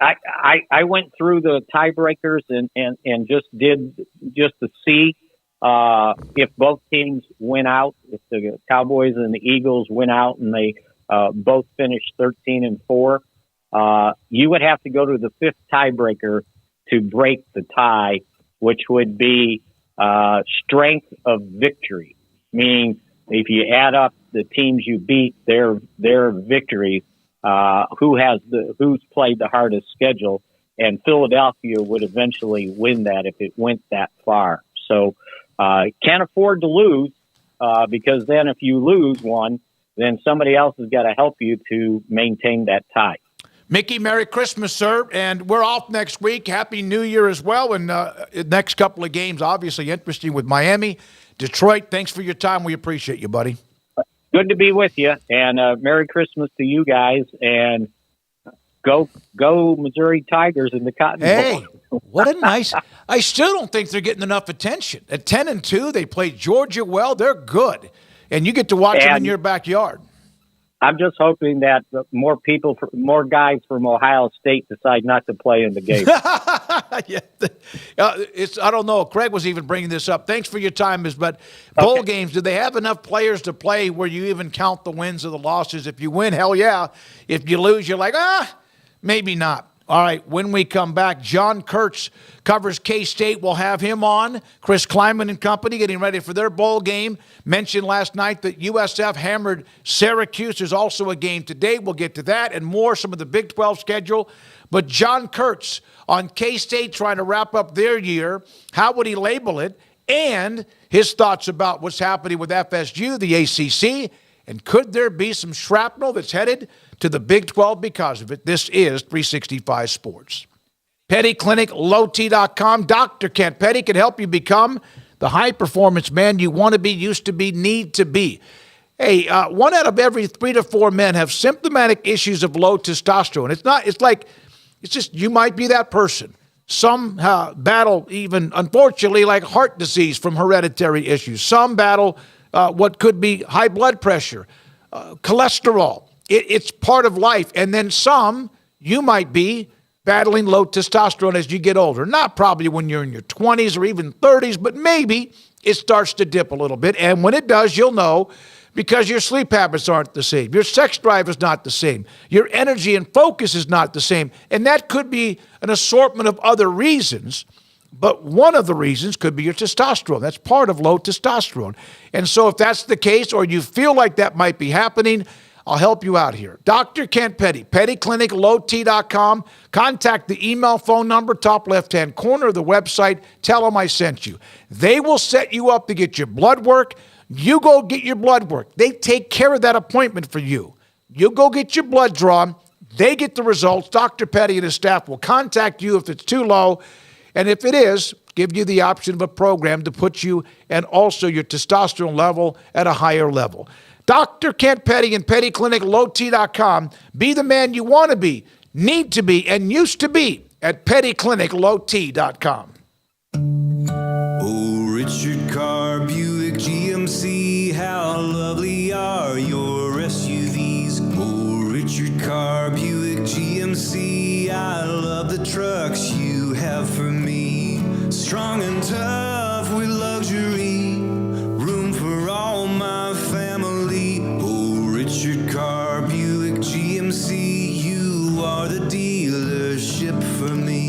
I went through the tiebreakers and just to see if both teams win out, if the Cowboys and the Eagles win out and they both finished 13-4, you would have to go to the fifth tiebreaker to break the tie, which would be strength of victory, meaning if you add up the teams you beat, their victories, who's played the hardest schedule, and Philadelphia would eventually win that if it went that far. So can't afford to lose. because then if you lose one, then somebody else has got to help you to maintain that tie. Mickey, Merry Christmas, sir. And we're off next week. Happy New Year as well. And next couple of games, obviously interesting with Miami. Detroit, thanks for your time. We appreciate you, buddy. Good to be with you. And Merry Christmas to you guys. And go Missouri Tigers in the Cotton Bowl. Hey, what a nice – I still don't think they're getting enough attention. At 10-2, they played Georgia well. They're good. And you get to watch them in your backyard. I'm just hoping that more guys from Ohio State decide not to play in the game. I don't know. Craig was even bringing this up. Thanks for your time, but bowl games, do they have enough players to play where you even count the wins or the losses? If you win, hell yeah. If you lose, you're like, maybe not. All right, when we come back, John Kurtz covers K-State. We'll have him on. Chris Kleiman and company getting ready for their bowl game. Mentioned last night that USF hammered Syracuse. There's also a game today. We'll get to that and more, some of the Big 12 schedule. But John Kurtz on K-State trying to wrap up their year. How would he label it? And his thoughts about what's happening with FSU, the ACC, and could there be some shrapnel that's headed to the Big 12 because of it? This is 365 Sports. Petty Clinic, lowt.com. Dr. Kent Petty can help you become the high-performance man you want to be, used to be, need to be. Hey, 1 out of every 3 to 4 men have symptomatic issues of low testosterone. It's just you might be that person. Some battle even, unfortunately, like heart disease from hereditary issues. Some battle what could be high blood pressure, cholesterol. It's part of life. And then some, you might be battling low testosterone as you get older. Not probably when you're in your 20s or even 30s, but maybe it starts to dip a little bit. And when it does, you'll know because your sleep habits aren't the same. Your sex drive is not the same. Your energy and focus is not the same. And that could be an assortment of other reasons. But one of the reasons could be your testosterone. That's part of low testosterone. And so if that's the case or you feel like that might be happening, I'll help you out here. Dr. Kent Petty, Petty Clinic, lowt.com. Contact the email, phone number, top left-hand corner of the website. Tell them I sent you. They will set you up to get your blood work. You go get your blood work. They take care of that appointment for you. You go get your blood drawn. They get the results. Dr. Petty and his staff will contact you if it's too low. And if it is, give you the option of a program to put you and also your testosterone level at a higher level. Dr. Kent Petty and Petty Clinic, lowt.com. Be the man you want to be, need to be, and used to be at pettycliniclowt.com. Oh, Richard Carr, Buick, GMC, how lovely are your SUVs. Oh, Richard Carr, Buick, GMC, I love the trucks you have for me. Strong and tough with luxury, room for all my family. Oh, Richard Carr, Buick, GMC, you are the dealership for me.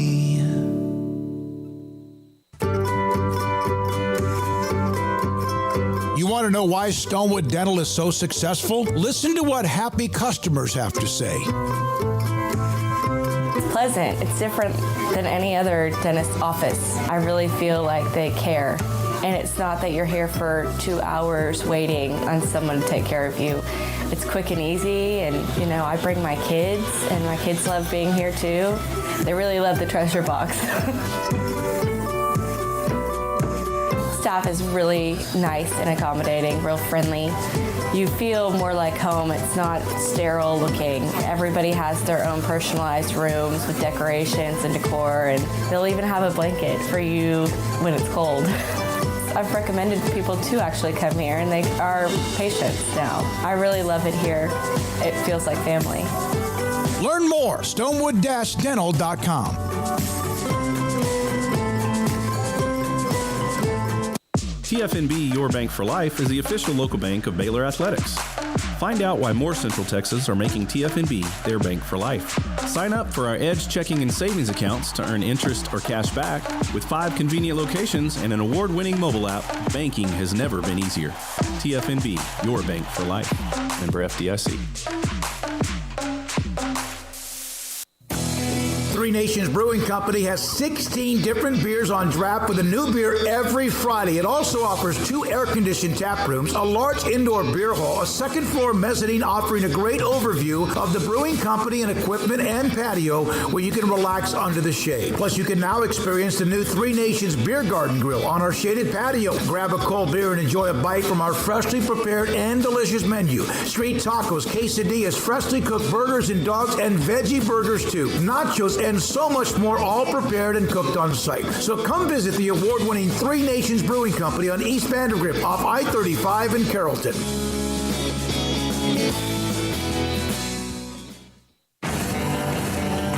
You want to know why Stonewood Dental is so successful? Listen to what happy customers have to say. It's pleasant. It's different than any other dentist office. I really feel like they care. And it's not that you're here for 2 hours waiting on someone to take care of you. It's quick and easy, and I bring my kids, and my kids love being here too. They really love the treasure box. Staff is really nice and accommodating, real friendly. You feel more like home. It's not sterile looking. Everybody has their own personalized rooms with decorations and decor, and they'll even have a blanket for you when it's cold. I've recommended people to actually come here, and they are patients now. I really love it here. It feels like family. Learn more, stonewood-dental.com. TFNB Your Bank for Life is the official local bank of Baylor Athletics. Find out why more Central Texas are making TFNB their bank for life. Sign up for our Edge checking and savings accounts to earn interest or cash back. With 5 convenient locations and an award-winning mobile app, banking has never been easier. TFNB, your bank for life. Member FDIC. Three Nations Brewing Company has 16 different beers on draft with a new beer every Friday. It also offers 2 air-conditioned tap rooms, a large indoor beer hall, a second-floor mezzanine offering a great overview of the brewing company and equipment and patio where you can relax under the shade. Plus, you can now experience the new Three Nations Beer Garden Grill on our shaded patio. Grab a cold beer and enjoy a bite from our freshly prepared and delicious menu. Street tacos, quesadillas, freshly cooked burgers and dogs, and veggie burgers too. Nachos and so much more, all prepared and cooked on site. So come visit the award-winning Three Nations Brewing Company on East Vandergrift off I-35 in Carrollton.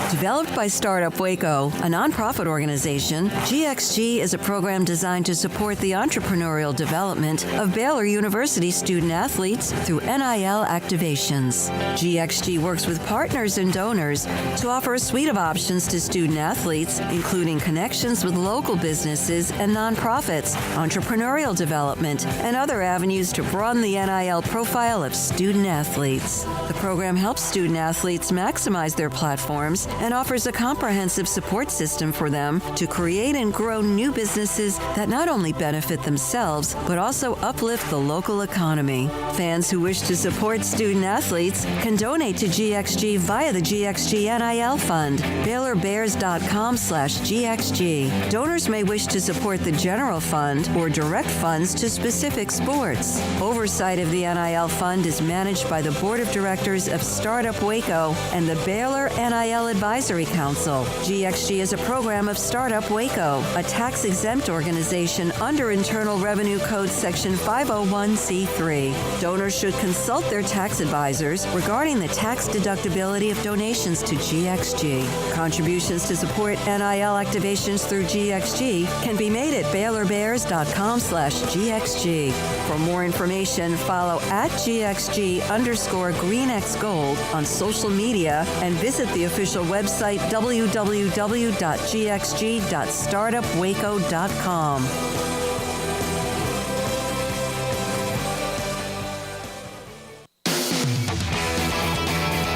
Developed by Startup Waco, a nonprofit organization, GXG is a program designed to support the entrepreneurial development of Baylor University student athletes through NIL activations. GXG works with partners and donors to offer a suite of options to student athletes, including connections with local businesses and nonprofits, entrepreneurial development, and other avenues to broaden the NIL profile of student athletes. The program helps student athletes maximize their platforms and offers a comprehensive support system for them to create and grow new businesses that not only benefit themselves, but also uplift the local economy. Fans who wish to support student athletes can donate to GXG via the GXG NIL Fund, BaylorBears.com/GXG. Donors may wish to support the general fund or direct funds to specific sports. Oversight of the NIL Fund is managed by the Board of Directors of Startup Waco and the Baylor NIL Advisory Council. GXG is a program of Startup Waco, a tax-exempt organization under Internal Revenue Code Section 501c3. Donors should consult their tax advisors regarding the tax deductibility of donations to GXG. Contributions to support NIL activations through GXG can be made at BaylorBears.com/GXG. For more information, follow @GXG_GreenXGold on social media and visit the official website www.gxg.startupwaco.com.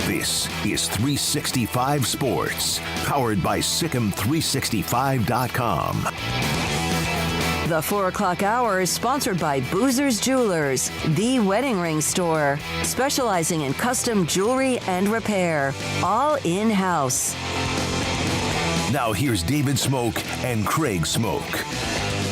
This is 365 Sports, powered by Sikkim365.com. The 4 o'clock hour is sponsored by Boozer's Jewelers, the wedding ring store, specializing in custom jewelry and repair, all in-house. Now here's David Smoke and Craig Smoke.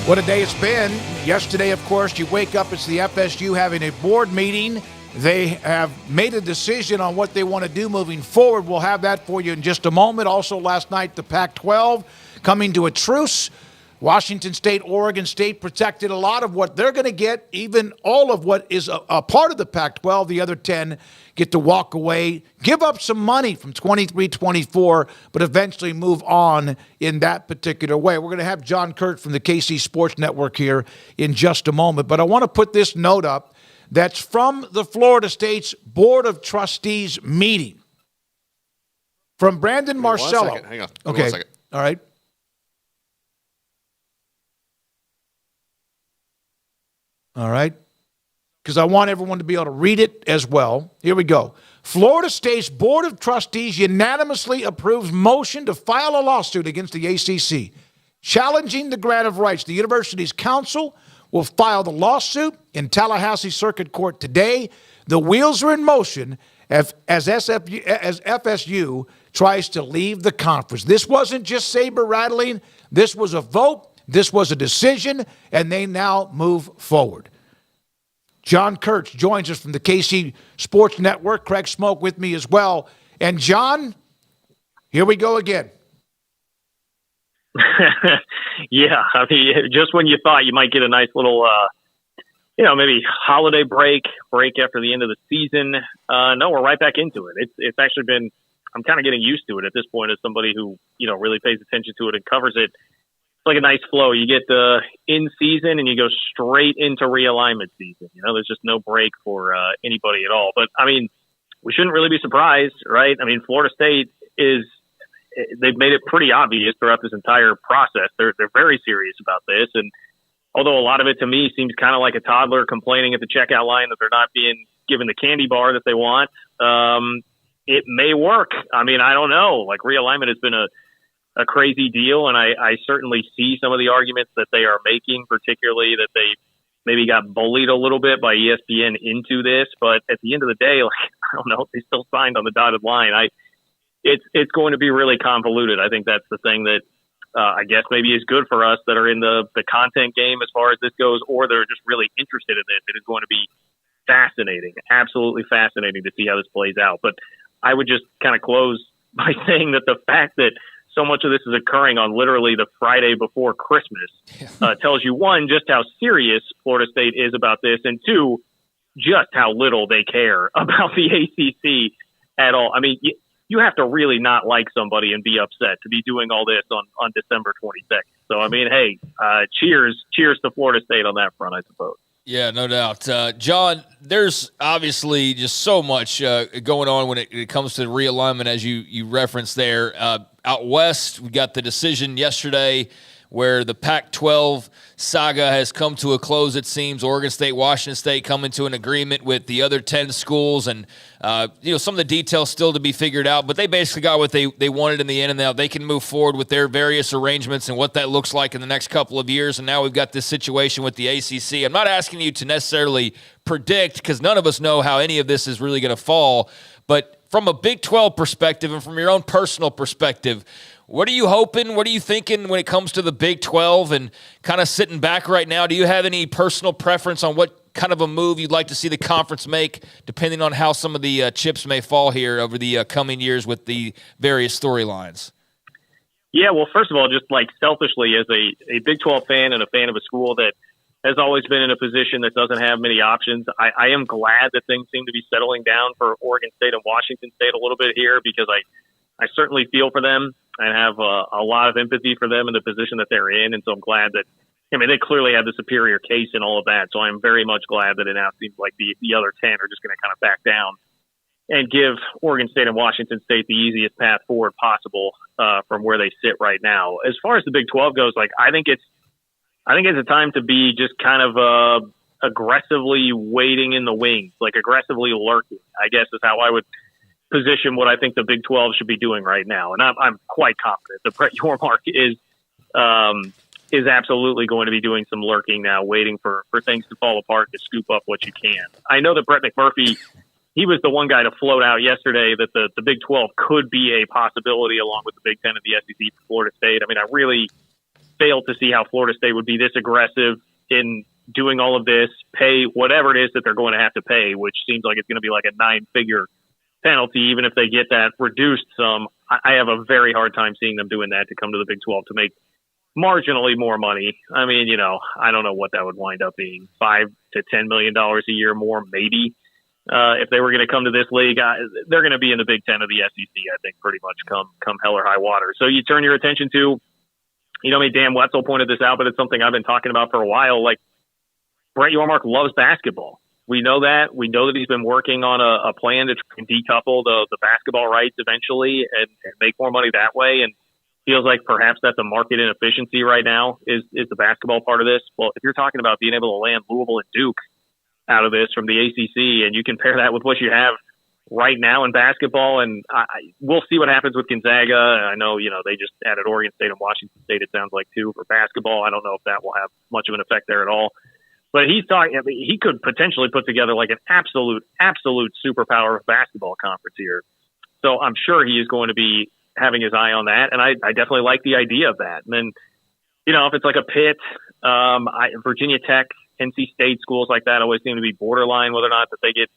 What a day it's been. Yesterday, of course, you wake up, it's the FSU having a board meeting. They have made a decision on what they want to do moving forward. We'll have that for you in just a moment. Also, last night, the Pac-12 coming to a truce. Washington State, Oregon State protected a lot of what they're going to get, even all of what is a part of the Pac-12. The other 10 get to walk away, give up some money from 23-24, but eventually move on in that particular way. We're going to have John Kurt from the KC Sports Network here in just a moment, but I want to put this note up that's from the Florida State's Board of Trustees meeting. From Brandon Marcello. 1 second. Hang on. Okay. 1 second. All right. All right. Because I want everyone to be able to read it as well. Here we go. Florida State's Board of Trustees unanimously approves motion to file a lawsuit against the ACC, challenging the grant of rights. The university's counsel will file the lawsuit in Tallahassee Circuit Court today. The wheels are in motion as FSU tries to leave the conference. This wasn't just saber rattling. This was a vote. This was a decision, and they now move forward. John Kurtz joins us from the KC Sports Network. Craig Smoke with me as well. And John, here we go again. Yeah, I mean, just when you thought you might get a nice little, maybe holiday break after the end of the season, no, we're right back into it. It's actually been, I'm kind of getting used to it at this point as somebody who, really pays attention to it and covers it. It's like a nice flow. You get the in season and you go straight into realignment season. There's just no break for anybody at all. But I mean, we shouldn't really be surprised, right? I mean, Florida State they've made it pretty obvious throughout this entire process. They're very serious about this. And although a lot of it to me seems kind of like a toddler complaining at the checkout line that they're not being given the candy bar that they want, it may work. I mean, I don't know. Like realignment has been a a crazy deal, and I certainly see some of the arguments that they are making, particularly that they maybe got bullied a little bit by ESPN into this. But at the end of the day, like, I don't know if they still signed on the dotted line. It's going to be really convoluted. I think that's the thing that I guess maybe is good for us that are in the content game as far as this goes, or they're just really interested in this. It is going to be fascinating, absolutely fascinating to see how this plays out. But I would just kind of close by saying that the fact that so much of this is occurring on literally the Friday before Christmas tells you, one, just how serious Florida State is about this, and two, just how little they care about the ACC at all. I mean, you have to really not like somebody and be upset to be doing all this on December 22nd. So, I mean, hey, cheers to Florida State on that front, I suppose. Yeah, no doubt. John, there's obviously just so much going on when it comes to the realignment, as you referenced there. Out west, we got the decision yesterday where the Pac-12 saga has come to a close, it seems. Oregon State, Washington State coming to an agreement with the other 10 schools, and some of the details still to be figured out, but they basically got what they wanted in the end, and now they can move forward with their various arrangements and what that looks like in the next couple of years. And now we've got this situation with the ACC. I'm not asking you to necessarily predict, because none of us know how any of this is really going to fall, but from a Big 12 perspective and from your own personal perspective, what are you hoping? What are you thinking when it comes to the Big 12 and kind of sitting back right now? Do you have any personal preference on what kind of a move you'd like to see the conference make, depending on how some of the chips may fall here over the coming years with the various storylines? Yeah, well, first of all, just like selfishly as a Big 12 fan and a fan of a school that has always been in a position that doesn't have many options, I am glad that things seem to be settling down for Oregon State and Washington State a little bit here, because I certainly feel for them and have a lot of empathy for them in the position that they're in. And so I'm glad that, I mean, they clearly have the superior case and all of that. So I'm very much glad that it now seems like the other 10 are just going to kind of back down and give Oregon State and Washington State the easiest path forward possible from where they sit right now. As far as the Big 12 goes, like, I think it's a time to be just kind of aggressively waiting in the wings, like aggressively lurking, I guess is how I would position what I think the Big 12 should be doing right now. And I'm quite confident that Brett Yormark is absolutely going to be doing some lurking now, waiting for things to fall apart to scoop up what you can. I know that Brett McMurphy, he was the one guy to float out yesterday that the Big 12 could be a possibility along with the Big 10 and the SEC for Florida State. I mean, I really failed to see how Florida State would be this aggressive in doing all of this, pay whatever it is that they're going to have to pay, which seems like it's going to be like a 9-figure penalty, even if they get that reduced some. I have a very hard time seeing them doing that to come to the Big 12 to make marginally more money. I mean, I don't know what that would wind up being, $5 to $10 million a year more, maybe. If they were going to come to this league, they're going to be in the Big 10 of the SEC, I think, pretty much come hell or high water. So you turn your attention to, Dan Wetzel pointed this out, but it's something I've been talking about for a while. Like, Brett Yormark loves basketball. We know that. We know that he's been working on a plan to decouple the basketball rights eventually and make more money that way. And feels like perhaps that's a market inefficiency right now is the basketball part of this. Well, if you're talking about being able to land Louisville and Duke out of this from the ACC, and you compare that with what you have right now in basketball, and we'll see what happens with Gonzaga. I know, they just added Oregon State and Washington State, it sounds like, too, for basketball. I don't know if that will have much of an effect there at all. But he's talking, he could potentially put together like an absolute superpower basketball conference here. So I'm sure he is going to be having his eye on that. And I definitely like the idea of that. And then, if it's like a Pitt, Virginia Tech, NC State, schools like that always seem to be borderline whether or not that they get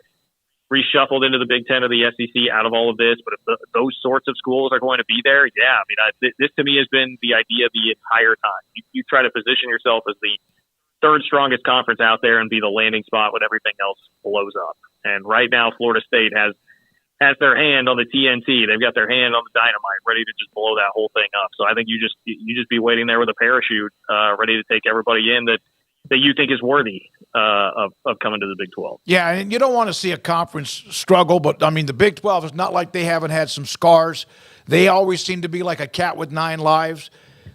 reshuffled into the Big 10 or the SEC out of all of this. But if those sorts of schools are going to be there, yeah, this to me has been the idea the entire time. You try to position yourself as the third strongest conference out there and be the landing spot when everything else blows up. And right now, Florida State has their hand on the TNT. They've got their hand on the dynamite, ready to just blow that whole thing up. So I think you just be waiting there with a parachute, ready to take everybody in that you think is worthy of coming to the Big 12. Yeah, and you don't want to see a conference struggle, but I mean, the Big 12 is not like they haven't had some scars. They always seem to be like a cat with 9 lives.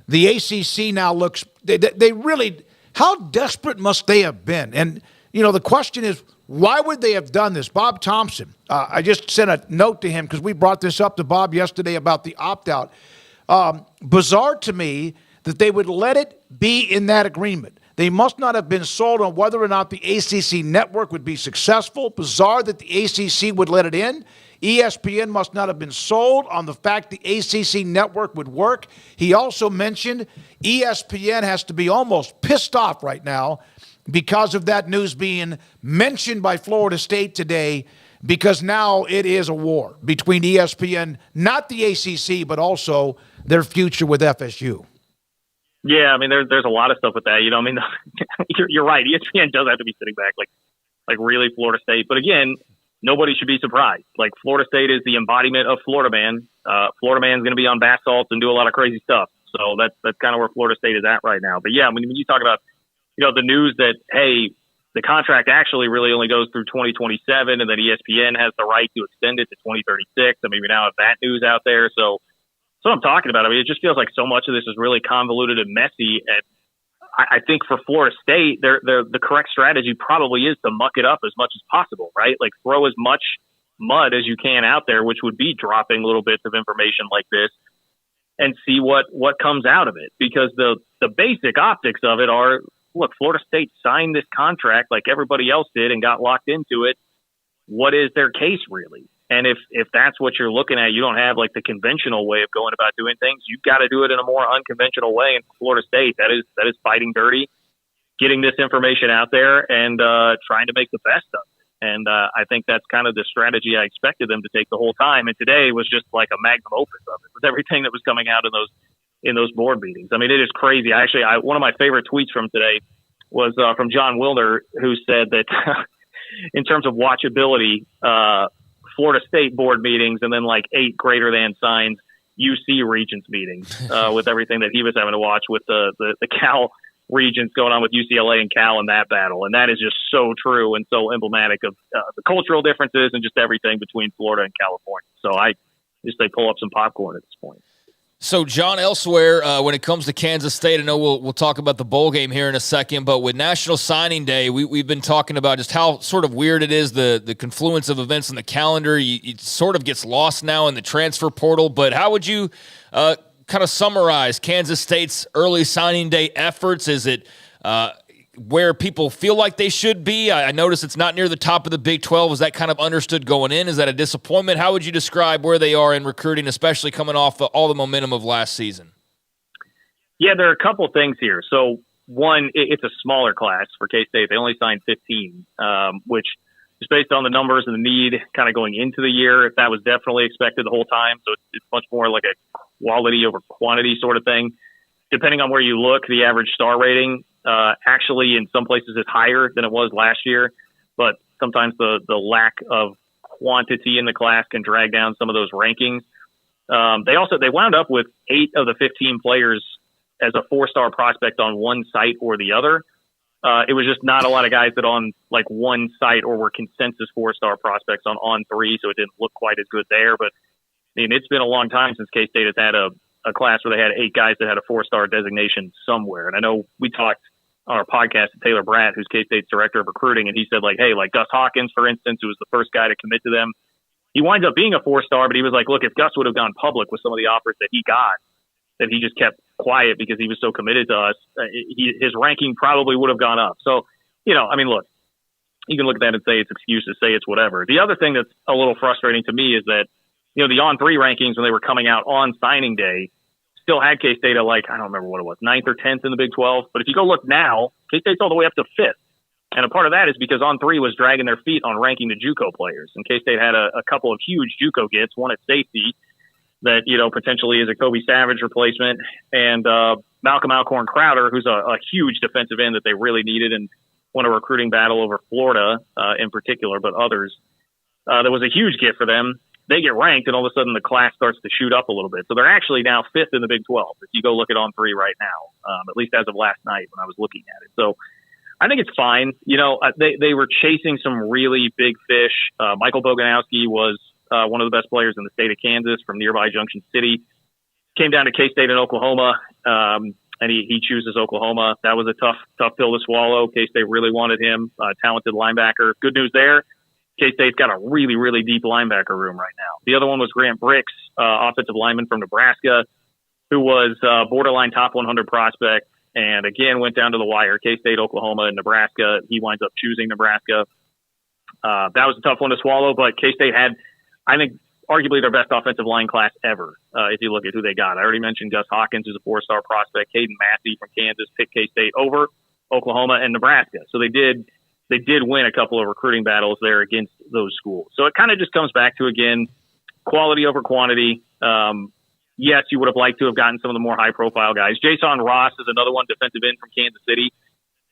The ACC now looks, they really, how desperate must they have been? And, the question is, why would they have done this? Bob Thompson, I just sent a note to him because we brought this up to Bob yesterday about the opt-out. bizarre to me that they would let it be in that agreement. They must not have been sold on whether or not the ACC network would be successful. Bizarre that the ACC would let it in. ESPN must not have been sold on the fact the ACC network would work. He also mentioned ESPN has to be almost pissed off right now because of that news being mentioned by Florida State today, because now it is a war between ESPN, not the ACC, but also their future with FSU. Yeah, I mean, there's a lot of stuff with that. I mean, you're right. ESPN does have to be sitting back, like really Florida State. But again, nobody should be surprised. Like, Florida State is the embodiment of Florida Man. Florida Man's going to be on bath salts and do a lot of crazy stuff. So that's kind of where Florida State is at right now. But yeah, when you talk about, the news that, hey, the contract actually really only goes through 2027, and then ESPN has the right to extend it to 2036. I mean, we now have that news out there. So that's what I'm talking about. I mean, it just feels like so much of this is really convoluted and messy. And I think for Florida State, the correct strategy probably is to muck it up as much as possible, right? Like, throw as much mud as you can out there, which would be dropping little bits of information like this, and see what comes out of it. Because the basic optics of it are, look, Florida State signed this contract like everybody else did and got locked into it. What is their case really? And if that's what you're looking at, you don't have like the conventional way of going about doing things. You've got to do it in a more unconventional way. And Florida State, that is fighting dirty, getting this information out there and trying to make the best of it. And I think that's kind of the strategy I expected them to take the whole time. And today was just like a magnum opus of it, with everything that was coming out in those board meetings. I mean, it is crazy. One of my favorite tweets from today was from John Wilner, who said that in terms of watchability, Florida State board meetings, and then like 8 greater than signs UC Regents meetings with everything that he was having to watch with the Cal Regents going on with UCLA and Cal in that battle. And that is just so true and so emblematic of the cultural differences and just everything between Florida and California. So I just say pull up some popcorn at this point. So, John, elsewhere, when it comes to Kansas State, I know we'll talk about the bowl game here in a second, but with National Signing Day, we've been talking about just how sort of weird it is, the confluence of events in the calendar. It sort of gets lost now in the transfer portal, but how would you kind of summarize Kansas State's early signing day efforts? Is it where people feel like they should be? I noticed it's not near the top of the Big 12. Is that kind of understood going in? Is that a disappointment? How would you describe where they are in recruiting, especially coming off all the momentum of last season? Yeah, there are a couple things here. So, one, it's a smaller class for K-State. They only signed 15, which is based on the numbers and the need kind of going into the year. That was definitely expected the whole time. So it's much more like a quality over quantity sort of thing. Depending on where you look, the average star rating actually in some places is higher than it was last year, but sometimes the lack of quantity in the class can drag down some of those rankings. They wound up with 8 of the 15 players as a 4-star prospect on one site or the other. It was just not a lot of guys that on like one site or were consensus 4-star prospects on 3, so it didn't look quite as good there. But I mean, it's been a long time since K-State has had a class where they had 8 guys that had a 4-star designation somewhere. And I know we talked on our podcast to Taylor Bratt, who's K-State's director of recruiting, and he said, like, hey, like Gus Hawkins, for instance, who was the first guy to commit to them, he winds up being a 4-star, but he was like, look, if Gus would have gone public with some of the offers that he got, that he just kept quiet because he was so committed to us, his ranking probably would have gone up. So, I mean, look, you can look at that and say it's excuses, say it's whatever. The other thing that's a little frustrating to me is that, the on-3 rankings when they were coming out on signing day still had K-State at like, I don't remember what it was, 9th or 10th in the Big 12. But if you go look now, K-State's all the way up to 5th. And a part of that is because on-3 was dragging their feet on ranking the JUCO players. And K-State had a couple of huge JUCO gets, one at safety that, potentially is a Kobe Savage replacement, and Malcolm Alcorn Crowder, who's a huge defensive end that they really needed and won a recruiting battle over Florida in particular, but others. That was a huge get for them. They get ranked, and all of a sudden the class starts to shoot up a little bit. So they're actually now 5th in the Big 12, if you go look at on-3 right now, at least as of last night when I was looking at it. So I think it's fine. They were chasing some really big fish. Michael Boganowski was one of the best players in the state of Kansas from nearby Junction City. Came down to K-State in Oklahoma, and he chooses Oklahoma. That was a tough pill to swallow. K-State really wanted him, talented linebacker. Good news there. K-State's got a really, really deep linebacker room right now. The other one was Grant Bricks, offensive lineman from Nebraska. who was borderline top 100 prospect, and again went down to the wire. K-State, Oklahoma, and Nebraska. He winds up choosing Nebraska. That was a tough one to swallow, but K-State had, I think, arguably their best offensive line class ever, if you look at who they got. I already mentioned Gus Hawkins, who's a 4-star prospect. Caden Massey from Kansas picked K-State over Oklahoma and Nebraska. So they did win a couple of recruiting battles there against those schools. So it kind of just comes back to, again, quality over quantity. Yes, you would have liked to have gotten some of the more high-profile guys. Jason Ross is another one, defensive end from Kansas City,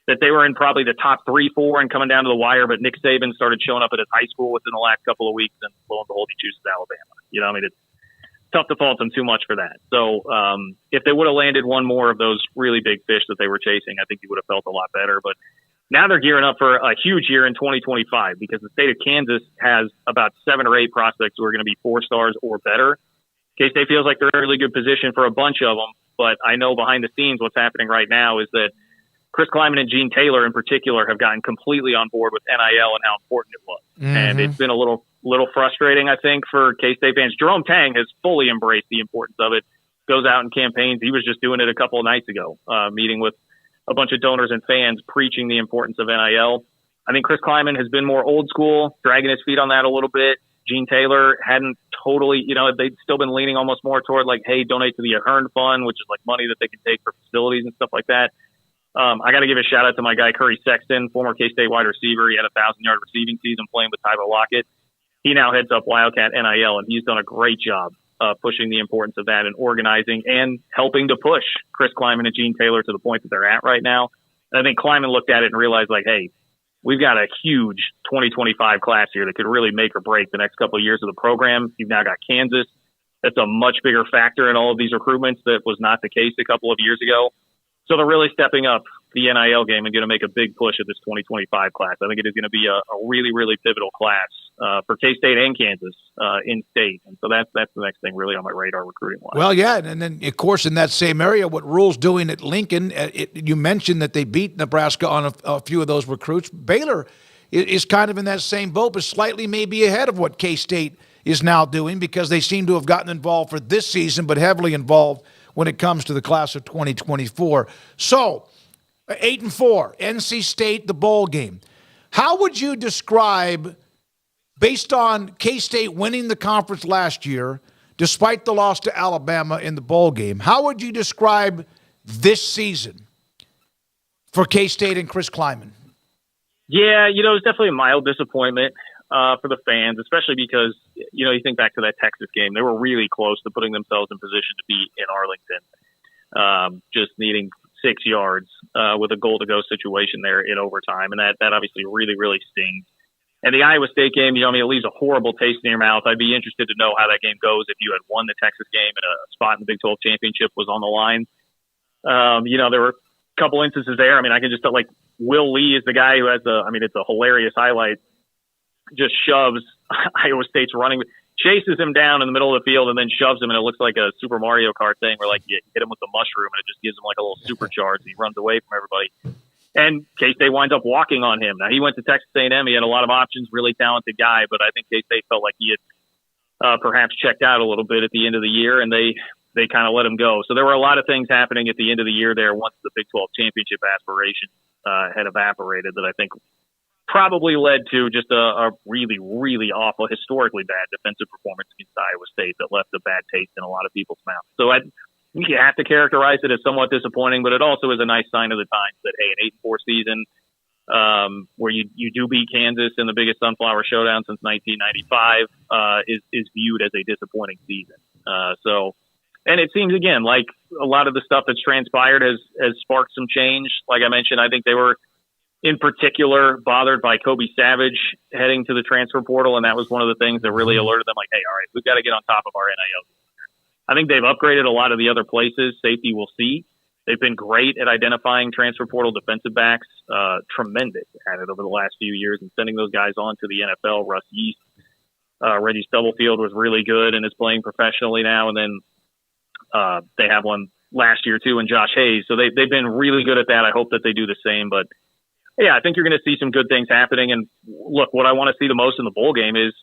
that they were in probably the top 3-4 and coming down to the wire, but Nick Saban started showing up at his high school within the last couple of weeks, and lo and behold, he chooses Alabama. It's tough to fault them too much for that. So if they would have landed one more of those really big fish that they were chasing, I think he would have felt a lot better. But now they're gearing up for a huge year in 2025 because the state of Kansas has about 7 or 8 prospects who are going to be 4 stars or better. K-State feels like they're in a really good position for a bunch of them, but I know behind the scenes what's happening right now is that Chris Kleiman and Gene Taylor in particular have gotten completely on board with NIL and how important it was. Mm-hmm. And it's been a little frustrating, I think, for K-State fans. Jerome Tang has fully embraced the importance of it, goes out and campaigns. He was just doing it a couple of nights ago, meeting with a bunch of donors and fans, preaching the importance of NIL. I think Chris Kleiman has been more old school, dragging his feet on that a little bit. Gene Taylor hadn't totally, they'd still been leaning almost more toward like, hey, donate to the Ahern Fund, which is like money that they can take for facilities and stuff like that. I got to give a shout out to my guy, Curry Sexton, former K-State wide receiver. He had a 1,000-yard receiving season playing with Tyler Lockett. He now heads up Wildcat NIL, and he's done a great job pushing the importance of that and organizing and helping to push Chris Kleiman and Gene Taylor to the point that they're at right now. And I think Kleiman looked at it and realized, like, hey, we've got a huge 2025 class here that could really make or break the next couple of years of the program. You've now got Kansas. That's a much bigger factor in all of these recruitments that was not the case a couple of years ago. So they're really stepping up the NIL game and going to make a big push at this 2025 class. I think it is going to be a really, really pivotal class for K-State and Kansas in state. And so that's the next thing really on my radar recruiting-wise. Well, yeah, and then, of course, in that same area, what Rule's doing at Lincoln, you mentioned that they beat Nebraska on a few of those recruits. Baylor is kind of in that same boat, but slightly maybe ahead of what K-State is now doing because they seem to have gotten involved for this season, but heavily involved when it comes to the class of 2024. So, 8-4, NC State, the bowl game. How would you describe, based on K-State winning the conference last year, despite the loss to Alabama in the bowl game, how would you describe this season for K-State and Chris Kleiman? Yeah, it's definitely a mild disappointment for the fans, especially because, you think back to that Texas game. They were really close to putting themselves in position to be in Arlington, just needing 6 yards with a goal-to-go situation there in overtime. And that obviously really, really stings. And the Iowa State game, it leaves a horrible taste in your mouth. I'd be interested to know how that game goes if you had won the Texas game and a spot in the Big 12 championship was on the line. There were a couple instances there. I can just tell, like, Will Lee is the guy who has it's a hilarious highlight, just shoves Iowa State's running, chases him down in the middle of the field and then shoves him, and it looks like a Super Mario Kart thing where, like, you hit him with the mushroom and it just gives him like a little supercharge and he runs away from everybody. And K-State winds up walking on him. Now, he went to Texas A&M. He had a lot of options, really talented guy, but I think K-State felt like he had perhaps checked out a little bit at the end of the year, and they kind of let him go. So there were a lot of things happening at the end of the year there once the Big 12 championship aspiration had evaporated that I think probably led to just a really, really awful, historically bad defensive performance against Iowa State that left a bad taste in a lot of people's mouths. So you have to characterize it as somewhat disappointing, but it also is a nice sign of the times that, hey, an 8-4 season where you do beat Kansas in the biggest Sunflower Showdown since 1995 is viewed as a disappointing season. And it seems, again, like a lot of the stuff that's transpired has sparked some change. Like I mentioned, I think they were in particular bothered by Kobe Savage heading to the transfer portal, and that was one of the things that really alerted them, like, hey, all right, we've got to get on top of our NIL. I think they've upgraded a lot of the other places. Safety, we'll see. They've been great at identifying transfer portal defensive backs, tremendous at it over the last few years and sending those guys on to the NFL. Russ Yeast, Reggie Stubblefield was really good and is playing professionally now, and then they have one last year too in Josh Hayes. So they've been really good at that. I hope that they do the same, but yeah, I think you're going to see some good things happening. And look, what I want to see the most in the bowl game is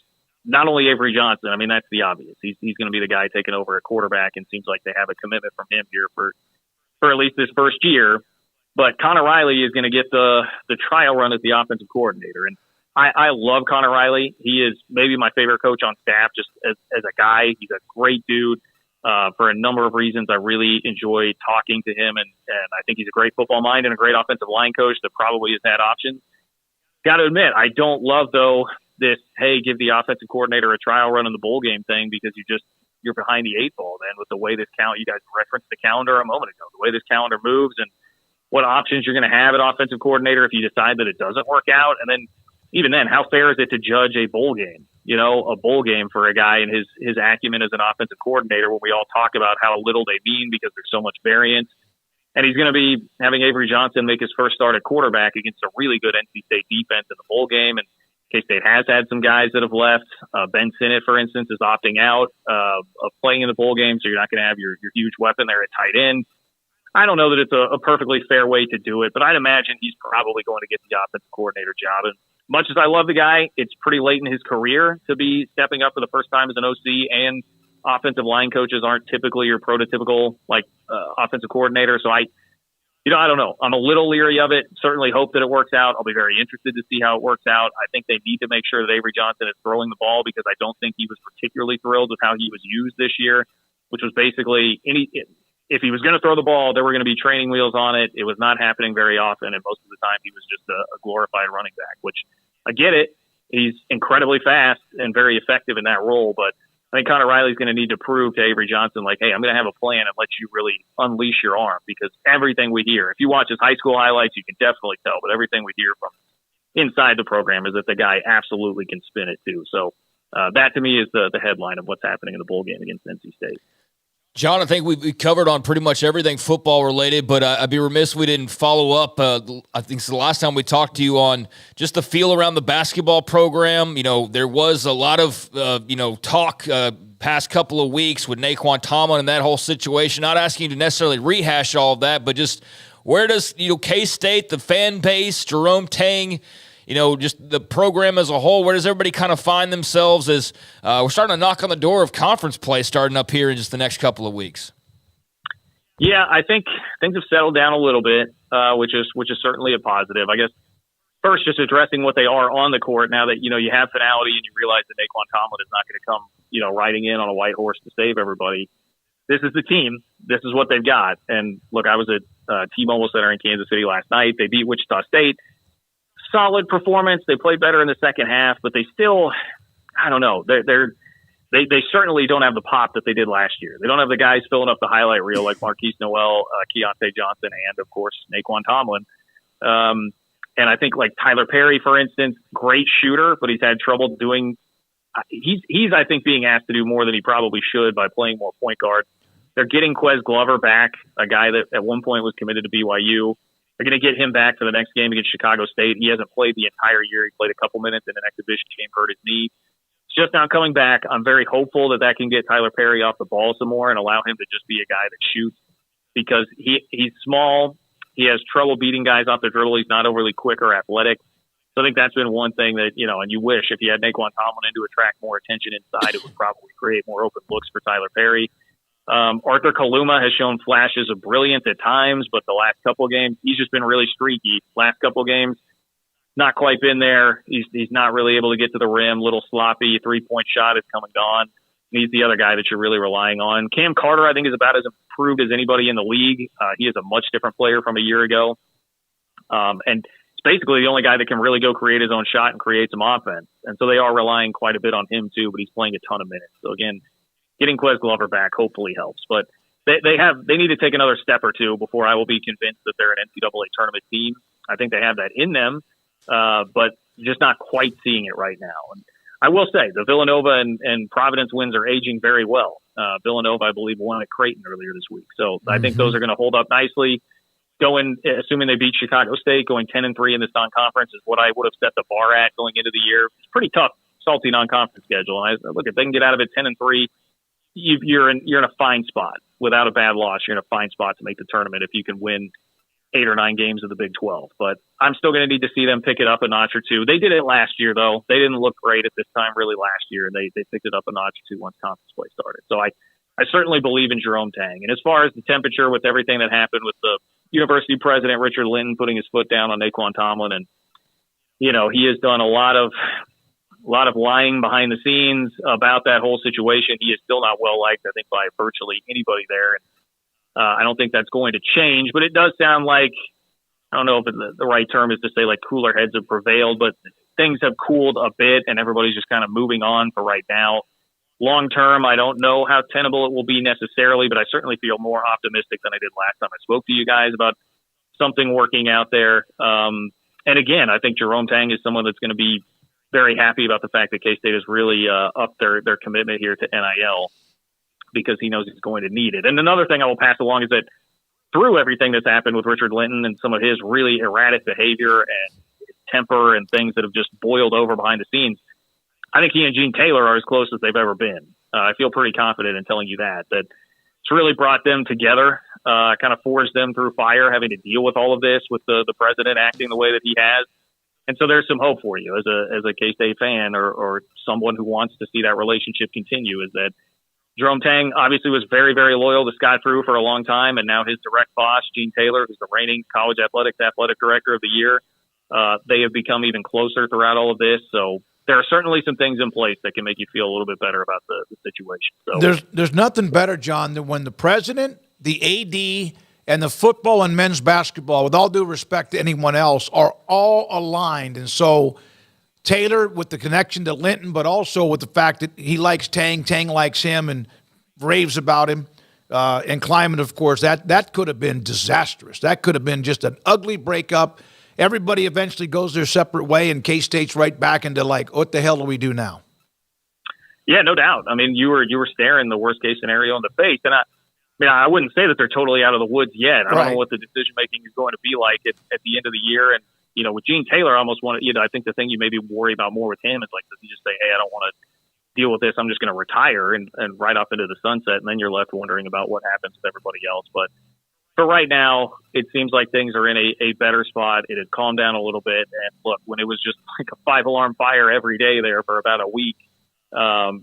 not only Avery Johnson, I mean, that's the obvious. He's going to be the guy taking over at quarterback, and seems like they have a commitment from him here for at least this first year. But Connor Riley is going to get the trial run as the offensive coordinator. And I love Connor Riley. He is maybe my favorite coach on staff, just as a guy. He's a great dude. For a number of reasons, I really enjoy talking to him, and I think he's a great football mind and a great offensive line coach that probably has had options. Got to admit, I don't love, though, this, hey, give the offensive coordinator a trial run in the bowl game thing, because you're behind the eight ball then with the way you guys referenced the calendar a moment ago, the way this calendar moves and what options you're going to have at offensive coordinator if you decide that it doesn't work out. And then even then, how fair is it to judge a bowl game? A bowl game for a guy and his acumen as an offensive coordinator, when we all talk about how little they mean because there's so much variance. And he's going to be having Avery Johnson make his first start at quarterback against a really good NC State defense in the bowl game. And K-State has had some guys that have left. Ben Sinnott, for instance, is opting out of playing in the bowl game, so you're not going to have your huge weapon there at tight end. I don't know that it's a perfectly fair way to do it, but I'd imagine he's probably going to get the offensive coordinator job. And much as I love the guy, it's pretty late in his career to be stepping up for the first time as an OC, and offensive line coaches aren't typically your prototypical offensive coordinator. So I don't know. I'm a little leery of it. Certainly hope that it works out. I'll be very interested to see how it works out. I think they need to make sure that Avery Johnson is throwing the ball, because I don't think he was particularly thrilled with how he was used this year, which was basically if he was going to throw the ball, there were going to be training wheels on it. It was not happening very often, and most of the time he was just a glorified running back, which I get it. He's incredibly fast and very effective in that role, but I think Connor Riley's going to need to prove to Avery Johnson, like, hey, I'm going to have a plan and let you really unleash your arm, because everything we hear, if you watch his high school highlights, you can definitely tell, but everything we hear from inside the program is that the guy absolutely can spin it too. So that to me is the headline of what's happening in the bowl game against NC State. John, I think we covered on pretty much everything football related, but I'd be remiss if we didn't follow up. I think it's the last time we talked to you on just the feel around the basketball program. There was a lot of, talk past couple of weeks with Naquan Tomlin and that whole situation. Not asking you to necessarily rehash all of that, but just where does, K-State, the fan base, Jerome Tang, just the program as a whole, where does everybody kind of find themselves as we're starting to knock on the door of conference play starting up here in just the next couple of weeks? Yeah, I think things have settled down a little bit, which is certainly a positive. I guess first, just addressing what they are on the court now that, you have finality and you realize that Naquan Tomlin is not going to come, riding in on a white horse to save everybody. This is the team. This is what they've got. And look, I was at T-Mobile Center in Kansas City last night. They beat Wichita State. Solid performance. They played better in the second half, but they still, I don't know. They certainly don't have the pop that they did last year. They don't have the guys filling up the highlight reel like Marquise Noel, Keontae Johnson, and of course Naquan Tomlin. And I think like Tyler Perry, for instance, great shooter, but he's had trouble doing. He's I think being asked to do more than he probably should by playing more point guard. They're getting Quez Glover back, a guy that at one point was committed to BYU. They're going to get him back for the next game against Chicago State. He hasn't played the entire year. He played a couple minutes in an exhibition game, hurt his knee. It's just not coming back. I'm very hopeful that can get Tyler Perry off the ball some more and allow him to just be a guy that shoots, because he's small. He has trouble beating guys off the dribble. He's not overly quick or athletic. So I think that's been one thing that, and you wish if you had Naquan Tomlin in to attract more attention inside, it would probably create more open looks for Tyler Perry. Arthur Kaluma has shown flashes of brilliance at times, but the last couple of games, he's just been really streaky. Last couple of games, not quite been there. He's not really able to get to the rim, little sloppy. 3-point shot has come and gone. He's the other guy that you're really relying on. Cam Carter, I think, is about as improved as anybody in the league. He is a much different player from a year ago. And it's basically the only guy that can really go create his own shot and create some offense. And so they are relying quite a bit on him too, but he's playing a ton of minutes. So again, getting Quez Glover back hopefully helps, but they need to take another step or two before I will be convinced that they're an NCAA tournament team. I think they have that in them, but just not quite seeing it right now. And I will say the Villanova and Providence wins are aging very well. Villanova, I believe, won at Creighton earlier this week. So I think those are going to hold up nicely. Assuming they beat Chicago State, going 10-3 in this non-conference is what I would have set the bar at going into the year. It's pretty tough, salty non-conference schedule. And if they can get out of it 10-3, you're in a fine spot. Without a bad loss, you're in a fine spot to make the tournament if you can win 8 or 9 games of the Big 12. But I'm still going to need to see them pick it up a notch or two. They did it last year, though. They didn't look great at this time really last year, and they picked it up a notch or two once conference play started. So I certainly believe in Jerome Tang. And as far as the temperature with everything that happened with the university president, Richard Linton, putting his foot down on Naquan Tomlin, and, he has done a lot of lying behind the scenes about that whole situation. He is still not well liked, I think, by virtually anybody there. And I don't think that's going to change, but it does sound like, I don't know if the right term is to say like cooler heads have prevailed, but things have cooled a bit and everybody's just kind of moving on for right now. Long term, I don't know how tenable it will be necessarily, but I certainly feel more optimistic than I did last time I spoke to you guys about something working out there. And again, I think Jerome Tang is someone that's going to be very happy about the fact that K-State has really upped their commitment here to NIL, because he knows he's going to need it. And another thing I will pass along is that through everything that's happened with Richard Linton and some of his really erratic behavior and temper and things that have just boiled over behind the scenes, I think he and Gene Taylor are as close as they've ever been. I feel pretty confident in telling you that it's really brought them together, kind of forged them through fire, having to deal with all of this with the president acting the way that he has. And so there's some hope for you as a K-State fan or someone who wants to see that relationship continue, is that Jerome Tang obviously was very, very loyal to Scott Drew for a long time, and now his direct boss, Gene Taylor, who's the reigning college athletics athletic director of the year, they have become even closer throughout all of this. So there are certainly some things in place that can make you feel a little bit better about the situation. So there's nothing better, John, than when the president, the AD, and the football and men's basketball, with all due respect to anyone else, are all aligned. And so Taylor with the connection to Linton, but also with the fact that he likes Tang likes him and raves about him, and Kleiman, of course, that could have been disastrous. That could have been just an ugly breakup. Everybody eventually goes their separate way, and K-State's right back into like, what the hell do we do now? Yeah, no doubt. I mean, you were staring the worst case scenario in the face, and I wouldn't say that they're totally out of the woods yet. I don't know what the decision making is going to be like at the end of the year. And with Gene Taylor, I almost want to, I think the thing you maybe worry about more with him is like, does he just say, hey, I don't want to deal with this. I'm just going to retire and ride off into the sunset. And then you're left wondering about what happens with everybody else. But for right now, it seems like things are in a better spot. It had calmed down a little bit. And look, when it was just like a 5-alarm fire every day there for about a week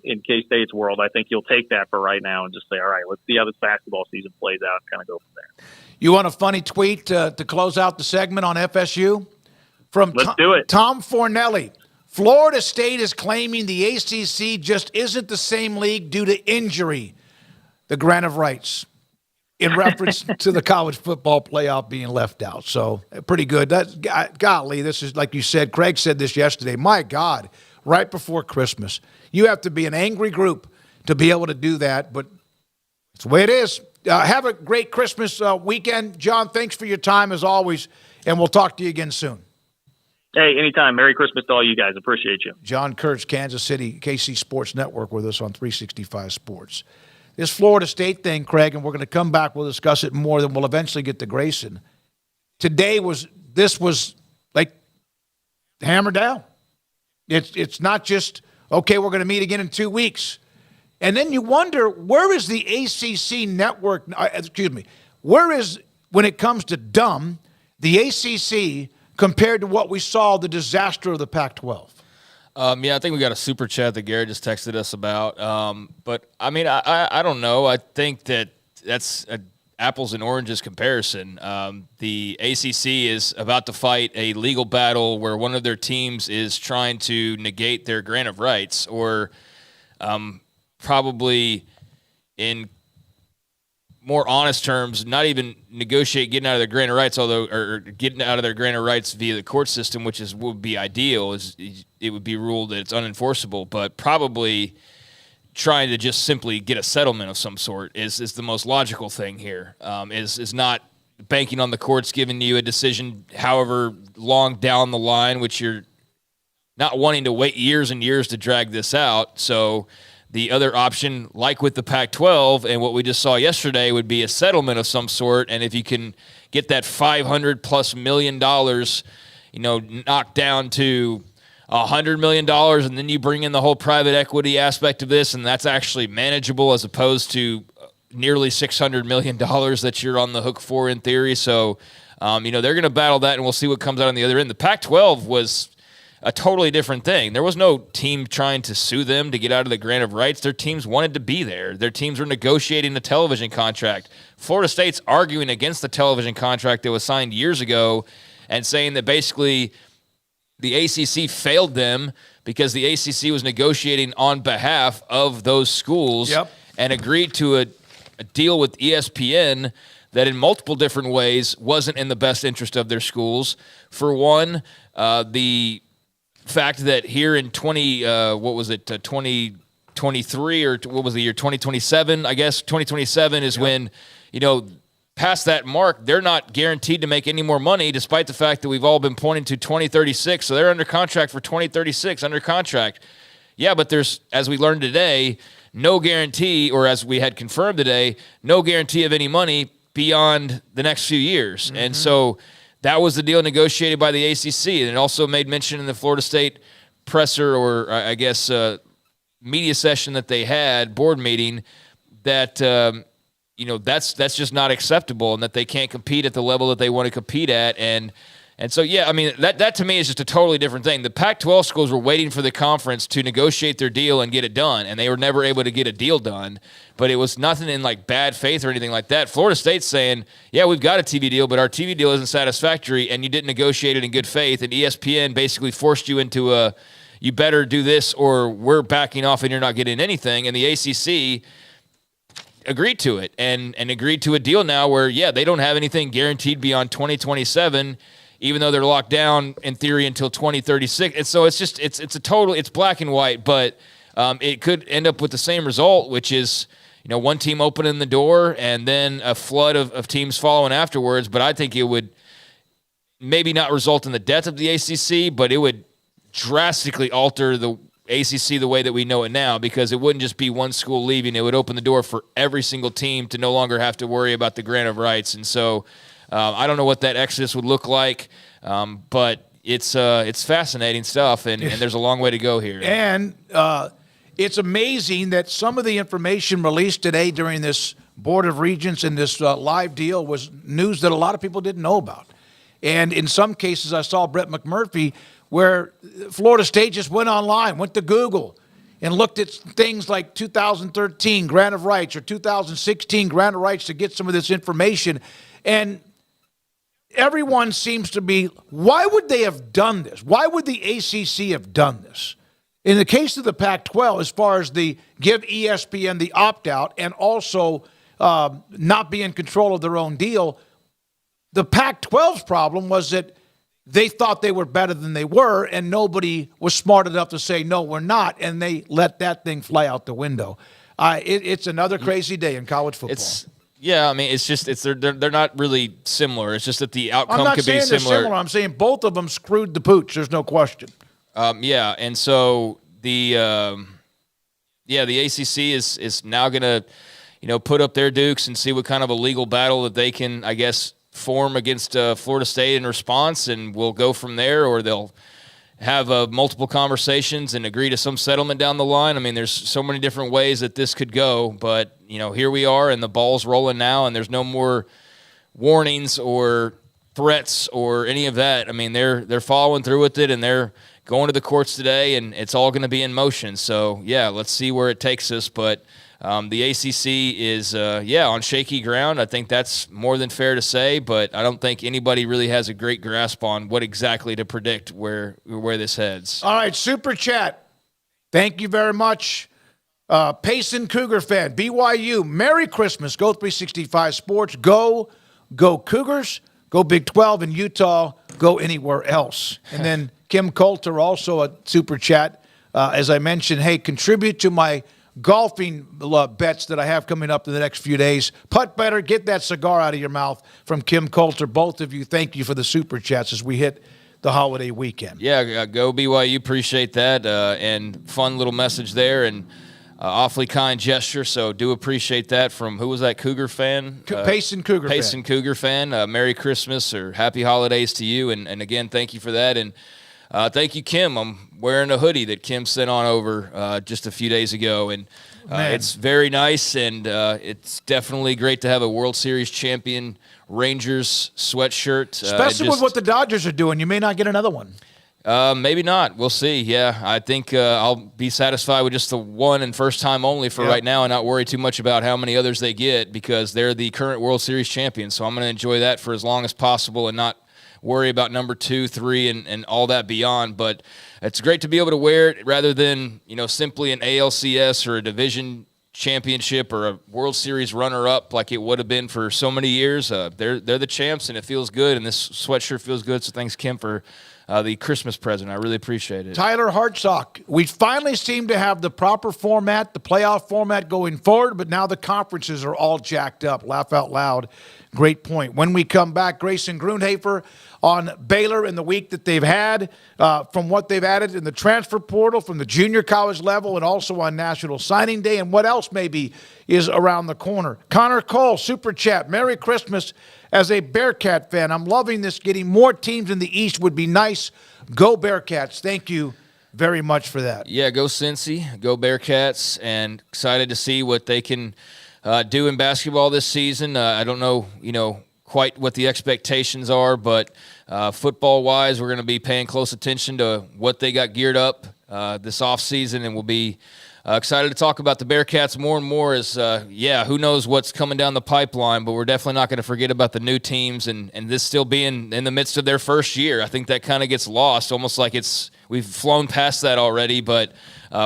in K-State's world, I think you'll take that for right now and just say, all right, let's see how this basketball season plays out and kind of go from there. You want a funny tweet to close out the segment on FSU? Let's do it. Tom Fornelli. Florida State is claiming the ACC just isn't the same league due to injury, the grant of rights, in reference to the college football playoff being left out. So pretty good. Golly, this is, like you said, Craig said this yesterday. My God, right before Christmas. You have to be an angry group to be able to do that, but it's the way it is. Have a great Christmas weekend. John, thanks for your time as always, and we'll talk to you again soon. Hey, anytime. Merry Christmas to all you guys. Appreciate you. John Kurtz, Kansas City, KC Sports Network with us on 365 Sports. This Florida State thing, Craig, and we're going to come back. We'll discuss it more, then we'll eventually get to Grayson. This was like hammered down. It's not just, okay, we're going to meet again in 2 weeks. And then you wonder, where is the ACC network, where is, when it comes to dumb, the ACC compared to what we saw, the disaster of the Pac-12? Yeah, I think we got a super chat that Garrett just texted us about. But, I mean, I don't know. I think that's an apples and oranges comparison. The ACC is about to fight a legal battle where one of their teams is trying to negate their grant of rights, or probably in more honest terms, not even negotiate getting out of their grant of rights, or getting out of their grant of rights via the court system, which would be ideal. It would be ruled that it's unenforceable, but probably trying to just simply get a settlement of some sort is the most logical thing here. Is not banking on the courts giving you a decision however long down the line, which you're not wanting to wait years and years to drag this out. So the other option, like with the Pac-12 and what we just saw yesterday, would be a settlement of some sort. And if you can get that $500+ million, knocked down to $100 million, and then you bring in the whole private equity aspect of this, and that's actually manageable as opposed to nearly $600 million that you're on the hook for in theory. So They're going to battle that, and we'll see what comes out on the other end. The Pac-12 was a totally different thing. There was no team trying to sue them to get out of the grant of rights. Their teams wanted to be there. Their teams were negotiating the television contract. Florida State's arguing against the television contract that was signed years ago and saying that basically the ACC failed them because the ACC was negotiating on behalf of those schools and agreed to a deal with ESPN that in multiple different ways wasn't in the best interest of their schools. For one, the fact that here in 2023 or what was the year, 2027, I guess 2027 is when, past that mark, they're not guaranteed to make any more money, despite the fact that we've all been pointing to 2036. So they're under contract for 2036, under contract. Yeah, but there's, as we learned today, no guarantee, or as we had confirmed today, no guarantee of any money beyond the next few years. Mm-hmm. And so that was the deal negotiated by the ACC. And it also made mention in the Florida State presser, or I guess media session that they had, board meeting, that that's just not acceptable, and that they can't compete at the level that they want to compete at. And so, yeah, I mean, that to me is just a totally different thing. The Pac-12 schools were waiting for the conference to negotiate their deal and get it done, and they were never able to get a deal done. But it was nothing in, like, bad faith or anything like that. Florida State's saying, yeah, we've got a TV deal, but our TV deal isn't satisfactory, and you didn't negotiate it in good faith, and ESPN basically forced you into you better do this or we're backing off and you're not getting anything. And the ACC agreed to it and agreed to a deal now where, yeah, they don't have anything guaranteed beyond 2027, even though they're locked down in theory until 2036. And so it's black and white, but it could end up with the same result, which is, one team opening the door and then a flood of teams following afterwards. But I think it would maybe not result in the death of the ACC, but it would drastically alter the ACC the way that we know it now, because it wouldn't just be one school leaving. It would open the door for every single team to no longer have to worry about the grant of rights. And so I don't know what that exodus would look like, but it's fascinating stuff, and there's a long way to go here. And it's amazing that some of the information released today during this Board of Regents and this live deal was news that a lot of people didn't know about. And in some cases, I saw Brett McMurphy, where Florida State just went online, went to Google, and looked at things like 2013 grant of rights or 2016 grant of rights to get some of this information. And everyone seems to be, why would they have done this? Why would the ACC have done this? In the case of the Pac-12, as far as the give ESPN the opt-out and also not be in control of their own deal, the Pac-12's problem was that they thought they were better than they were, and nobody was smart enough to say, no, we're not, and they let that thing fly out the window. It's another crazy day in college football. Yeah, I mean, they're not really similar. It's just that the outcome could be I'm not saying they're similar. I'm saying both of them screwed the pooch. There's no question. Yeah, and so the ACC is now going to, put up their dukes and see what kind of a legal battle that they can, I guess, form against Florida State in response, and we'll go from there, or they'll have multiple conversations and agree to some settlement down the line. I mean, there's so many different ways that this could go, but here we are, and the ball's rolling now, and there's no more warnings or threats or any of that. I mean, they're following through with it, and they're going to the courts today, and it's all going to be in motion. So yeah, let's see where it takes us, but the ACC is, on shaky ground. I think that's more than fair to say, but I don't think anybody really has a great grasp on what exactly to predict where this heads. All right, Super Chat. Thank you very much. Payson Cougar fan, BYU, Merry Christmas. Go 365 Sports. Go Cougars. Go Big 12 in Utah. Go anywhere else. And then Kim Coulter, also a Super Chat. As I mentioned, hey, contribute to my golfing bets that I have coming up in the next few days. Putt better, get that cigar out of your mouth from Kim Coulter. Both of you, thank you for the Super Chats as we hit the holiday weekend. Yeah, go BYU. Appreciate that. And fun little message there, and awfully kind gesture. So do appreciate that from, who was that, Cougar fan? Payson Cougar fan. Payson Cougar fan. Merry Christmas or Happy Holidays to you. And again, thank you for that. And thank you, Kim. I'm wearing a hoodie that Kim sent on over just a few days ago. And It's very nice, and it's definitely great to have a World Series champion Rangers sweatshirt. Especially with what the Dodgers are doing. You may not get another one. Maybe not. We'll see. Yeah, I think I'll be satisfied with just the one and first time only for right now and not worry too much about how many others they get because they're the current World Series champions. So I'm going to enjoy that for as long as possible and not worry about number 2, 3, and all that beyond. But it's great to be able to wear it rather than, simply an ALCS or a division championship or a World Series runner-up like it would have been for so many years. They're the champs, and it feels good, and this sweatshirt feels good. So thanks, Kim, for the Christmas present. I really appreciate it. Tyler Hartsock, we finally seem to have the proper format, the playoff format going forward, but now the conferences are all jacked up. Laugh out loud. Great point. When we come back, Grayson Grundhafer on Baylor in the week that they've had, from what they've added in the transfer portal from the junior college level and also on National Signing Day, and what else maybe is around the corner. Connor Cole, Super Chat, Merry Christmas. As a Bearcat fan, I'm loving this. Getting more teams in the East would be nice. Go Bearcats. Thank you very much for that. Yeah, go Cincy, go Bearcats, and excited to see what they can do in basketball this season. I don't know, quite what the expectations are, but football-wise, we're going to be paying close attention to what they got geared up this offseason, and we'll be excited to talk about the Bearcats more and more as, who knows what's coming down the pipeline, but we're definitely not going to forget about the new teams and this still being in the midst of their first year. I think that kind of gets lost, almost like we've flown past that already, but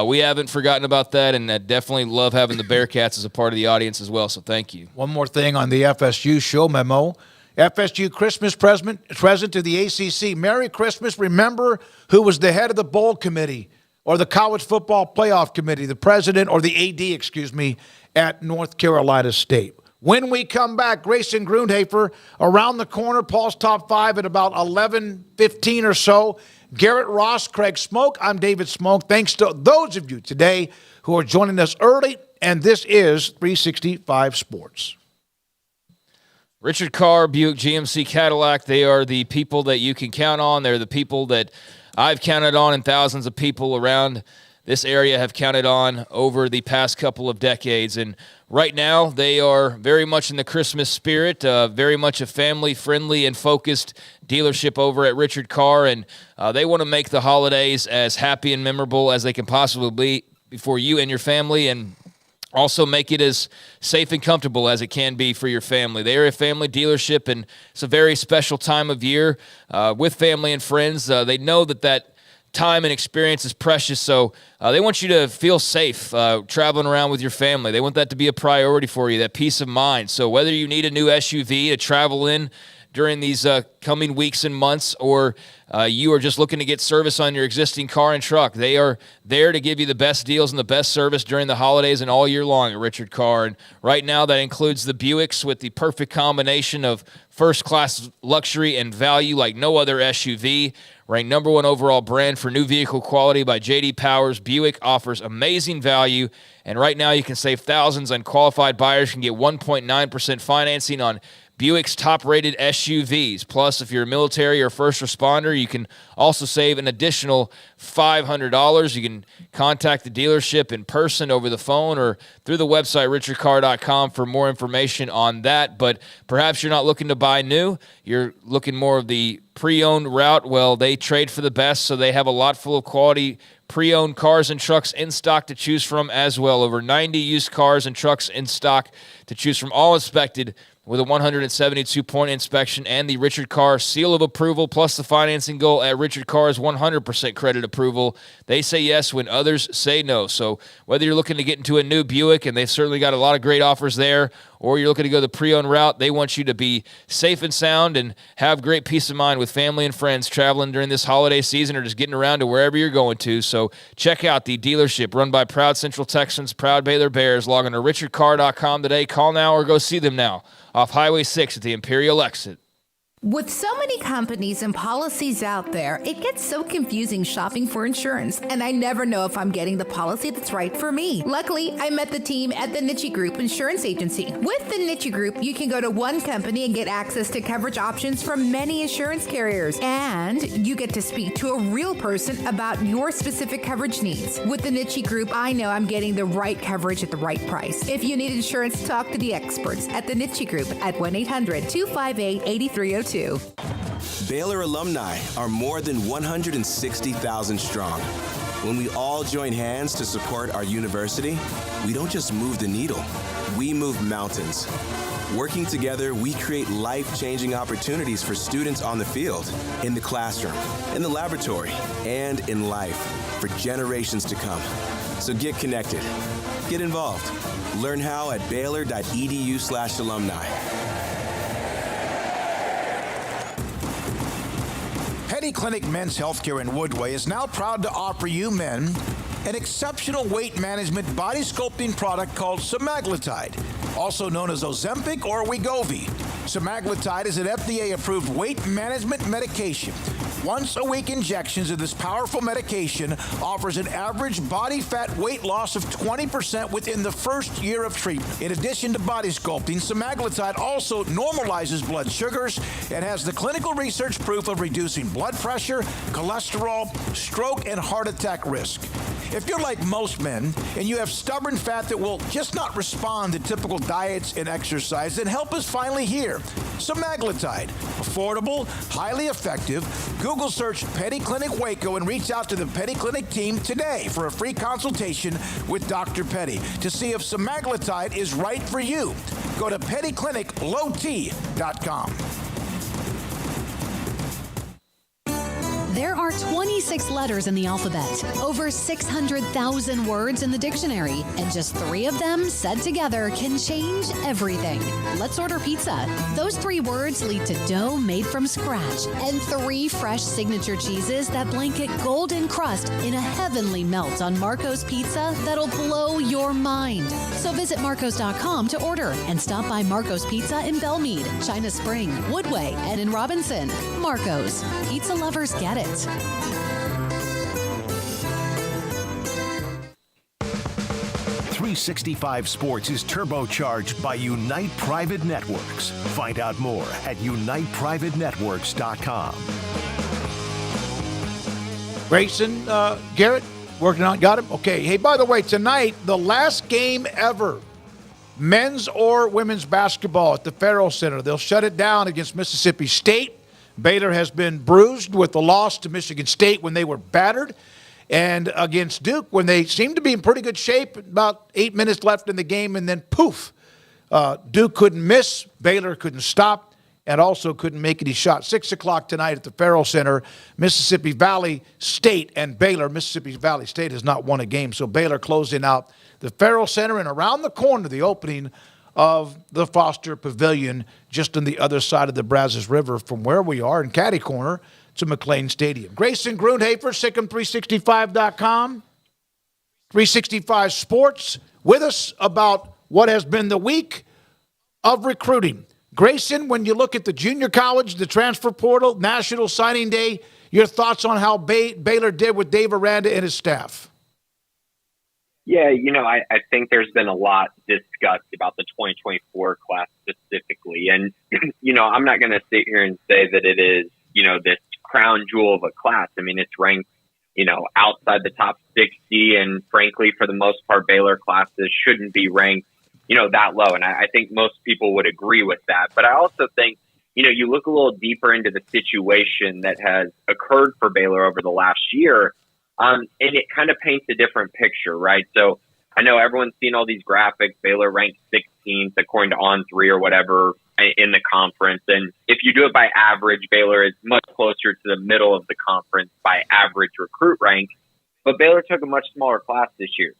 we haven't forgotten about that, and I definitely love having the Bearcats as a part of the audience as well, so thank you. One more thing on the FSU show memo. FSU Christmas present to the ACC. Merry Christmas. Remember who was the head of the bowl committee or the college football playoff committee, the president or the AD, at North Carolina State. When we come back, Grayson Grundhafer around the corner, Paul's Top 5 at about 11:15 or so. Garrett Ross, Craig Smoke. I'm David Smoke. Thanks to those of you today who are joining us early, and this is 365 Sports. Richard Carr, Buick GMC Cadillac, they are the people that you can count on. They're the people that I've counted on and thousands of people around this area have counted on over the past couple of decades. And right now, they are very much in the Christmas spirit, very much a family-friendly and focused dealership over at Richard Carr. And they want to make the holidays as happy and memorable as they can possibly be for you and your family, and also make it as safe and comfortable as it can be for your family. They are a family dealership, and it's a very special time of year with family and friends. They know that time and experience is precious, so they want you to feel safe traveling around with your family. They want that to be a priority for you, that peace of mind. So whether you need a new SUV to travel in during these coming weeks and months, or you are just looking to get service on your existing car and truck, they are there to give you the best deals and the best service during the holidays and all year long at Richard Carr. And right now, that includes the Buicks with the perfect combination of first-class luxury and value like no other SUV. Ranked number 1 overall brand for new vehicle quality by J.D. Powers, Buick offers amazing value. And right now, you can save thousands on qualified buyers can get 1.9% financing on Buick's top-rated SUVs. Plus, if you're a military or first responder, you can also save an additional $500. You can contact the dealership in person, over the phone, or through the website, richardcar.com, for more information on that. But perhaps you're not looking to buy new. You're looking more of the pre-owned route. Well, they trade for the best, so they have a lot full of quality pre-owned cars and trucks in stock to choose from as well. Over 90 used cars and trucks in stock to choose from, all inspected with a 172-point inspection and the Richard Carr seal of approval, plus the financing goal at Richard Carr's 100% credit approval. They say yes when others say no. So whether you're looking to get into a new Buick, and they've certainly got a lot of great offers there, or you're looking to go the pre-owned route, they want you to be safe and sound and have great peace of mind with family and friends traveling during this holiday season or just getting around to wherever you're going to. So check out the dealership run by proud Central Texans, proud Baylor Bears. Log on to richardcar.com today. Call now or go see them now off Highway 6 at the Imperial exit. With so many companies and policies out there, it gets so confusing shopping for insurance, and I never know if I'm getting the policy that's right for me. Luckily, I met the team at the Niche Group Insurance Agency. With the Niche Group, you can go to one company and get access to coverage options from many insurance carriers, and you get to speak to a real person about your specific coverage needs. With the Niche Group, I know I'm getting the right coverage at the right price. If you need insurance, talk to the experts at the Niche Group at 1-800-258-8302. Baylor alumni are more than 160,000 strong. When we all join hands to support our university, we don't just move the needle, we move mountains. Working together, we create life-changing opportunities for students on the field, in the classroom, in the laboratory, and in life for generations to come. So get connected, get involved. Learn how at baylor.edu/alumni. Petty Clinic Men's Healthcare in Woodway is now proud to offer you men an exceptional weight management body sculpting product called semaglutide, also known as Ozempic or Wegovy. Semaglutide is an FDA-approved weight management medication. Once-a-week injections of this powerful medication offers an average body fat weight loss of 20% within the first year of treatment. In addition to body sculpting, semaglutide also normalizes blood sugars and has the clinical research proof of reducing blood pressure, cholesterol, stroke, and heart attack risk. If you're like most men and you have stubborn fat that will just not respond to typical diets and exercise, then help is finally here. Semaglutide, affordable, highly effective. Google search Petty Clinic Waco and reach out to the Petty Clinic team today for a free consultation with Dr. Petty to see if semaglutide is right for you. Go to pettycliniclowt.com. There are 26 letters in the alphabet, over 600,000 words in the dictionary, and just 3 of them said together can change everything. Let's order pizza. Those 3 words lead to dough made from scratch and 3 fresh signature cheeses that blanket golden crust in a heavenly melt on Marco's Pizza that'll blow your mind. So visit marcos.com to order and stop by Marco's Pizza in Belmead, China Spring, Woodway, and in Robinson. Marco's. Pizza lovers get it. 365 Sports is turbocharged by Unite Private Networks. Find out more at uniteprivatenetworks.com. Grayson Garrett, working on, got him? Okay. Hey, by the way, tonight, the last game ever, men's or women's basketball at the Farrell Center. They'll shut it down against Mississippi State. Baylor has been bruised with the loss to Michigan State when they were battered, and against Duke when they seemed to be in pretty good shape. About 8 minutes left in the game, and then poof, Duke couldn't miss, Baylor couldn't stop, and also couldn't make any shots. 6 o'clock tonight at the Farrell Center, Mississippi Valley State and Baylor. Mississippi Valley State has not won a game, so Baylor closing out the Farrell Center, and around the corner, the opening of the Foster Pavilion, just on the other side of the Brazos River from where we are in Caddy Corner to McLean Stadium. Grayson Grundhafer, Sikkim365.com, 365 Sports, with us about what has been the week of recruiting. Grayson, when you look at the junior college, the transfer portal, National Signing Day, your thoughts on how Baylor did with Dave Aranda and his staff? Yeah, I think there's been a lot discussed about the 2024 class specifically. And, I'm not going to sit here and say that it is, this crown jewel of a class. I mean, it's ranked, outside the top 60. And frankly, for the most part, Baylor classes shouldn't be ranked, that low. And I think most people would agree with that. But I also think, you look a little deeper into the situation that has occurred for Baylor over the last year. And it kind of paints a different picture, right? So I know everyone's seen all these graphics. Baylor ranked 16th according to On3 or whatever in the conference. And if you do it by average, Baylor is much closer to the middle of the conference by average recruit rank. But Baylor took a much smaller class this year.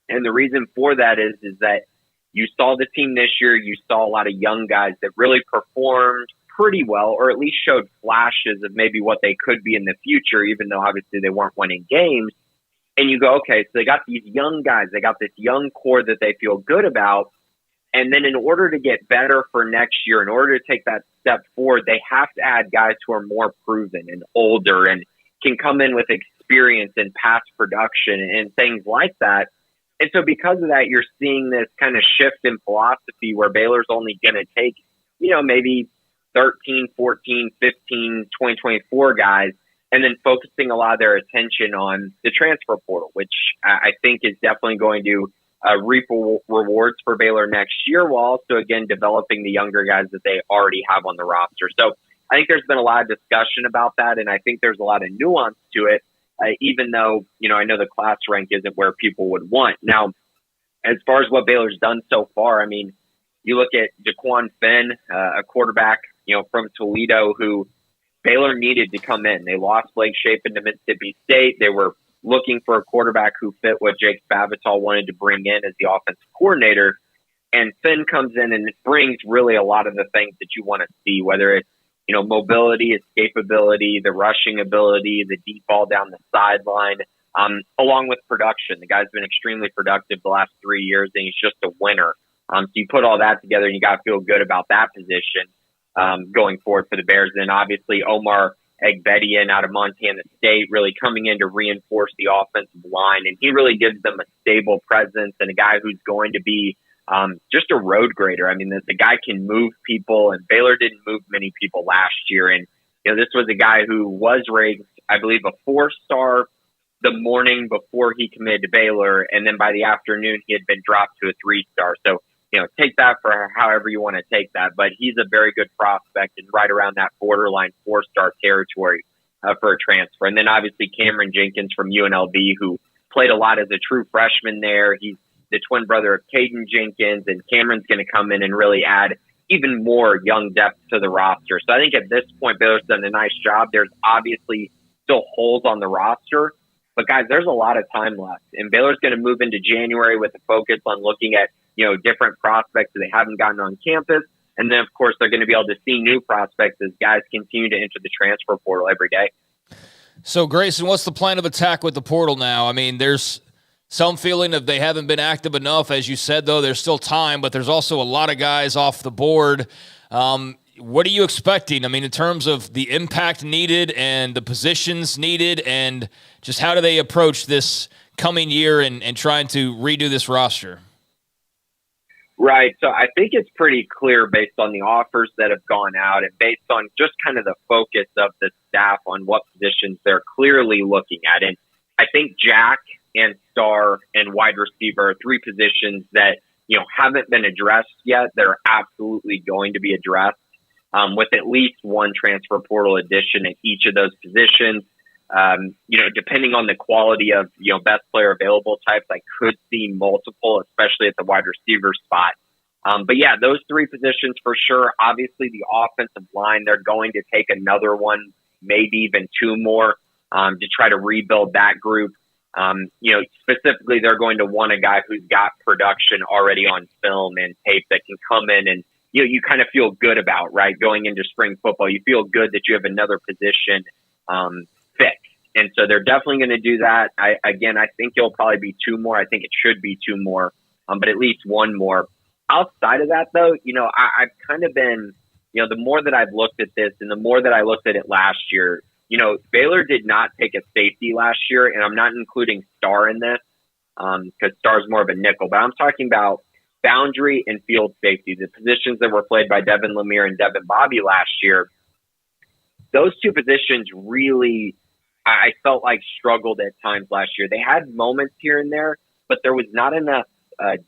And the reason for that is that you saw the team this year. You saw a lot of young guys that really performed pretty well, or at least showed flashes of maybe what they could be in the future, even though obviously they weren't winning games. And you go, okay, so they got these young guys, they got this young core that they feel good about. And then in order to get better for next year, in order to take that step forward, they have to add guys who are more proven and older and can come in with experience and past production and things like that. And so because of that, you're seeing this kind of shift in philosophy where Baylor's only going to take, maybe 13, 14, 15, 2024 guys, and then focusing a lot of their attention on the transfer portal, which I think is definitely going to reap rewards for Baylor next year, while also, again, developing the younger guys that they already have on the roster. So I think there's been a lot of discussion about that, and I think there's a lot of nuance to it, even though, I know the class rank isn't where people would want. Now, as far as what Baylor's done so far, I mean, you look at Daquan Finn, a quarterback, from Toledo, who Baylor needed to come in. They lost Blake Shapen to Mississippi State. They were looking for a quarterback who fit what Jake Spavital wanted to bring in as the offensive coordinator. And Finn comes in and brings really a lot of the things that you want to see, whether it's, mobility, escapability, the rushing ability, the deep ball down the sideline, along with production. The guy's been extremely productive the last 3 years, and he's just a winner. So you put all that together, and you got to feel good about that position going forward for the Bears. And then obviously Omar Egbedian out of Montana State really coming in to reinforce the offensive line. And he really gives them a stable presence and a guy who's going to be just a road grader. I mean, the guy can move people, and Baylor didn't move many people last year. And, this was a guy who was ranked, I believe, a 4-star the morning before he committed to Baylor. And then by the afternoon, he had been dropped to a 3-star. So, take that for however you want to take that. But he's a very good prospect and right around that borderline 4-star territory for a transfer. And then obviously Cameron Jenkins from UNLV, who played a lot as a true freshman there. He's the twin brother of Caden Jenkins, and Cameron's going to come in and really add even more young depth to the roster. So I think at this point, Baylor's done a nice job. There's obviously still holes on the roster, but guys, there's a lot of time left. And Baylor's going to move into January with a focus on looking at, different prospects that they haven't gotten on campus. And then, of course, they're going to be able to see new prospects as guys continue to enter the transfer portal every day. So, Grayson, what's the plan of attack with the portal now? I mean, there's some feeling of they haven't been active enough. As you said, though, there's still time, but there's also a lot of guys off the board. What are you expecting? I mean, in terms of the impact needed and the positions needed, and just how do they approach this coming year and trying to redo this roster? Right. So I think it's pretty clear based on the offers that have gone out and based on just kind of the focus of the staff on what positions they're clearly looking at. And I think Jack and star and wide receiver are 3 positions that, haven't been addressed yet. They're absolutely going to be addressed with at least one transfer portal addition at each of those positions. Depending on the quality of, best player available types, I could see multiple, especially at the wide receiver spot. But yeah, those 3 positions for sure. Obviously the offensive line, they're going to take another one, maybe even 2 more, to try to rebuild that group. Specifically they're going to want a guy who's got production already on film and tape that can come in and, you kind of feel good about, right? Going into spring football, you feel good that you have another position, fixed. And so they're definitely going to do that. I think it'll probably be 2 more. I think it should be 2 more, but at least 1 more. Outside of that, though, I've kind of been, the more that I've looked at this and the more that I looked at it last year, Baylor did not take a safety last year, and I'm not including Star in this because Star's more of a nickel, but I'm talking about boundary and field safety, the positions that were played by Devin Lemire and Devin Bobby last year. Those 2 positions really, I felt like, struggled at times last year. They had moments here and there, but there was not enough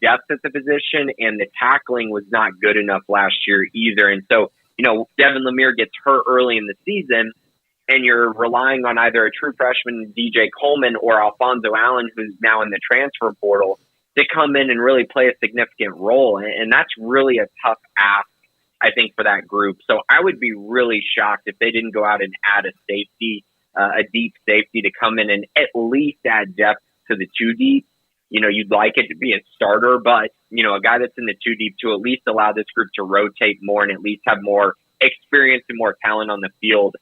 depth at the position, and the tackling was not good enough last year either. And so, Devin Lemire gets hurt early in the season, and you're relying on either a true freshman, DJ Coleman, or Alfonso Allen, who's now in the transfer portal, to come in and really play a significant role. And that's really a tough ask, I think, for that group. So I would be really shocked if they didn't go out and add a safety, a deep safety to come in and at least add depth to the 2 deep. You'd like it to be a starter, but, a guy that's in the 2 deep to at least allow this group to rotate more and at least have more experience and more talent on the field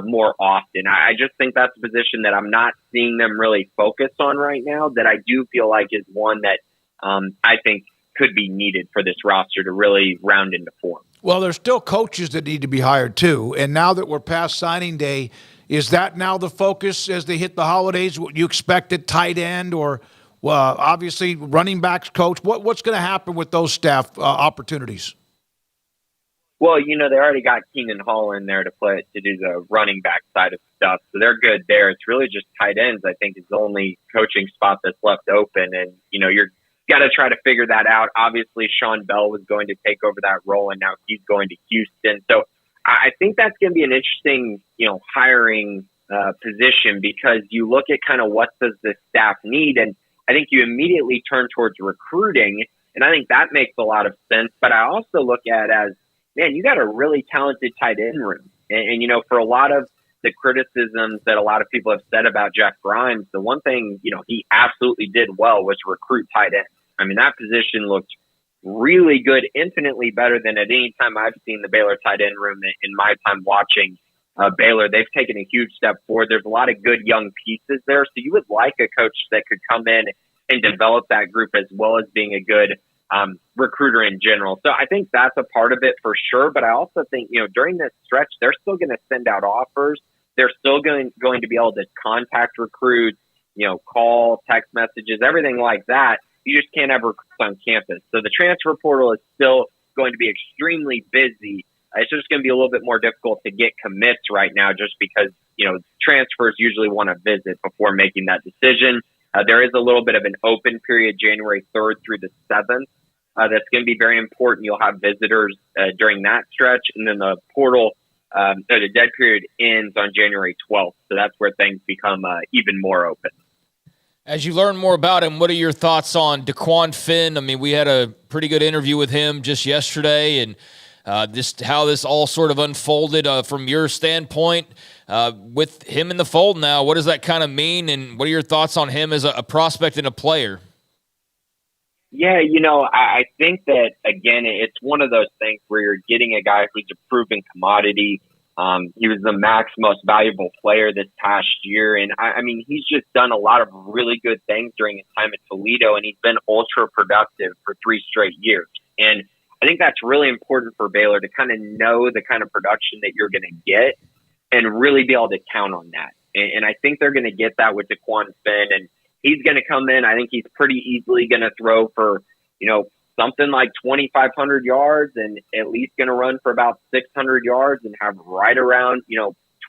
more often. I just think that's a position that I'm not seeing them really focus on right now, that I do feel like is one that I think could be needed for this roster to really round into form. Well, there's still coaches that need to be hired too. And now that we're past signing day, is that now the focus as they hit the holidays? What you expected, tight end or obviously running backs coach? What's going to happen with those staff opportunities? Well, they already got Keenan Hall in there to do the running back side of stuff, so they're good there. It's really just tight ends, I think, is the only coaching spot that's left open, and you're got to try to figure that out. Obviously, Sean Bell was going to take over that role, and now he's going to Houston. So I think that's going to be an interesting, hiring position, because you look at kind of what does the staff need, and I think you immediately turn towards recruiting, and I think that makes a lot of sense. But I also look at it as, man, you got a really talented tight end room. And for a lot of the criticisms that a lot of people have said about Jeff Grimes, the one thing, he absolutely did well was recruit tight ends. I mean, that position looked really good, infinitely better than at any time I've seen the Baylor tight end room in my time watching Baylor. They've taken a huge step forward. There's a lot of good young pieces there. So you would like a coach that could come in and develop that group as well as being a good recruiter in general. So I think that's a part of it for sure. But I also think, during this stretch, they're still going to send out offers. They're still going to be able to contact recruits, call, text messages, everything like that. You just can't have recruits on campus. So the transfer portal is still going to be extremely busy. It's just going to be a little bit more difficult to get commits right now just because, transfers usually want to visit before making that decision. There is a little bit of an open period, January 3rd through the 7th. That's going to be very important. You'll have visitors during that stretch. And then the portal, the dead period ends on January 12th. So that's where things become even more open. As you learn more about him, what are your thoughts on DeQuan Finn? I mean, we had a pretty good interview with him just yesterday, and just how this all sort of unfolded from your standpoint with him in the fold now. What does that kind of mean, and what are your thoughts on him as a prospect and a player? Yeah, I think that, again, it's one of those things where you're getting a guy who's a proven commodity. He was the MAC's most valuable player this past year. And I mean, he's just done a lot of really good things during his time at Toledo, and he's been ultra productive for 3 straight years. And I think that's really important for Baylor to kind of know the kind of production that you're going to get and really be able to count on that. And I think they're going to get that with DeQuan Finn, and he's going to come in. I think he's pretty easily going to throw for, something like 2,500 yards and at least going to run for about 600 yards and have right around,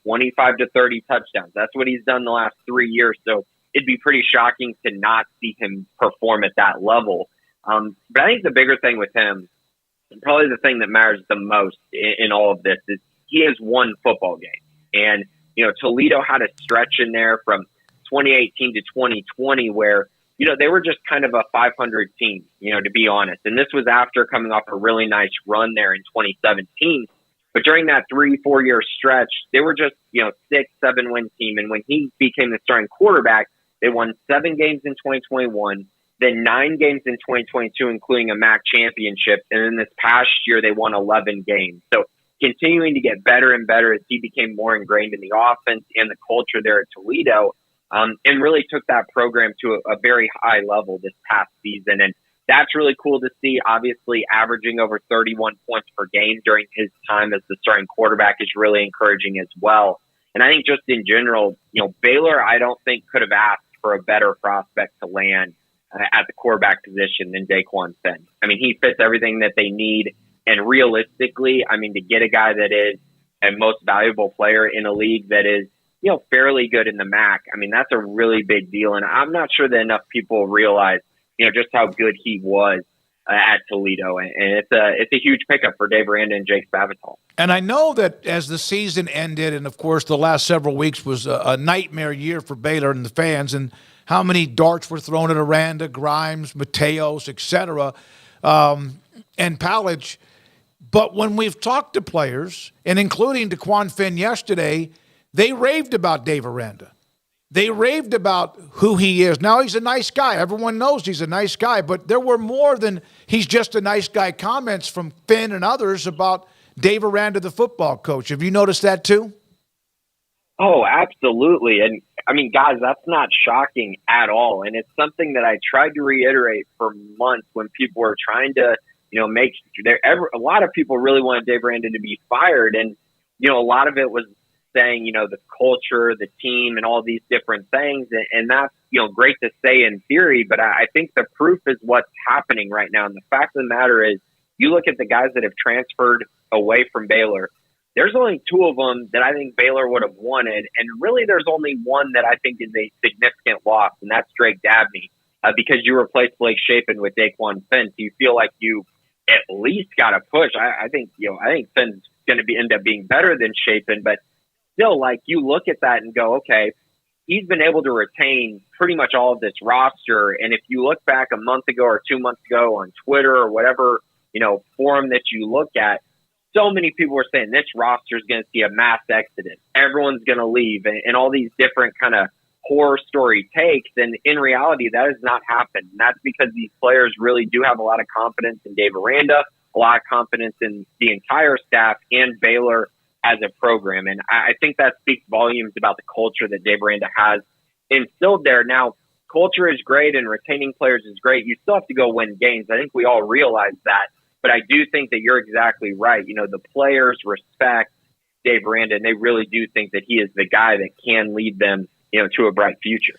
25 to 30 touchdowns. That's what he's done the last 3 years. So it'd be pretty shocking to not see him perform at that level. But I think the bigger thing with him, and probably the thing that matters the most in all of this, is he has won football games. And, Toledo had a stretch in there from 2018 to 2020 where, they were just kind of a 500 team, to be honest. And this was after coming off a really nice run there in 2017. But during that 3-4 year stretch, they were just, 6-7 win team. And when he became the starting quarterback, they won 7 games in 2021, then 9 games in 2022, including a MAC championship. And then this past year, they won 11 games. So continuing to get better and better as he became more ingrained in the offense and the culture there at Toledo. And really took that program to a very high level this past season. And that's really cool to see. Obviously, averaging over 31 points per game during his time as the starting quarterback is really encouraging as well. And I think just in general, Baylor, I don't think could have asked for a better prospect to land at the quarterback position than DeQuan Finn. I mean, he fits everything that they need. And realistically, I mean, to get a guy that is a most valuable player in a league that is, fairly good in the MAC. I mean, that's a really big deal. And I'm not sure that enough people realize, just how good he was at Toledo. And it's a huge pickup for Dave Aranda and Jake Spavital. And I know that as the season ended, and of course the last several weeks was a nightmare year for Baylor and the fans, and how many darts were thrown at Aranda, Grimes, Mateos, etc., and Pallage. But when we've talked to players, and including DeQuan Finn yesterday, they raved about Dave Aranda. They raved about who he is. Now, he's a nice guy. Everyone knows he's a nice guy, but there were more than he's just a nice guy comments from Finn and others about Dave Aranda, the football coach. Have you noticed that too? Oh, absolutely. And I mean, guys, that's not shocking at all. And it's something that I tried to reiterate for months when people were trying to, make there. A lot of people really wanted Dave Aranda to be fired, and a lot of it was saying, the culture, the team, and all these different things, and that's great to say in theory, but I think the proof is what's happening right now. And the fact of the matter is, you look at the guys that have transferred away from Baylor. There's only 2 of them that I think Baylor would have wanted, and really there's only one that I think is a significant loss, and that's Drake Dabney, because you replaced Blake Shapen with Daquan Finn. You feel like you at least got to push. I think Finn's going to end up being better than Shapen, but still, like, you look at that and go, okay, he's been able to retain pretty much all of this roster. And if you look back a month ago or 2 months ago on Twitter or whatever, forum that you look at, so many people were saying this roster is going to see a mass exodus. Everyone's going to leave, and all these different kind of horror story takes. And in reality, that has not happened. And that's because these players really do have a lot of confidence in Dave Aranda, a lot of confidence in the entire staff and Baylor as a program. And I think that speaks volumes about the culture that Dave Aranda has instilled there. Now, culture is great and retaining players is great. You still have to go win games. I think we all realize that. But I do think that you're exactly right. The players respect Dave Aranda, and they really do think that he is the guy that can lead them, to a bright future.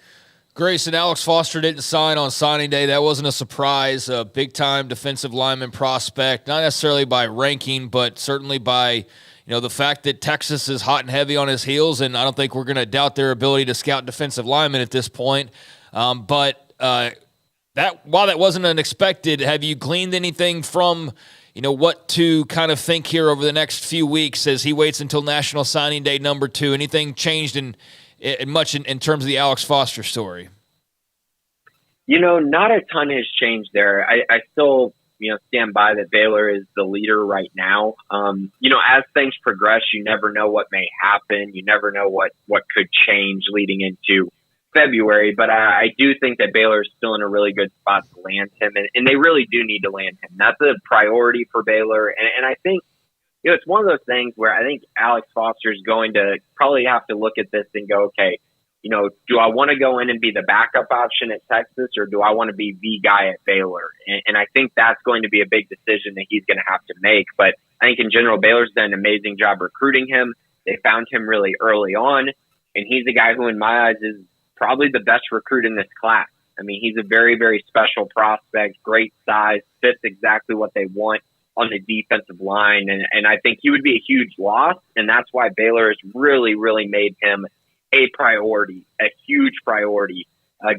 Grayson, Alex Foster didn't sign on signing day. That wasn't a surprise. A big-time defensive lineman prospect, not necessarily by ranking, but certainly by the fact that Texas is hot and heavy on his heels, and I don't think we're going to doubt their ability to scout defensive linemen at this point. But while that wasn't unexpected, have you gleaned anything from what to kind of think here over the next few weeks as he waits until National Signing Day number 2? Anything changed in terms of the Alex Foster story? Not a ton has changed there. I still stand by that Baylor is the leader right now. As things progress, you never know what may happen. You never know what could change leading into February. But I do think that Baylor is still in a really good spot to land him, and they really do need to land him. That's a priority for Baylor. And I think, it's one of those things where I think Alex Foster is going to probably have to look at this and go, okay, do I want to go in and be the backup option at Texas, or do I want to be the guy at Baylor? And I think that's going to be a big decision that he's going to have to make. But I think in general, Baylor's done an amazing job recruiting him. They found him really early on, and he's a guy who, in my eyes, is probably the best recruit in this class. I mean, he's a very, very special prospect, great size, fits exactly what they want on the defensive line. And I think he would be a huge loss, and that's why Baylor has really, really made him a priority, a huge priority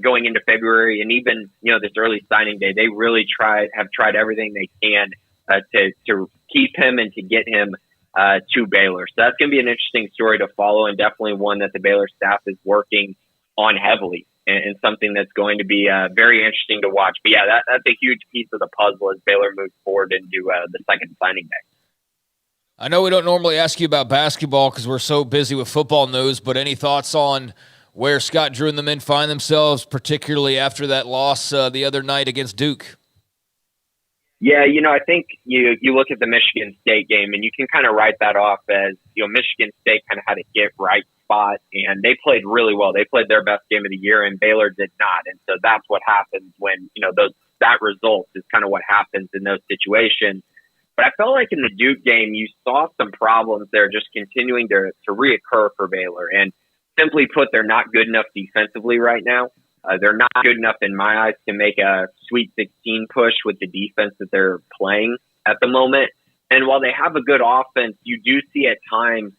going into February. And even, this early signing day, they really have tried everything they can to keep him and to get him to Baylor. So that's going to be an interesting story to follow, and definitely one that the Baylor staff is working on heavily, and something that's going to be very interesting to watch. But yeah, that's a huge piece of the puzzle as Baylor moves forward into the second signing day. I know we don't normally ask you about basketball because we're so busy with football news, but any thoughts on where Scott Drew and the men find themselves, particularly after that loss the other night against Duke? Yeah, I think you look at the Michigan State game, and you can kind of write that off as, Michigan State kind of had a get-right spot, and they played really well. They played their best game of the year, and Baylor did not. And so that's what happens when, that result is kind of what happens in those situations. But I felt like in the Duke game, you saw some problems there just continuing to reoccur for Baylor. And simply put, they're not good enough defensively right now. They're not good enough, in my eyes, to make a Sweet 16 push with the defense that they're playing at the moment. And while they have a good offense, you do see at times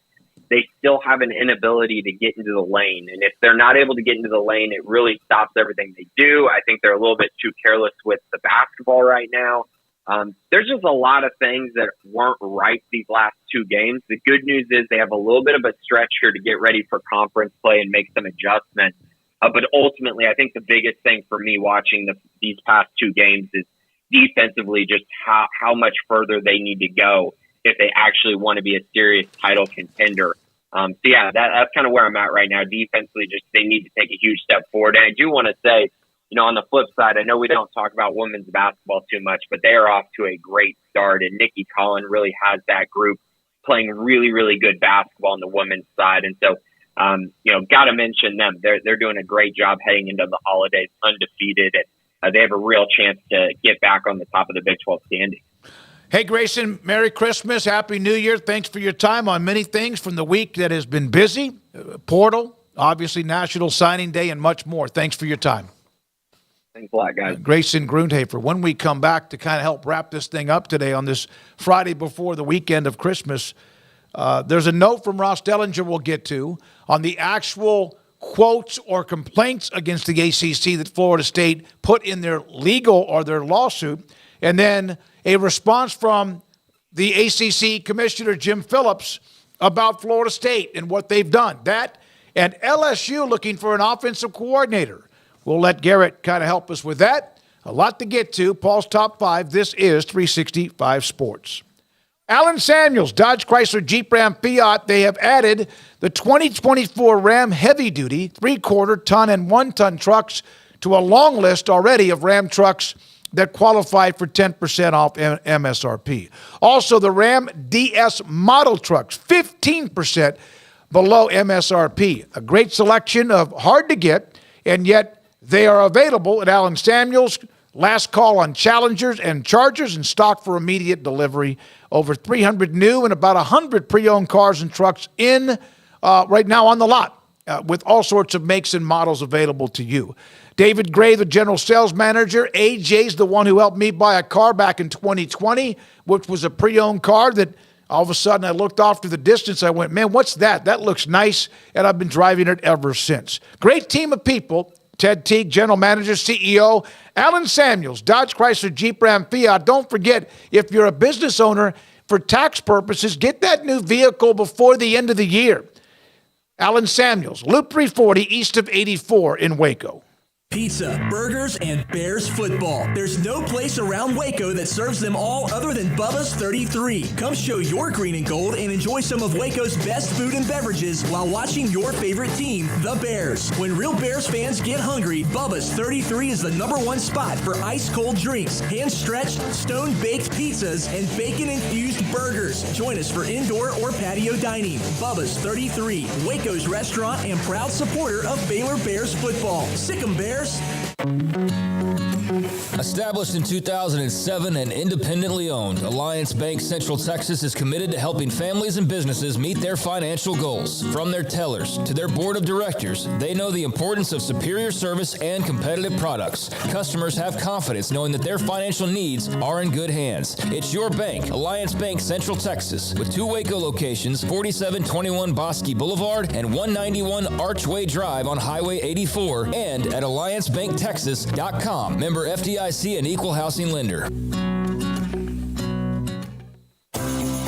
they still have an inability to get into the lane. And if they're not able to get into the lane, it really stops everything they do. I think they're a little bit too careless with the basketball right now. There's just a lot of things that weren't right these last 2 games. The good news is they have a little bit of a stretch here to get ready for conference play and make some adjustments. But ultimately, I think the biggest thing for me watching these past 2 games is defensively just how much further they need to go if they actually want to be a serious title contender. So yeah, that's kind of where I'm at right now. Defensively, just they need to take a huge step forward. And I do want to say, on the flip side, I know we don't talk about women's basketball too much, but they are off to a great start. And Nikki Collin really has that group playing really, really good basketball on the women's side. And so, got to mention them. They're doing a great job heading into the holidays undefeated. And they have a real chance to get back on the top of the Big 12 standing. Hey, Grayson, Merry Christmas, Happy New Year. Thanks for your time on many things from the week that has been busy, Portal, obviously National Signing Day, and much more. Thanks for your time. Thanks a lot, guys. Grayson Grundhafer. When we come back to kind of help wrap this thing up today on this Friday before the weekend of Christmas, there's a note from Ross Dellinger we'll get to on the actual quotes or complaints against the ACC that Florida State put in their legal or their lawsuit, and then a response from the ACC Commissioner Jim Phillips about Florida State and what they've done. That and LSU looking for an offensive coordinator. We'll let Garrett kind of help us with that. A lot to get to. Paul's Top 5. This is 365 Sports. Alan Samuels, Dodge Chrysler Jeep Ram Fiat, they have added the 2024 Ram heavy-duty 3/4 ton and 1 ton trucks to a long list already of Ram trucks that qualify for 10% off MSRP. Also, the Ram DS model trucks, 15% below MSRP. A great selection of hard to get, and yet they are available at Alan Samuels. Last call on Challengers and Chargers in stock for immediate delivery. Over 300 new and about 100 pre-owned cars and trucks in right now on the lot with all sorts of makes and models available to you. David Gray, the general sales manager. AJ's the one who helped me buy a car back in 2020, which was a pre-owned car that all of a sudden I looked off to the distance. I went, man, what's that? That looks nice. And I've been driving it ever since. Great team of people. Ted Teague, general manager, CEO. Alan Samuels, Dodge Chrysler Jeep Ram Fiat. Don't forget, if you're a business owner, for tax purposes, get that new vehicle before the end of the year. Alan Samuels, Loop 340 east of 84 in Waco. Pizza, burgers, and Bears football. There's no place around Waco that serves them all other than Bubba's 33. Come show your green and gold and enjoy some of Waco's best food and beverages while watching your favorite team, the Bears. When real Bears fans get hungry, Bubba's 33 is the #1 spot for ice-cold drinks, hand-stretched, stone-baked pizzas, and bacon-infused burgers. Join us for indoor or patio dining. Bubba's 33, Waco's restaurant and proud supporter of Baylor Bears football. Sick 'em, Bears. Established in 2007 and independently owned, Alliance Bank Central Texas is committed to helping families and businesses meet their financial goals. From their tellers to their board of directors, they know the importance of superior service and competitive products. Customers have confidence knowing that their financial needs are in good hands. It's your bank, Alliance Bank Central Texas, with 2 Waco locations, 4721 Bosque Boulevard and 191 Archway Drive on Highway 84, and at AllianceBankTexas.com. Member FDIC and Equal Housing Lender.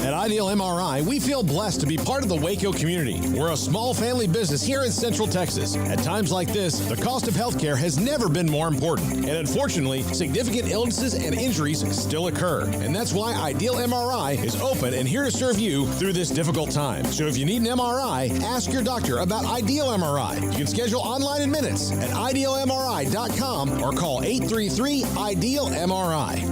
At Ideal MRI, we feel blessed to be part of the Waco community. We're a small family business here in Central Texas. At times like this, the cost of healthcare has never been more important. And unfortunately, significant illnesses and injuries still occur. And that's why Ideal MRI is open and here to serve you through this difficult time. So if you need an MRI, ask your doctor about Ideal MRI. You can schedule online in minutes at idealmri.com or call 833-IDEAL-MRI.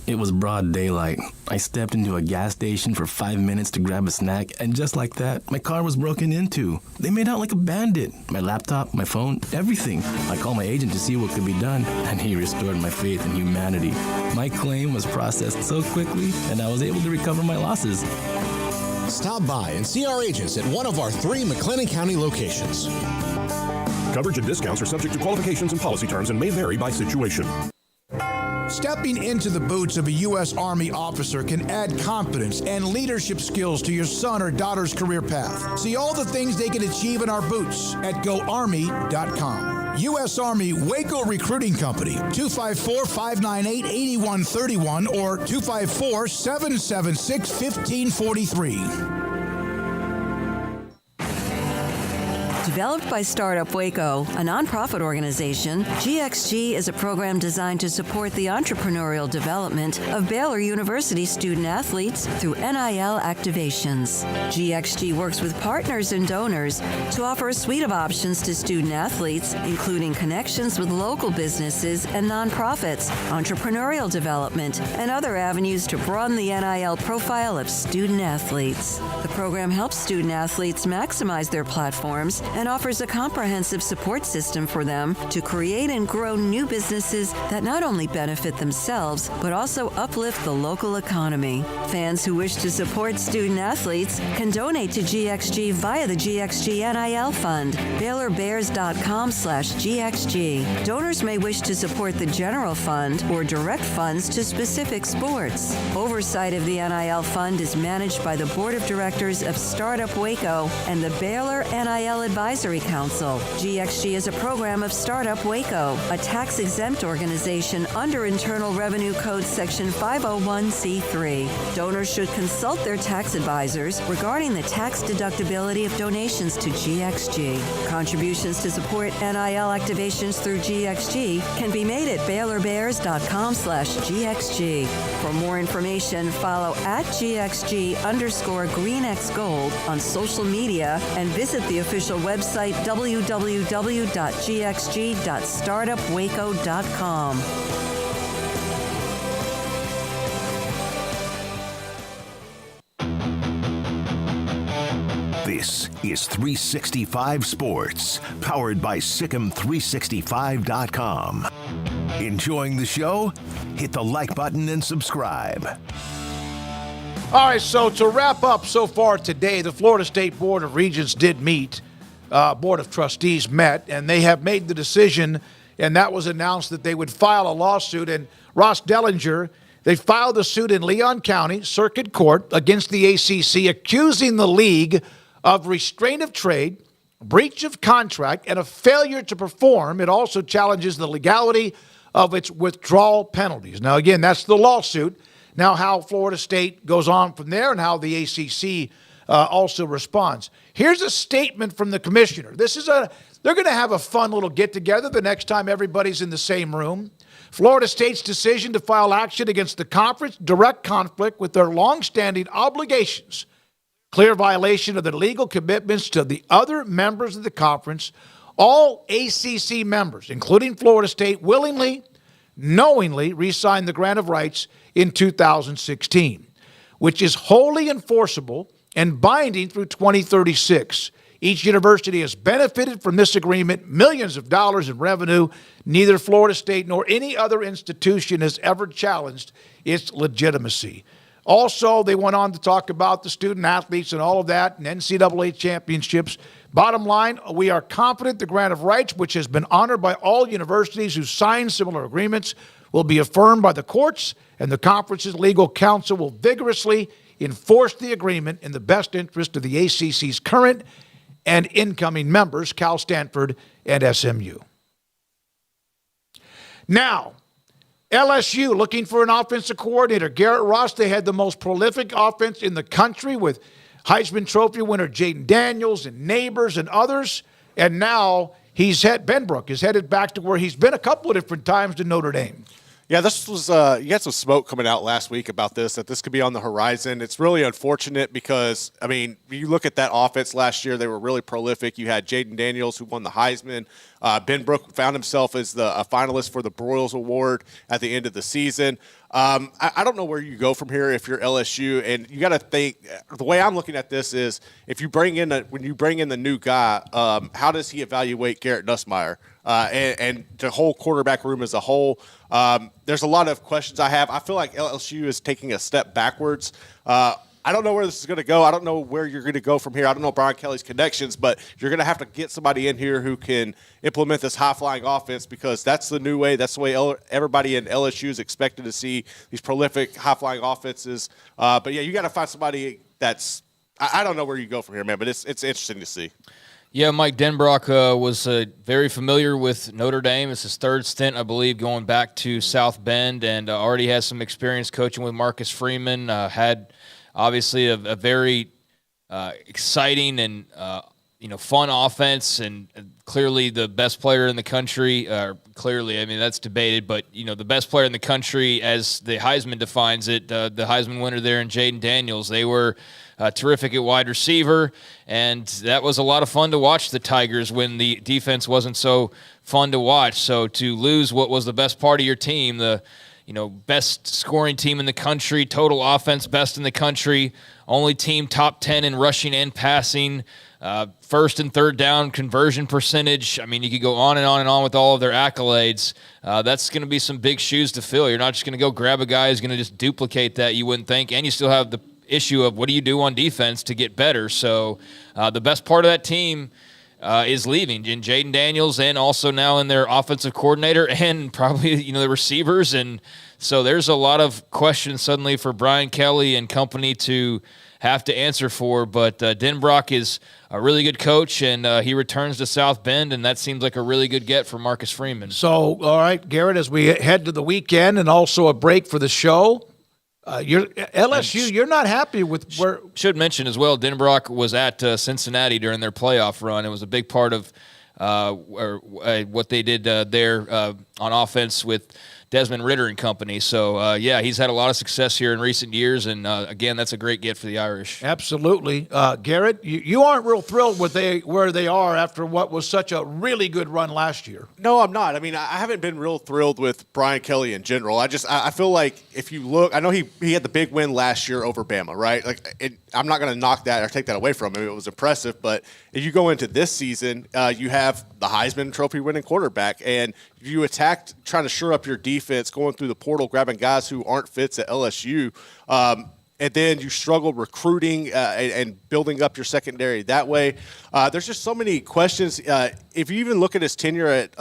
It was broad daylight. I stepped into a gas station for 5 minutes to grab a snack, and just like that, my car was broken into. They made out like a bandit. My laptop, my phone, everything. I called my agent to see what could be done, and he restored my faith in humanity. My claim was processed so quickly, and I was able to recover my losses. Stop by and see our agents at one of our 3 McLennan County locations. Coverage and discounts are subject to qualifications and policy terms and may vary by situation. Stepping into the boots of a U.S. Army officer can add confidence and leadership skills to your son or daughter's career path. See all the things they can achieve in our boots at GoArmy.com. U.S. Army Waco Recruiting Company, 254-598-8131 or 254-776-1543. Developed by Startup Waco, a nonprofit organization, GXG is a program designed to support the entrepreneurial development of Baylor University student athletes through NIL activations. GXG works with partners and donors to offer a suite of options to student athletes, including connections with local businesses and nonprofits, entrepreneurial development, and other avenues to broaden the NIL profile of student athletes. The program helps student athletes maximize their platforms and offers a comprehensive support system for them to create and grow new businesses that not only benefit themselves, but also uplift the local economy. Fans who wish to support student athletes can donate to GXG via the GXG NIL Fund, BaylorBears.com/GXG. Donors may wish to support the general fund or direct funds to specific sports. Oversight of the NIL Fund is managed by the Board of Directors of Startup Waco and the Baylor NIL Advisory Council. GXG is a program of Startup Waco, a tax-exempt organization under Internal Revenue Code Section 501c3. Donors should consult their tax advisors regarding the tax deductibility of donations to GXG. Contributions to support NIL activations through GXG can be made at BaylorBears.com/GXG. For more information, follow at GXG_GreenXGold on social media and visit the official website www.gxg.startupwaco.com. This is 365 Sports, powered by Sikkim365.com. Enjoying the show? Hit the like button and subscribe. All right, so to wrap up so far today, the Florida State Board of Regents did meet. Board of Trustees met, and they have made the decision, and that was announced that they would file a lawsuit. And Ross Dellinger, they filed a suit in Leon County Circuit Court against the ACC, accusing the league of restraint of trade, breach of contract, and a failure to perform. It also challenges the legality of its withdrawal penalties. Now, again, that's the lawsuit. Now, how Florida State goes on from there and how the ACC also responds. Here's a statement from the commissioner. They're going to have a fun little get-together the next time everybody's in the same room. Florida State's decision to file action against the conference, direct conflict with their longstanding obligations, clear violation of the legal commitments to the other members of the conference. All ACC members, including Florida State, willingly, knowingly re-signed the grant of rights in 2016, which is wholly enforceable and binding through 2036. Each university has benefited from this agreement, millions of dollars in revenue. Neither Florida State nor any other institution has ever challenged its legitimacy. Also, they went on to talk about the student athletes and all of that and NCAA championships. Bottom line, we are confident the grant of rights, which has been honored by all universities who signed similar agreements, will be affirmed by the courts, and the conference's legal counsel will vigorously enforce the agreement in the best interest of the ACC's current and incoming members, Cal, Stanford, and SMU. Now, LSU looking for an offensive coordinator. Garrett Ross, they had the most prolific offense in the country with Heisman Trophy winner Jaden Daniels and Neighbors and others. And now Benbrook is headed back to where he's been a couple of different times to Notre Dame. Yeah, this was you had some smoke coming out last week about that this could be on the horizon. It's really unfortunate because, I mean, you look at that offense last year, they were really prolific. You had Jaden Daniels, who won the Heisman. Benbrook found himself as a finalist for the Broyles Award at the end of the season. I don't know where you go from here if you're LSU, and you got to think. The way I'm looking at this is, when you bring in the new guy, how does he evaluate Garrett Nussmeier and the whole quarterback room as a whole? There's a lot of questions I have. I feel like LSU is taking a step backwards. I don't know where this is going to go. I don't know where you're going to go from here. I don't know Brian Kelly's connections, but you're going to have to get somebody in here who can implement this high-flying offense, because that's the new way. That's the way everybody in LSU is expected to see these prolific, high-flying offenses. But, yeah, you got to find somebody that's – I don't know where you go from here, man, but it's interesting to see. Yeah, Mike Denbrock was very familiar with Notre Dame. It's his third stint, I believe, going back to South Bend, and already has some experience coaching with Marcus Freeman. Had obviously a very exciting and fun offense, and clearly the best player in the country. Clearly, I mean, that's debated, but the best player in the country, as the Heisman defines it, the Heisman winner there in Jaden Daniels. They were terrific at wide receiver, and that was a lot of fun to watch the Tigers when the defense wasn't so fun to watch. So to lose what was the best part of your team, the best scoring team in the country, total offense best in the country, only team top 10 in rushing and passing, first and third down conversion percentage. I mean, you could go on and on and on with all of their accolades. That's going to be some big shoes to fill. You're not just going to go grab a guy who's going to just duplicate that, you wouldn't think, and you still have the issue of what do you do on defense to get better. So the best part of that team is leaving in Jaden Daniels, and also now in their offensive coordinator and probably the receivers. And so there's a lot of questions suddenly for Brian Kelly and company to have to answer for. But Denbrock is a really good coach, and he returns to South Bend, and that seems like a really good get for Marcus Freeman. So, all right, Garrett, as we head to the weekend and also a break for the show, you're LSU. You're not happy with where. Should mention as well, Denbrock was at Cincinnati during their playoff run. It was a big part of what they did there on offense with Desmond Ritter and company. So, he's had a lot of success here in recent years, and again, that's a great get for the Irish. Absolutely. Garrett, you aren't real thrilled with where they are after what was such a really good run last year. No, I'm not. I mean, I haven't been real thrilled with Brian Kelly in general. I feel like if you look, I know he had the big win last year over Bama, right? I'm not going to knock that or take that away from him. It was impressive, but if you go into this season, you have the Heisman Trophy winning quarterback, and you attacked trying to shore up your defense, going through the portal, grabbing guys who aren't fits at LSU, and then you struggle recruiting and building up your secondary that way. There's just so many questions. If you even look at his tenure at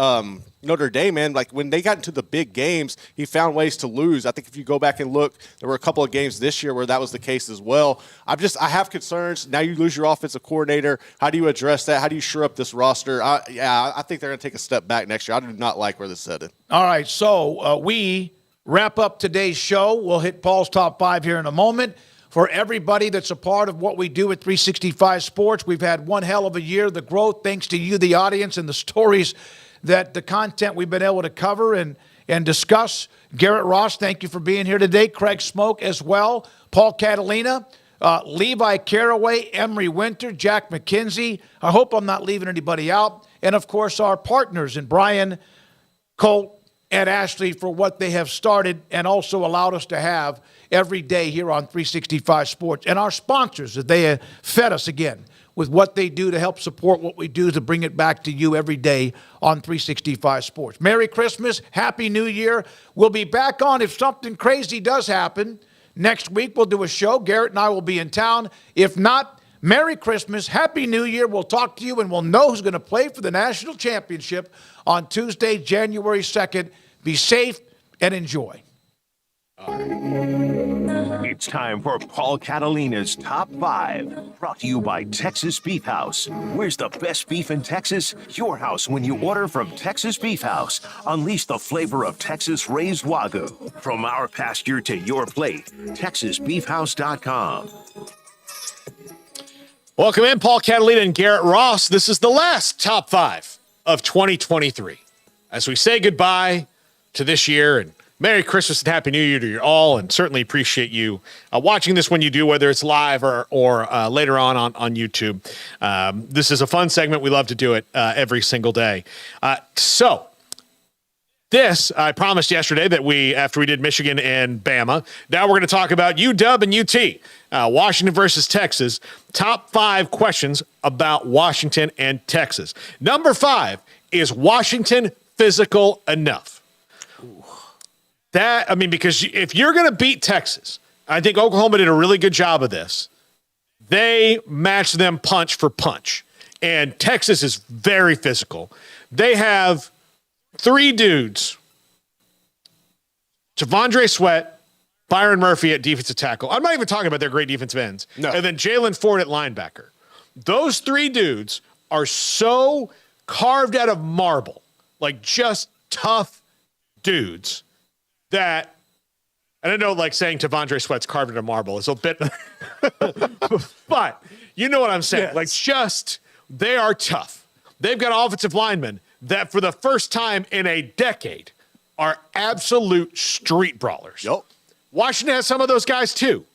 Notre Dame, man, like when they got into the big games, he found ways to lose. I think if you go back and look, there were a couple of games this year where that was the case as well. I have concerns. Now you lose your offensive coordinator. How do you address that? How do you shore up this roster? I think they're going to take a step back next year. I do not like where this is headed. All right, so we wrap up today's show. We'll hit Paul's top 5 here in a moment. For everybody that's a part of what we do at 365 Sports, we've had one hell of a year. The growth, thanks to you, the audience, and the stories that the content we've been able to cover and discuss. Garrett Ross, thank you for being here today. Craig Smoke as well. Paul Catalina, Levi Caraway, Emery Winter, Jack McKenzie. I hope I'm not leaving anybody out. And, of course, our partners in Brian, Colt, and Ashley for what they have started and also allowed us to have every day here on 365 Sports. And our sponsors, that they have fed us again with what they do to help support what we do to bring it back to you every day on 365 Sports. Merry Christmas. Happy New Year. We'll be back on if something crazy does happen. Next week we'll do a show. Garrett and I will be in town. If not, Merry Christmas. Happy New Year. We'll talk to you and we'll know who's going to play for the national championship on Tuesday, January 2nd. Be safe and enjoy. It's time for Paul Catalina's Top 5, brought to you by Texas Beef House. Where's the best beef in Texas? Your house when you order from Texas Beef House. Unleash the flavor of Texas-raised Wagyu. From our pasture to your plate, TexasBeefHouse.com. Welcome in, Paul Catalina and Garrett Ross. This is the last Top 5 of 2023. As we say goodbye to this year, and Merry Christmas and Happy New Year to you all, and certainly appreciate you watching this when you do, whether it's live or later on YouTube. This is a fun segment. We love to do it every single day. So this, I promised yesterday that after we did Michigan and Bama, now we're going to talk about UW and UT, Washington versus Texas. Top 5 questions about Washington and Texas. Number 5, is Washington physical enough? Because if you're going to beat Texas, I think Oklahoma did a really good job of this. They match them punch for punch. And Texas is very physical. They have 3 dudes, T'Vondre Sweat, Byron Murphy at defensive tackle. I'm not even talking about their great defensive ends. No. And then Jalen Ford at linebacker. Those 3 dudes are so carved out of marble, like just tough dudes, that, and I know like saying T'Vondre Sweat's carved into marble is a bit, but you know what I'm saying? Yes. Like just, they are tough. They've got offensive linemen that for the first time in a decade are absolute street brawlers. Yep. Washington has some of those guys too,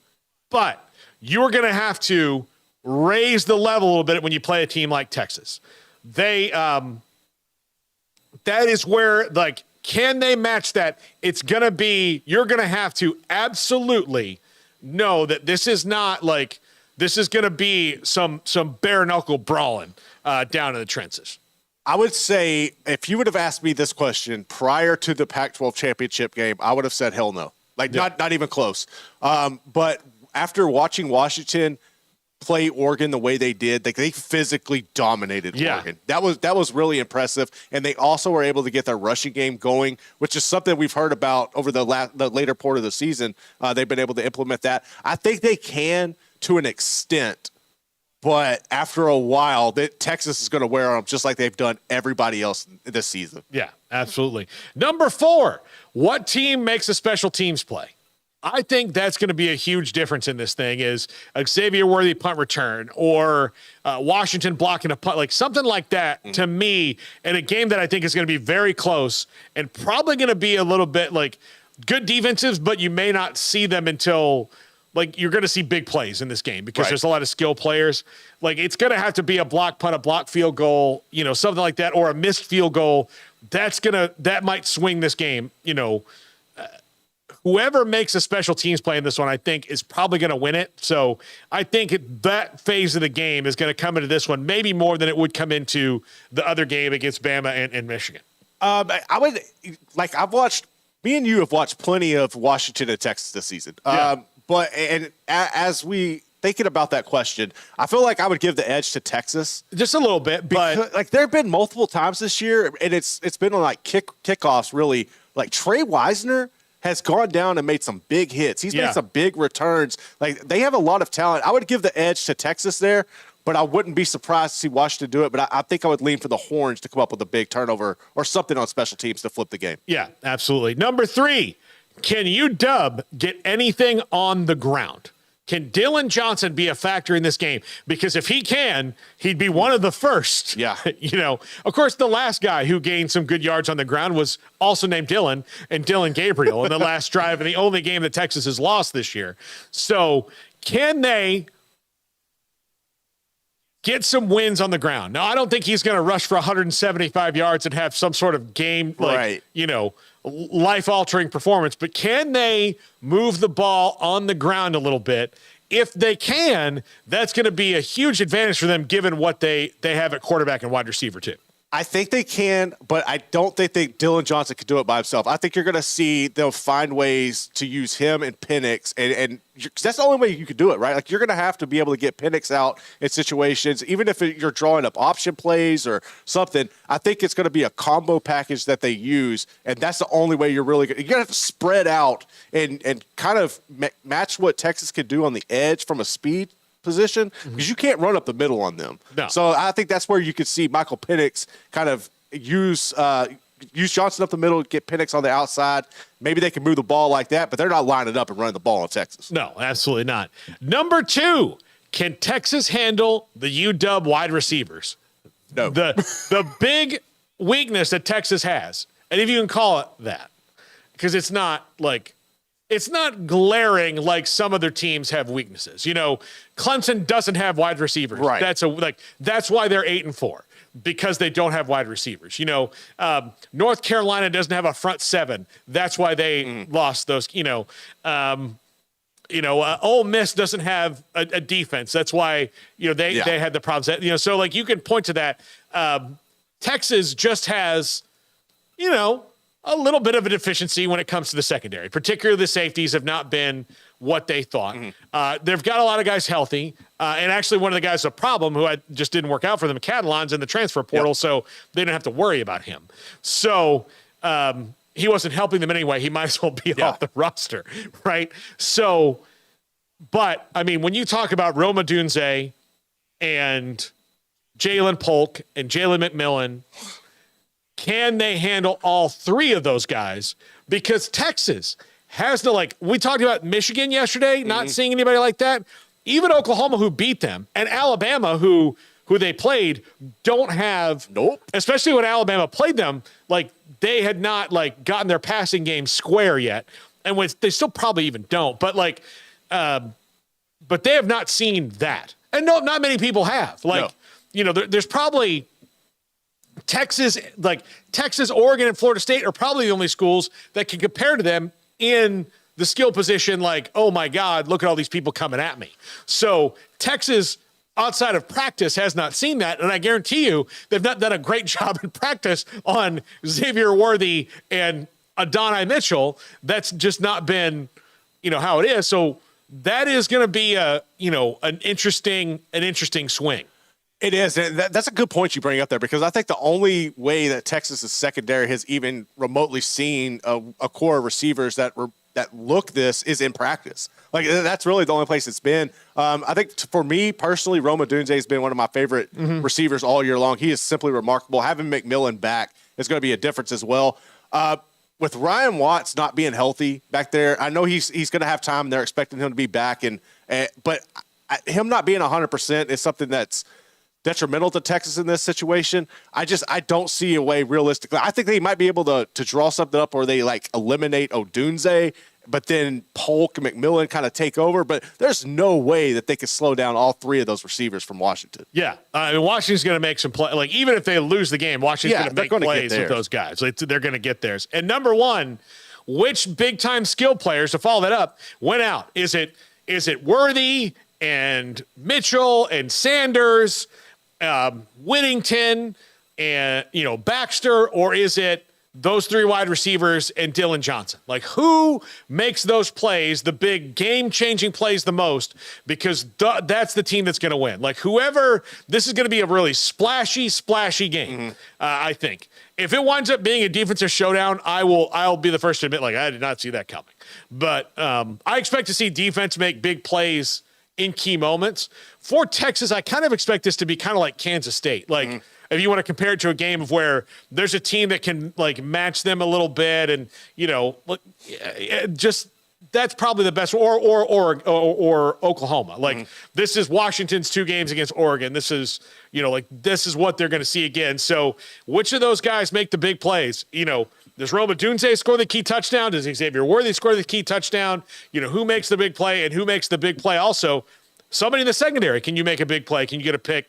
but you're going to have to raise the level a little bit when you play a team like Texas. That is where like Can they match that? It's going to be, you're going to have to absolutely know that this is not like, this is going to be some bare knuckle brawling down in the trenches. I would say if you would have asked me this question prior to the Pac-12 championship game, I would have said hell no. Like not even close. But after watching Washington play Oregon the way they did, like they physically dominated Oregon. That was really impressive, and they also were able to get their rushing game going, which is something we've heard about over the later part of the season. They've been able to implement that. I think they can to an extent, but after a while, Texas is going to wear them just like they've done everybody else this season. Yeah, absolutely. Number 4, what team makes a special teams play? I think that's going to be a huge difference in this thing is Xavier Worthy punt return or Washington blocking a punt, like something like that to me in a game that I think is going to be very close and probably going to be a little bit like good defensives, but you may not see them until – like you're going to see big plays in this game because there's a lot of skill players. Like it's going to have to be a block punt, a block field goal, something like that, or a missed field goal. That might swing this game. Whoever makes a special teams play in this one, I think is probably going to win it. So I think that phase of the game is going to come into this one, maybe more than it would come into the other game against Bama and Michigan. Me and you have watched plenty of Washington and Texas this season. But as we thinking about that question, I feel like I would give the edge to Texas just a little bit. But like there have been multiple times this year, and it's been on like kickoffs. Really, like Trey Wisner has gone down and made some big hits. He's made some big returns. Like they have a lot of talent. I would give the edge to Texas there, but I wouldn't be surprised to see Washington do it. But I think I would lean for the Horns to come up with a big turnover or something on special teams to flip the game. Yeah, absolutely. Number 3. Can UW get anything on the ground? Can Dylan Johnson be a factor in this game? Because if he can, he'd be one of the first. Yeah. Of course, the last guy who gained some good yards on the ground was also named Dylan and Dylan Gabriel in the last drive and the only game that Texas has lost this year. So can they get some wins on the ground? Now, I don't think he's going to rush for 175 yards and have some sort of game, life-altering performance, but can they move the ball on the ground a little bit? If they can, that's going to be a huge advantage for them given what they have at quarterback and wide receiver too. I think they can, but I don't think Dylan Johnson could do it by himself. I think you're going to see they'll find ways to use him and Penix, and that's the only way you could do it, right? Like you're going to have to be able to get Penix out in situations, even if you're drawing up option plays or something. I think it's going to be a combo package that they use, and that's the only way you're really going to have to spread out and kind of match what Texas can do on the edge from a speed position because you can't run up the middle on them. No. So I think that's where you could see Michael Penix kind of use Johnson up the middle, get Penix on the outside. Maybe they can move the ball like that, but they're not lining up and running the ball on Texas. No, absolutely not. Number 2, can Texas handle the UW wide receivers? No. The big weakness that Texas has, and if you can call it that, because it's not glaring like some other teams have weaknesses. Clemson doesn't have wide receivers. Right. That's why they're 8-4 because they don't have wide receivers. North Carolina doesn't have a front 7. That's why they lost those. Ole Miss doesn't have a defense. That's why they had the problems. So you can point to that. Texas just has a little bit of a deficiency when it comes to the secondary. Particularly the safeties have not been what they thought. They've got a lot of guys healthy. And actually one of the guys a problem who just didn't work out for them, Catalan's in the transfer portal, so they didn't have to worry about him. So he wasn't helping them anyway. He might as well be off the roster, right? So, but, when you talk about Roma Dunze and Jalen Polk and Jalen McMillan, can they handle all 3 of those guys? Because Texas has we talked about Michigan yesterday, not seeing anybody like that. Even Oklahoma, who beat them, and Alabama, who they played, don't have, especially when Alabama played them, they had not gotten their passing game square yet. And they still probably even don't, but they have not seen that. And not many people have. There's probably Texas, Oregon, and Florida State are probably the only schools that can compare to them in the skill position. Like, oh my God, look at all these people coming at me. So Texas, outside of practice, has not seen that. And I guarantee you they've not done a great job in practice on Xavier Worthy and Adonai Mitchell. That's just not been, how it is. So that is going to be an interesting swing. It is. And that's a good point you bring up there, because I think the only way that Texas's secondary has even remotely seen a core of receivers that look this is in practice. Like, that's really the only place it's been. I think for me personally, Rome Odunze has been one of my favorite receivers all year long. He is simply remarkable. Having McMillan back is going to be a difference as well. With Ryan Watts not being healthy back there, I know he's going to have time. They're expecting him to be back, but him not being 100% is something that's detrimental to Texas in this situation. I don't see a way realistically. I think they might be able to draw something up where they eliminate Odunze, but then Polk and McMillan kind of take over. But there's no way that they could slow down all three of those receivers from Washington. Yeah. Washington's going to make some play. Even if they lose the game, Washington's going to make plays with those guys. They're going to get theirs. And number one, which big-time skill players, to follow that up, went out? Is it Worthy and Mitchell and Sanders, Whittington and Baxter, or is it those three wide receivers and Dylan Johnson? Who makes those plays, the big game-changing plays, the most? Because that's the team that's going to win. Whoever, this is going to be a really splashy game. I think if it winds up being a defensive showdown, I'll be the first to admit I did not see that coming. But I expect to see defense make big plays in key moments. For Texas, I kind of expect this to be kind of like Kansas State. If you want to compare it to a game of where there's a team that can match them a little bit, and just that's probably the best. Or Oklahoma. This is Washington's 2 games against Oregon. This is this is what they're going to see again. So which of those guys make the big plays? Does Rome Odunze score the key touchdown? Does Xavier Worthy score the key touchdown? Who makes the big play, and who makes the big play also? Somebody in the secondary, can you make a big play? Can you get a pick?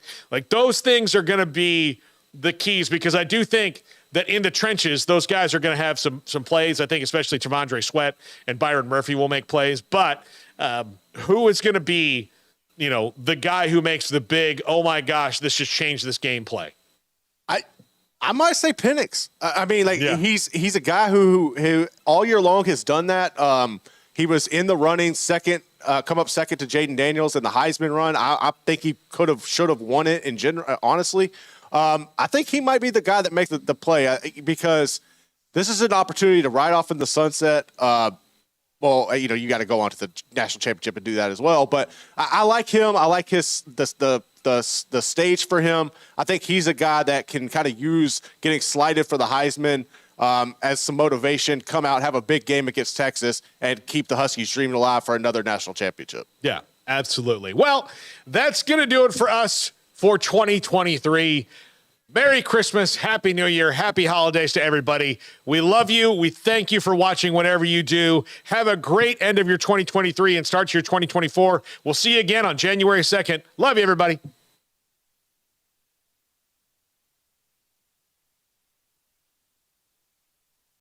Those things are going to be the keys, because I do think that in the trenches, those guys are going to have some plays. I think especially T'Vondre Sweat and Byron Murphy will make plays. But who is going to be, the guy who makes the big, oh my gosh, this just changed this game play? I might say Penix. He's a guy who all year long has done that. He was in the running come up second to Jaden Daniels in the Heisman run. I think he should have won it in general, honestly. I think he might be the guy that makes the play, because this is an opportunity to ride off in the sunset. You got to go on to the national championship and do that as well. But I like him. I like the stage for him. I think he's a guy that can kind of use getting slighted for the Heisman as some motivation, come out, have a big game against Texas, and keep the Huskies dreaming alive for another national championship. Yeah, absolutely. Well, that's going to do it for us for 2023. Merry Christmas, Happy New Year, Happy Holidays to everybody. We love you. We thank you for watching whatever you do. Have a great end of your 2023 and start your 2024. We'll see you again on January 2nd. Love you, everybody.